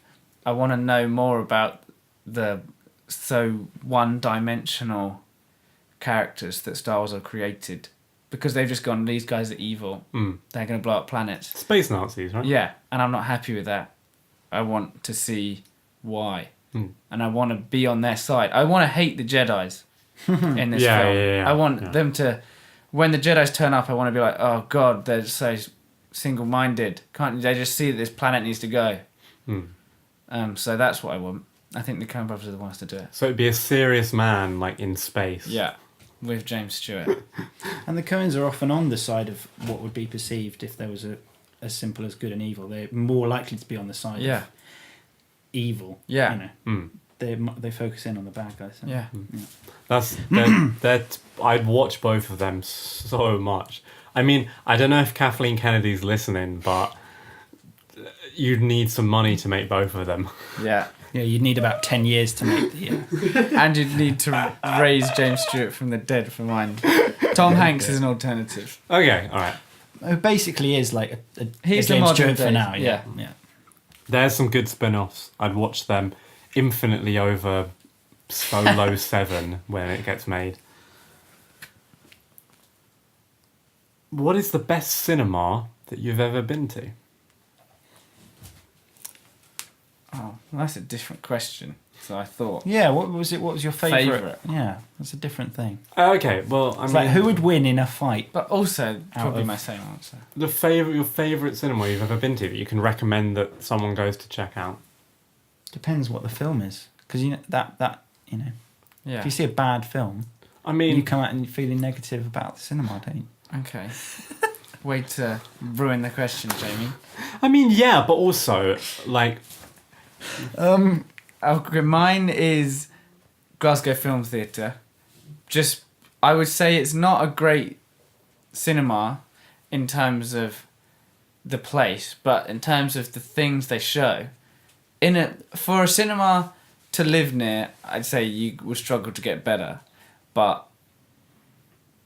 I want to know more about the so one-dimensional characters that Star Wars have created, because they've just gone, these guys are evil. They're going to blow up planets. Space Nazis, right? Yeah, and I'm not happy with that. I want to see why. And I want to be on their side. I want to hate the Jedis in this film. Yeah, I want them to... When the Jedis turn up, I want to be like, oh God, they're so single-minded. Can't they just see that this planet needs to go? So that's what I want. I think the Coen brothers are the ones to do it. So it'd be a serious man, like in space. Yeah, with James Stewart. And the Coens are often on the side of what would be perceived if there was as simple as good and evil. They're more likely to be on the side of evil. Yeah. They focus in on the bad guys. Yeah. That's that. I'd watch both of them so much. I mean, I don't know if Kathleen Kennedy's listening, but you'd need some money to make both of them. Yeah. Yeah, you'd need about 10 years to make the... And you'd need to raise James Stewart from the dead for mine. Tom Hanks is an alternative. Okay, all right. It basically is like a He's the James modern Stewart for day. now. Yeah. Yeah. There's some good spin-offs. I'd watch them infinitely over Solo 7 when it gets made. What is the best cinema that you've ever been to? Oh, well, that's a different question. So I thought... Yeah, what was your favourite? Favourite? Yeah, that's a different thing. Okay, well, I It's mean, like, who would win in a fight? But also, probably of- my same answer. your favourite cinema you've ever been to that you can recommend that someone goes to check out? Depends what the film is, because that Yeah. if you see a bad film, I mean, you come out and you're feeling negative about the cinema, don't you? Okay. Way to ruin the question, Jamie. I mean, yeah, but also like, Okay, mine is Glasgow Film Theatre. Just, I would say it's not a great cinema in terms of the place, but in terms of the things they show. For a cinema to live near, I'd say you would struggle to get better, but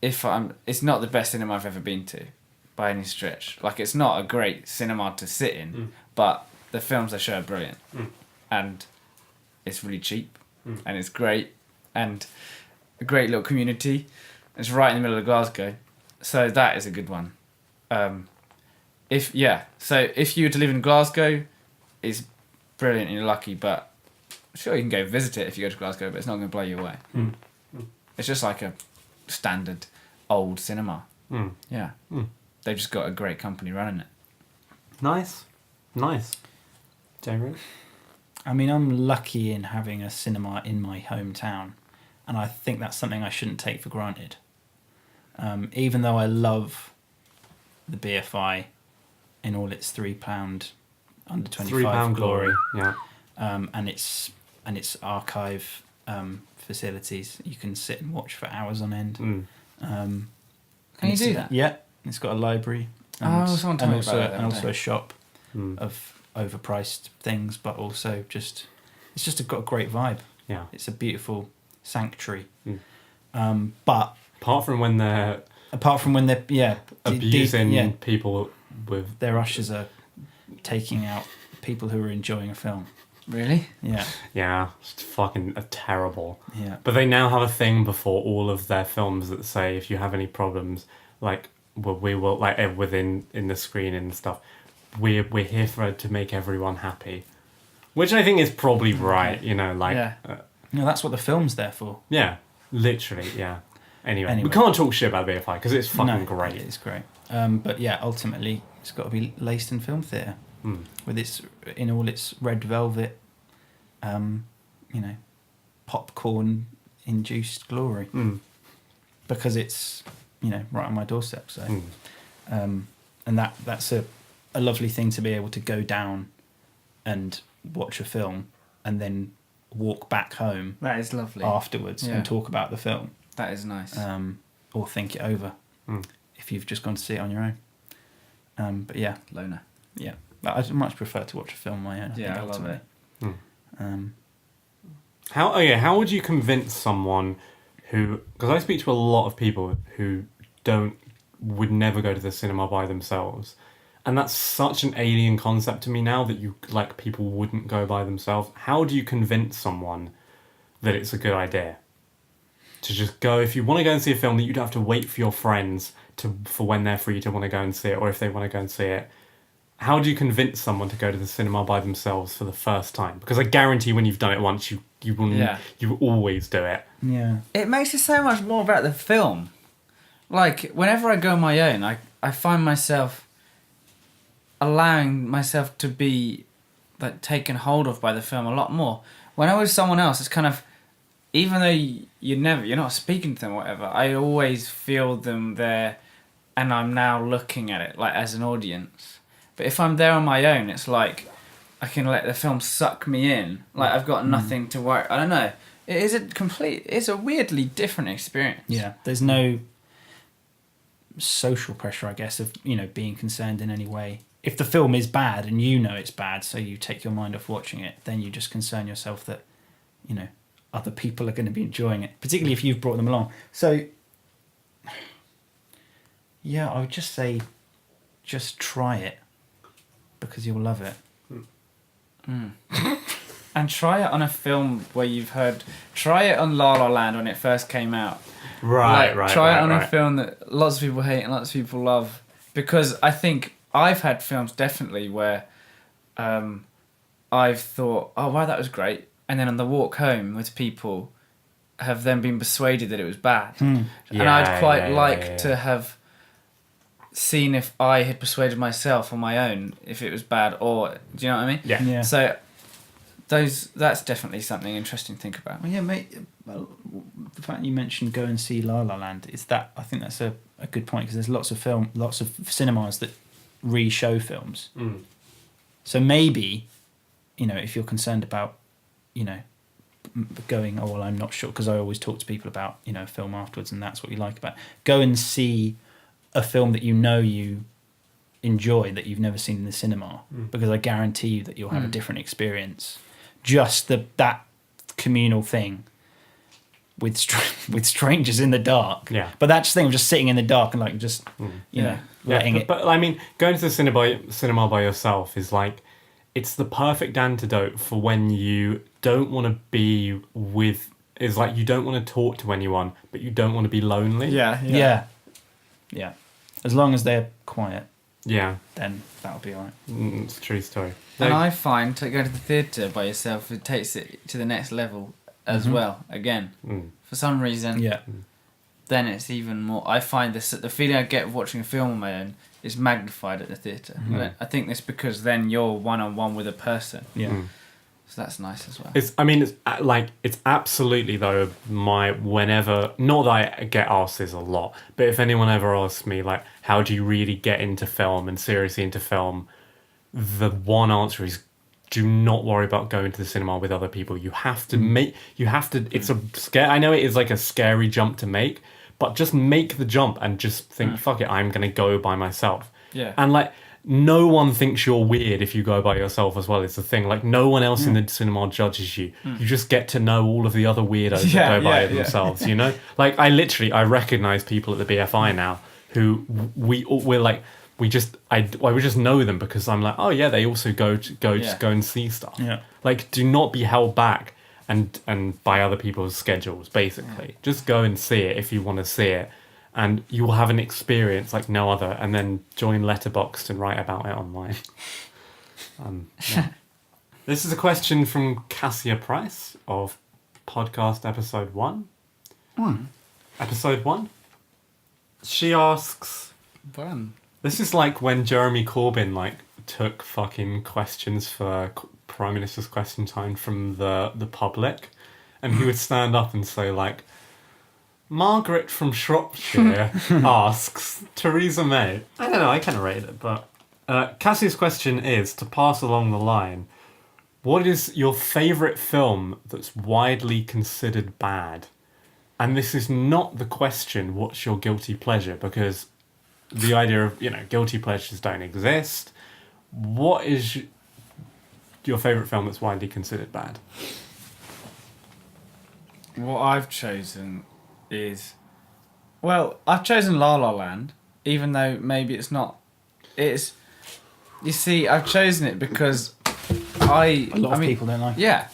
it's not the best cinema I've ever been to, by any stretch. Like, it's not a great cinema to sit in, but the films they show are brilliant, and it's really cheap, and it's great, and a great little community. It's right in the middle of Glasgow, so that is a good one. So if you were to live in Glasgow, it's brilliant and you're lucky, but sure, you can go visit it if you go to Glasgow, but it's not going to blow you away. It's just like a standard old cinema. Yeah. They've just got a great company running it. nice. Jamie? I mean, I'm lucky in having a cinema in my hometown, and I think that's something I shouldn't take for granted. Even though I love the BFI in all its £3 under 25 £3 glory. Yeah. and its archive facilities, you can sit and watch for hours on end. Can you do that? Yeah, it's got a library. Someone told me about that the and other also day. a shop of overpriced things, but also it's just got a great vibe. Yeah. It's a beautiful sanctuary. But Apart from when they're abusing people with... their ushers are taking out people who are enjoying a film. Really? Yeah. Yeah, it's fucking terrible. Yeah. But they now have a thing before all of their films that say if you have any problems, like, we will, like, within in the screen and stuff, we're here to make everyone happy. Which I think is probably right, like... Yeah. No, that's what the film's there for. Yeah, literally, yeah. Anyway, we can't talk shit about BFI because it's fucking great. It's great. But yeah, ultimately, it's got to be Leiston Film Theatre with in all its red velvet, popcorn-induced glory. Because it's, right on my doorstep. So, and that's a lovely thing to be able to go down and watch a film and then walk back home. That is lovely. Afterwards and talk about the film. That is nice. Or think it over if you've just gone to see it on your own. But yeah. Loner. Yeah. I'd much prefer to watch a film on my own. I love it. How would you convince someone who... Because I speak to a lot of people who would never go to the cinema by themselves. And that's such an alien concept to me now that people wouldn't go by themselves. How do you convince someone that it's a good idea to just go? If you want to go and see a film, that you don't have to wait for your friends for when they're free to want to go and see it, or if they want to go and see it. How do you convince someone to go to the cinema by themselves for the first time? Because I guarantee when you've done it once, you always do it. Yeah. It makes it so much more about the film. Like, whenever I go on my own, I find myself allowing myself to be taken hold of by the film a lot more. When I'm with someone else, it's kind of, even though you're not speaking to them or whatever, I always feel them there, and I'm now looking at it as an audience. But if I'm there on my own, it's like I can let the film suck me in. I've got nothing to worry. I don't know. It's a weirdly different experience. Yeah. There's no social pressure, I guess, of being concerned in any way. If the film is bad and it's bad, so you take your mind off watching it, then you just concern yourself that other people are going to be enjoying it, particularly if you've brought them along. So yeah, I would just say just try it because you'll love it. And try it on a film where you've heard. Try it on La La Land when it first came out. Right. Try it on a film that lots of people hate and lots of people love, because I think I've had films definitely where I've thought, oh wow, that was great, and then on the walk home with people have then been persuaded that it was bad. And I'd quite like to have seen if I had persuaded myself on my own if it was bad, or do you know what I mean? Yeah. So that's definitely something interesting to think about. Well, yeah, mate. Well, the fact you mentioned go and see La La Land is that I think that's a good point, because there's lots of cinemas that re-show films. So maybe, if you're concerned about, going, oh well, I'm not sure, because I always talk to people about a film afterwards, and that's what you like about it. Go and see a film that you enjoy that you've never seen in the cinema, because I guarantee you that you'll have a different experience. Just that communal thing with strangers in the dark. Yeah. But that thing of just sitting in the dark and like just letting it. But I mean, going to the cinema by yourself is like, it's the perfect antidote for when you don't want to be with. Is like you don't want to talk to anyone, but you don't want to be lonely. Yeah. As long as they're quiet. Yeah. Then that'll be alright. It's a true story. And I find to go to the theatre by yourself, it takes it to the next level as well. Again, for some reason, then it's even more. I find the feeling I get of watching a film on my own is magnified at the theatre. I think it's because then you're one-on-one with a person. Yeah. So that's nice as well. It's absolutely though whenever, not that I get asked this a lot, but if anyone ever asks me like, how do you really get into film and seriously into film, the one answer is, do not worry about going to the cinema with other people. You have to it's a scare. I know it is like a scary jump to make, but just make the jump and just think, fuck it, I'm going to go by myself. Yeah. And like, no one thinks you're weird if you go by yourself as well. It's the thing. Like, no one else in the cinema judges you. You just get to know all of the other weirdos that go by themselves, Like, I recognise people at the BFI now who we just know them because I'm like, oh yeah, they also go and see stuff. Yeah. Like, do not be held back and by other people's schedules, basically. Just go and see it if you want to see it. And you will have an experience like no other, and then join Letterboxd and write about it online. This is a question from Cassia Price of podcast episode 1. Episode 1. She asks... This is like when Jeremy Corbyn took fucking questions for Prime Minister's Question Time from the public, and he would stand up and say like, Margaret from Shropshire asks, Theresa May. I don't know, I kind of rate it, but... Cassie's question is, to pass along the line, what is your favourite film that's widely considered bad? And this is not the question, what's your guilty pleasure? Because the idea of, guilty pleasures don't exist. What is your favourite film that's widely considered bad? What I've chosen... I've chosen La La Land, even though maybe it's not. You see, I've chosen it because a lot of people don't like it. Yeah,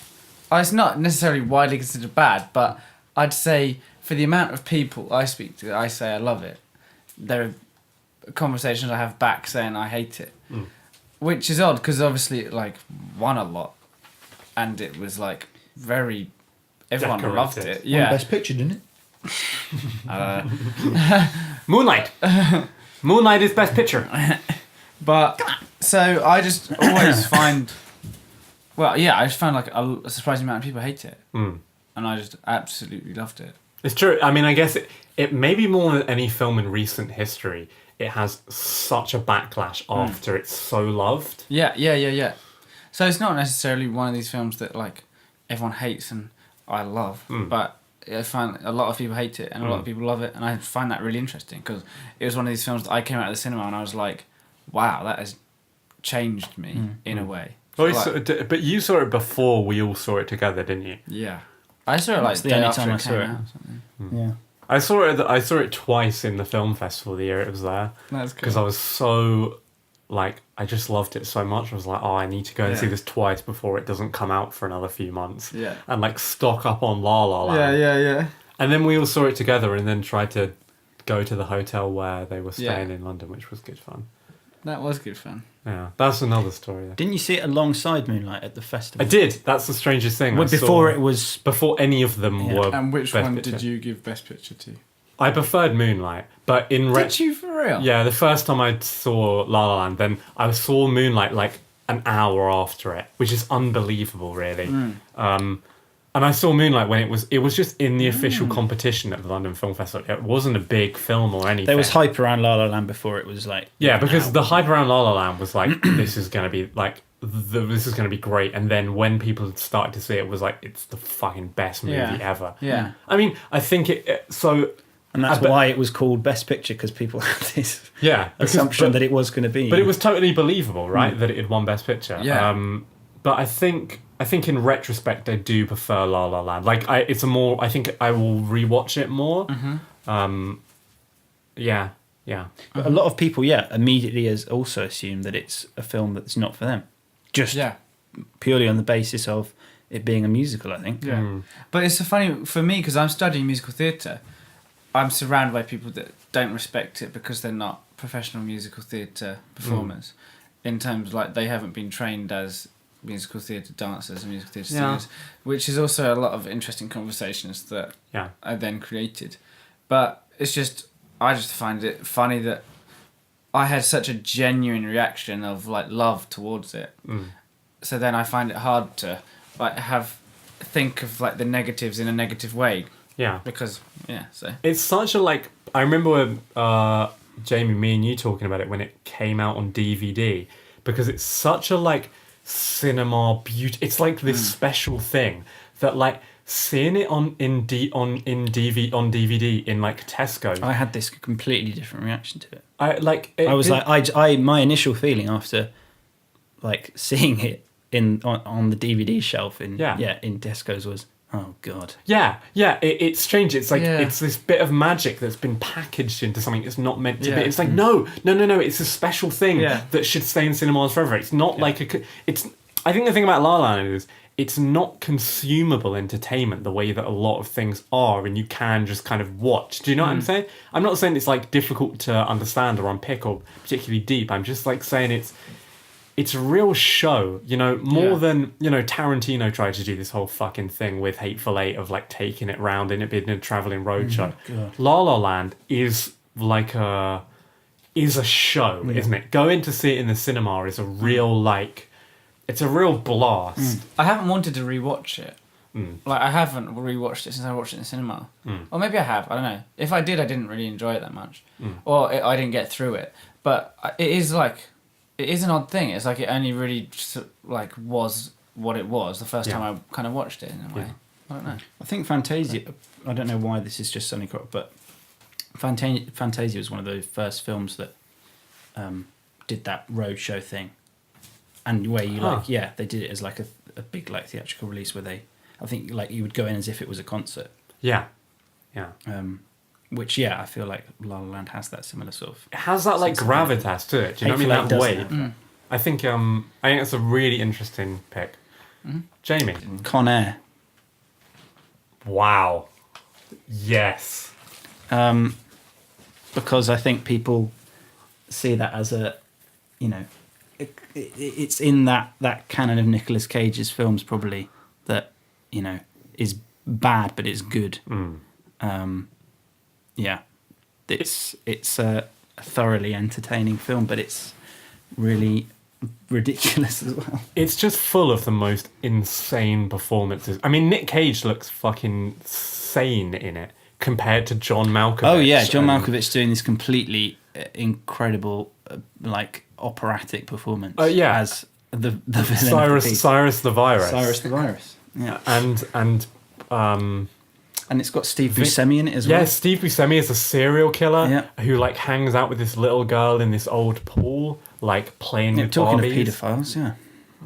it's not necessarily widely considered bad, but I'd say for the amount of people I speak to, I say I love it. There are conversations I have back saying I hate it, which is odd because obviously it won a lot, and it was very. Everyone Decorated. loved it. Won Best Picture, didn't it? Moonlight. Moonlight is best picture. But so I just always find, I just found a surprising amount of people hate it, and I just absolutely loved it. It's true. I mean, I guess it maybe more than any film in recent history, it has such a backlash after it's so loved. Yeah. So it's not necessarily one of these films that everyone hates and I love, but I find a lot of people hate it and a lot of people love it, and I find that really interesting because it was one of these films that I came out of the cinema and I was like, wow, that has changed me in a way. But you saw it before we all saw it together, didn't you? Yeah, I saw it the only time I saw it. Yeah, I saw it twice in the film festival the year it was there. That's cool. Because I was so I just loved it so much. I was like, oh, I need to go and see this twice before it doesn't come out for another few months. Yeah. And stock up on La La Land. Yeah. And then we all saw it together and then tried to go to the hotel where they were staying in London, which was good fun. That was good fun. Yeah, that's another story. Didn't you see it alongside Moonlight at the festival? I did. That's the strangest thing. Before any of them were. And which Best one Picture. did you give Best Picture to? I preferred Moonlight, but in Did you for real? Yeah, the first time I saw La La Land, then I saw Moonlight an hour after it, which is unbelievable, really. And I saw Moonlight when it was just in the official competition at the London Film Festival. It wasn't a big film or anything. There was hype around La La Land before it was like... Yeah, because the hype around La La Land was like, this is going to be like... this is going to be great. And then when people started to see it, it was like, it's the fucking best movie ever. Yeah. I mean, I think so... And that's why it was called Best Picture, because people had this assumption that it was going to be. But it was totally believable, right, that it had won Best Picture. Yeah. But I think in retrospect, I do prefer La La Land. Like, I think I will rewatch it more. Yeah. But a lot of people, immediately also assume that it's a film that's not for them. Just purely on the basis of it being a musical, I think. Yeah. But it's so funny for me, because I'm studying musical theatre. I'm surrounded by people that don't respect it because they're not professional musical theatre performers. In terms of, like, they haven't been trained as musical theatre dancers and musical theatre singers, which is also a lot of interesting conversations that I then created. But it's just, I just find it funny that I had such a genuine reaction of, like, love towards it. So then I find it hard to, like, think of, like, the negatives in a negative way. Yeah. Because, so... It's such a, like... I remember when, Jamie, me and you talking about it when it came out on DVD, because it's such a, like, cinema beauty... It's like this special thing that, like, seeing it on DVD in, like, Tesco... I had this completely different reaction to it. My initial feeling after, like, seeing it on the DVD shelf in Tesco's was... Oh, God. Yeah, it's strange. It's like, it's this bit of magic that's been packaged into something it's not meant to be. It's like, no, it's a special thing that should stay in cinemas forever. It's not like I think the thing about La La Land is it's not consumable entertainment the way that a lot of things are, and you can just kind of watch. Do you know what I'm saying? I'm not saying it's, like, difficult to understand or unpick or particularly deep. I'm just, like, saying it's a real show, you know, more than, you know, Tarantino tried to do this whole fucking thing with Hateful Eight of, like, taking it round and it being a travelling roadshow. La La Land is like a show, isn't it? Going to see it in the cinema is a real, like, it's a real blast. I haven't wanted to rewatch it. Like, I haven't rewatched it since I watched it in the cinema. Or maybe I have, I don't know. If I did, I didn't really enjoy it that much. Or I didn't get through it. But it is, like... It is an odd thing. It's like it only really like was what it was the first time I kind of watched it in a way. I don't know. I think Fantasia. I don't know why this is just suddenly crop, but Fantasia was one of those first films that did that roadshow thing, and where you they did it as like a big like theatrical release where I think like you would go in as if it was a concert. Yeah. Which I feel like La La Land has that similar sort of... It has that, like, gravitas to it. Do you know what I mean? That weight. I think that's a really interesting pick. Jamie. Con Air. Wow. Yes. Because I think people see that as a, you know, it's in that canon of Nicolas Cage's films probably that, you know, is bad but it's good. It's a thoroughly entertaining film, but it's really ridiculous as well. It's just full of the most insane performances. I mean, Nick Cage looks fucking sane in it compared to John Malkovich. Oh yeah, John Malkovich doing this completely incredible, like operatic performance. Oh yeah, as the villain Cyrus the Virus. Cyrus the Virus. Yeah, and it's got Steve Buscemi in it as well. Yeah, Steve Buscemi is a serial killer who like hangs out with this little girl in this old pool, like playing with talking Barbies. of paedophiles,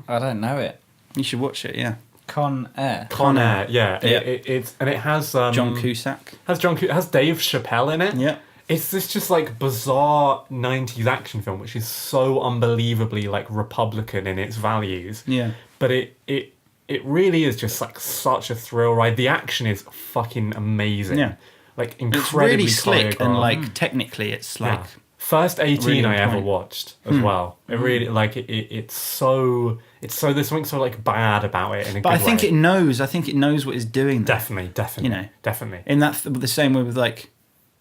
I don't know it. You should watch it, Con Air. Con Air, yeah. It has John Cusack. Has Dave Chappelle in it. Yeah. It's this just like bizarre 90s action film which is so unbelievably like Republican in its values. Yeah. But it really is just like such a thrill ride. The action is fucking amazing. Yeah. Like incredibly it's really slick and choreographed. like technically it's like first 18 really I ever point. watched as well. It really like it's so there's something so like bad about it in a but good I think way. it knows what it's doing there. Definitely. You know. Definitely. In that the same way with like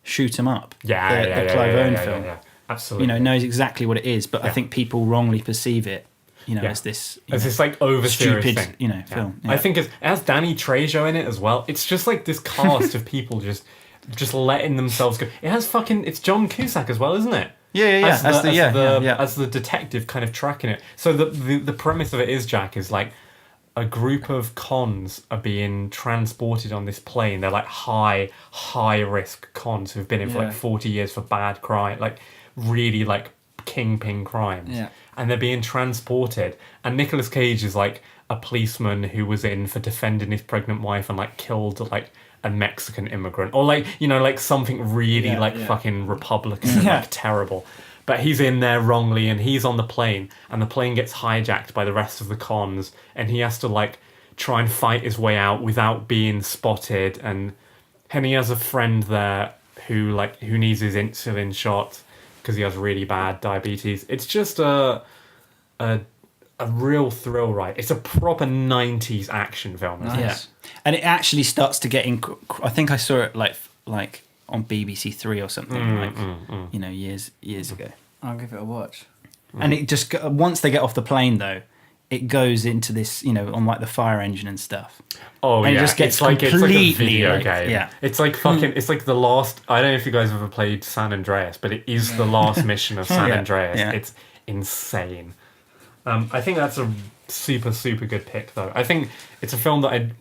Shoot 'em Up. The Clive Owen film. Yeah. Absolutely. You know, knows exactly what it is, but I think people wrongly perceive it as this as this like over serious stupid thing. film. I think it has Danny Trejo in it as well. It's just like this cast of people just letting themselves go. It has it's John Cusack as well, isn't it? Yeah. As the detective kind of tracking it. So the premise of it is, Jack, is like a group of cons are being transported on this plane. They're like high risk cons who've been in for like 40 years for bad crime, like really like kingpin crimes. Yeah. And they're being transported. And Nicolas Cage is like a policeman who was in for defending his pregnant wife and like killed like a Mexican immigrant, or like like something really fucking Republican and like terrible. But he's in there wrongly, and he's on the plane, and the plane gets hijacked by the rest of the cons, and he has to like try and fight his way out without being spotted. And he has a friend there who needs his insulin shot because he has really bad diabetes. It's just a real thrill ride. It's a proper 90s action film. Isn't it? And it actually starts to get in. I think I saw it like on BBC Three or something, years ago. I'll give it a watch. And it just once they get off the plane though, it goes into this on like the fire engine and stuff. Oh and yeah, it just gets it's like a video like, game. Yeah, it's like fucking. It's like the last. I don't know if you guys have ever played San Andreas, but it is the last mission of San Andreas. Yeah. It's insane. I think that's a super good pick though. I think it's a film that I'd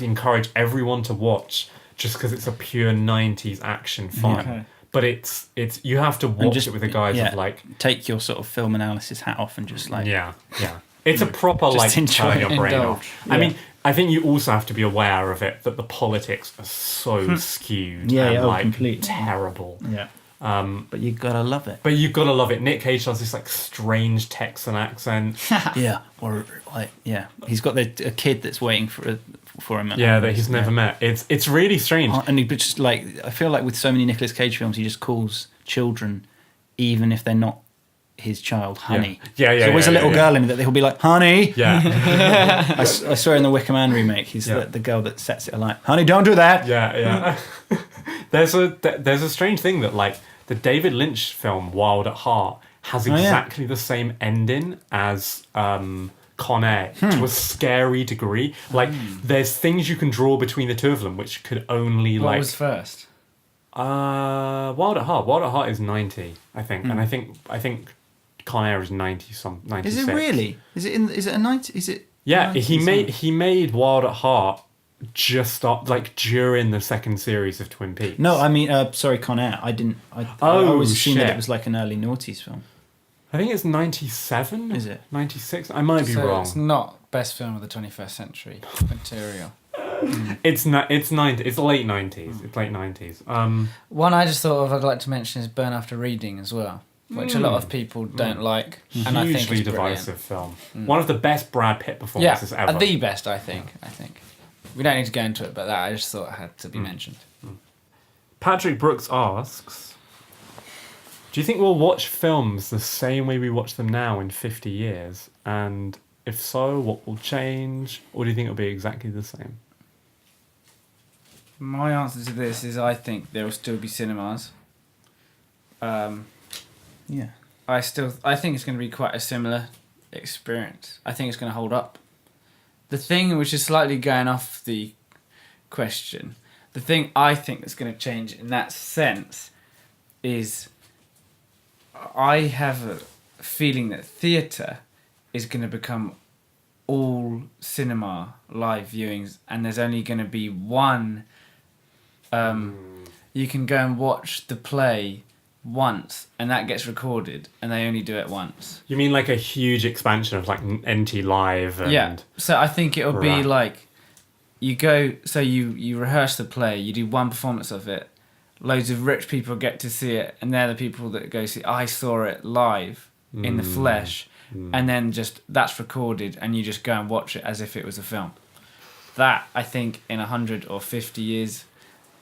encourage everyone to watch just because it's a pure 90s action fun. Okay. But it's you have to watch it with the guys of like take your sort of film analysis hat off and just like it's a proper like enjoy turn your brain indulge. off. I mean, I think you also have to be aware of it that the politics are so skewed and like completely terrible. Yeah. But you gotta love it. But you've got to love it. Nick Cage has this like strange Texan accent. He's got a kid that's waiting for him. That he's never met. It's really strange. And he just like I feel like with so many Nicolas Cage films, he just calls children, even if they're not his child, honey. There's always a little girl in it that he'll be like, honey. Yeah. I saw in the Wicker Man remake. He's the girl that sets it alight. Honey, don't do that. Yeah. There's a strange thing that like the David Lynch film Wild at Heart has exactly the same ending as Con Air to a scary degree. Like there's things you can draw between the two of them which could only What was first? Wild at Heart. Wild at Heart is 90, I think, and I think Con Air is 96. Is it really? Is it a 90? Is it? Yeah, he made Wild at Heart just during the second series of Twin Peaks. No, I mean, sorry, Con Air. I always assumed that it was like an early noughties film. I think it's 97. Is it 96? I might be wrong. It's not best film of the 21st century material. It's not. It's 90. It's late 90s. It's late 90s. One I just thought of I'd like to mention is Burn After Reading as well, which a lot of people don't like, and I think Hugely it's divisive film. One of the best Brad Pitt performances ever. The best, I think. We don't need to go into it, but that I just thought it had to be mentioned. Patrick Brooks asks, do you think we'll watch films the same way we watch them now in 50 years? And if so, what will change? Or do you think it'll be exactly the same? My answer to this is I think there will still be cinemas. I think it's going to be quite a similar experience. I think it's going to hold up. The thing which is slightly going off the question, the thing I think that's going to change in that sense is I have a feeling that theatre is going to become all cinema live viewings, and there's only going to be one. You can go and watch the play once, and that gets recorded, and they only do it once. You mean like a huge expansion of like NT Live? And... Yeah. So I think it'll be like you go. So you rehearse the play, you do one performance of it. Loads of rich people get to see it, and they're the people that go see. I saw it live in the flesh, and then just that's recorded, and you just go and watch it as if it was a film. That I think in 100 or 50 years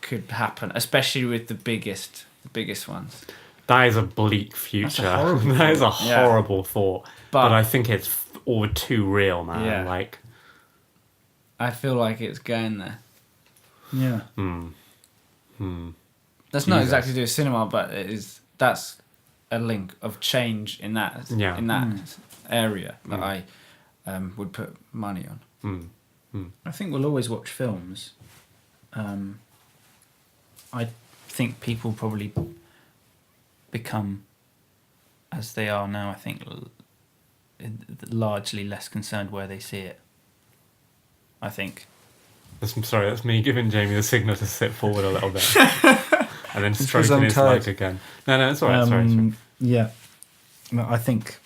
could happen, especially with the biggest ones. That is a bleak future. That is a horrible thought. But I think it's all too real, man. Yeah. Like, I feel like it's going there. Yeah. That's not exactly to do with cinema, but it is. That's a link of change in that area that I would put money on. I think we'll always watch films. I think people probably become, as they are now, I think, largely less concerned where they see it. I think. That's me giving Jamie the signal to sit forward a little bit. And then stroking his leg again. No, it's all right. Sorry. Yeah. No, I think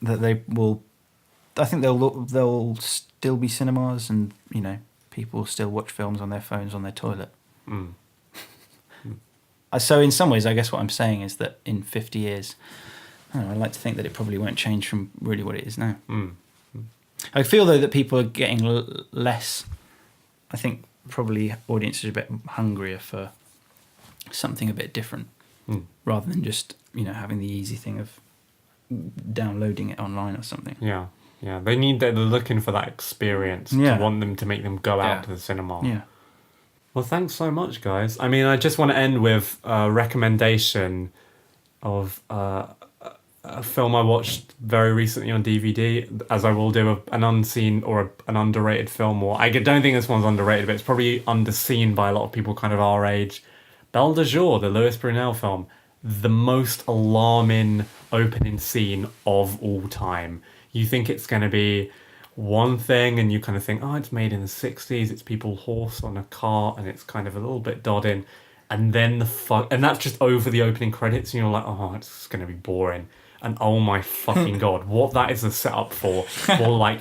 that they will... I think there'll still be cinemas and, people still watch films on their phones on their toilet. So in some ways, I guess what I'm saying is that in 50 years, I'd like to think that it probably won't change from really what it is now. I feel, though, that people are getting less... I think probably audiences are a bit hungrier for something a bit different, rather than just, having the easy thing of downloading it online or something. Yeah. They're looking for that experience to want them to make them go out to the cinema. Yeah. Well, thanks so much, guys. I mean, I just want to end with a recommendation of a film I watched very recently on DVD, as I will do an unseen or an underrated film. Or I don't think this one's underrated, but it's probably underseen by a lot of people kind of our age. Belle de Jour, the Louis Brunel film, the most alarming opening scene of all time. You think it's going to be one thing, and you kind of think, oh, it's made in the 60s, it's people horse on a cart, and it's kind of a little bit dodding. And then and that's just over the opening credits, and you're like, oh, it's going to be boring. And oh my fucking god, what that is a setup for, or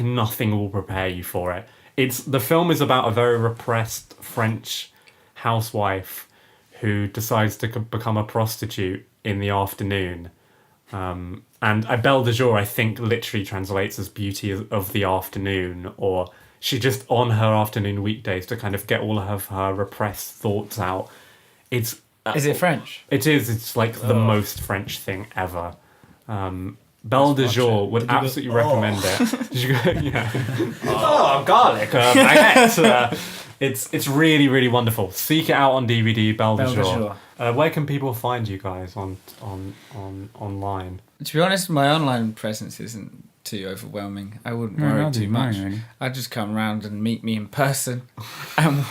nothing will prepare you for it. The film is about a very repressed French housewife who decides to become a prostitute in the afternoon. And Belle de Jour, I think, literally translates as beauty of the afternoon, or she just on her afternoon weekdays to kind of get all of her repressed thoughts out. Is it French? It is. It's like the most French thing ever. Belle de Jour would absolutely recommend it. Did you go? Yeah. Oh, garlic, baguette. It's really, really wonderful. Seek it out on DVD. Belle de Jour. Where can people find you guys on online? To be honest, my online presence isn't too overwhelming. I wouldn't worry too much. Really. I'd just come round and meet me in person, and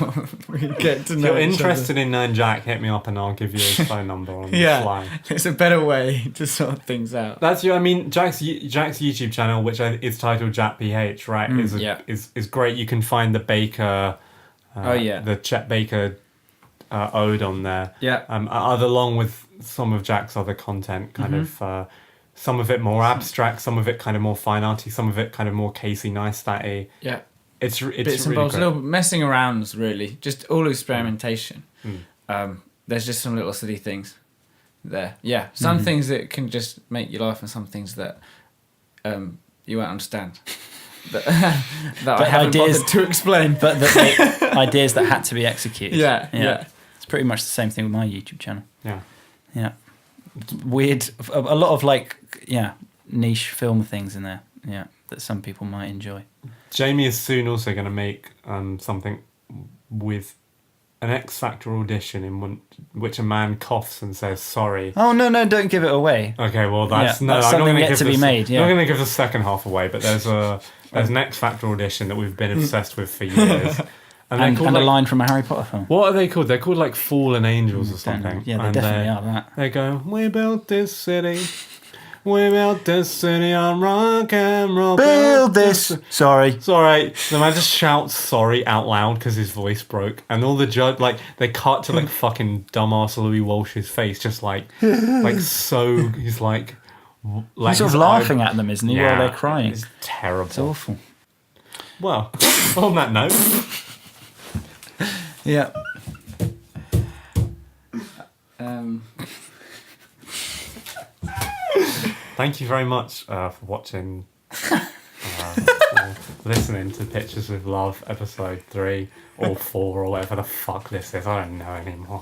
we get to know. If you're interested in knowing Jack, hit me up and I'll give you his phone number on the fly. It's a better way to sort things out. That's Jack's YouTube channel, which is titled Jack PH, right? Is great. You can find the Baker, the Chet Baker ode on there. Yeah. Along with some of Jack's other content, kind of. Some of it more abstract, some of it kind of more fine arty, some of it kind of more Casey Neistat-y. Yeah. It's bits really and bobs, great. little messing arounds, really. Just all experimentation. There's just some little silly things there. Yeah. Some things that can just make you laugh, and some things that you won't understand. that I haven't bothered to explain. But ideas that had to be executed. Yeah. It's pretty much the same thing with my YouTube channel. Yeah. Weird, a lot of niche film things in there, that some people might enjoy. Jamie is soon also going to make something with an X Factor audition in which a man coughs and says sorry. Oh no, don't give it away. Okay, well that's something yet to be made. I'm not going to give the second half away, but there's an X Factor audition that we've been obsessed with for years. And a line from a Harry Potter film. What are they called? They're called like Fallen Angels or something. Yeah, they definitely are that. They go, we built this city. We built this city on rock and roll. Build this. Sorry. The man just shouts sorry out loud because his voice broke. And all the judge, they cut to fucking dumbass Louis Walsh's face, just so, he's like he's sort of laughing at them, isn't he, while they're crying. It's terrible. It's awful. Well, on that note... Yeah. Thank you very much for watching, or listening to Pictures with Love, episode 3 or 4 or whatever the fuck this is. I don't know anymore.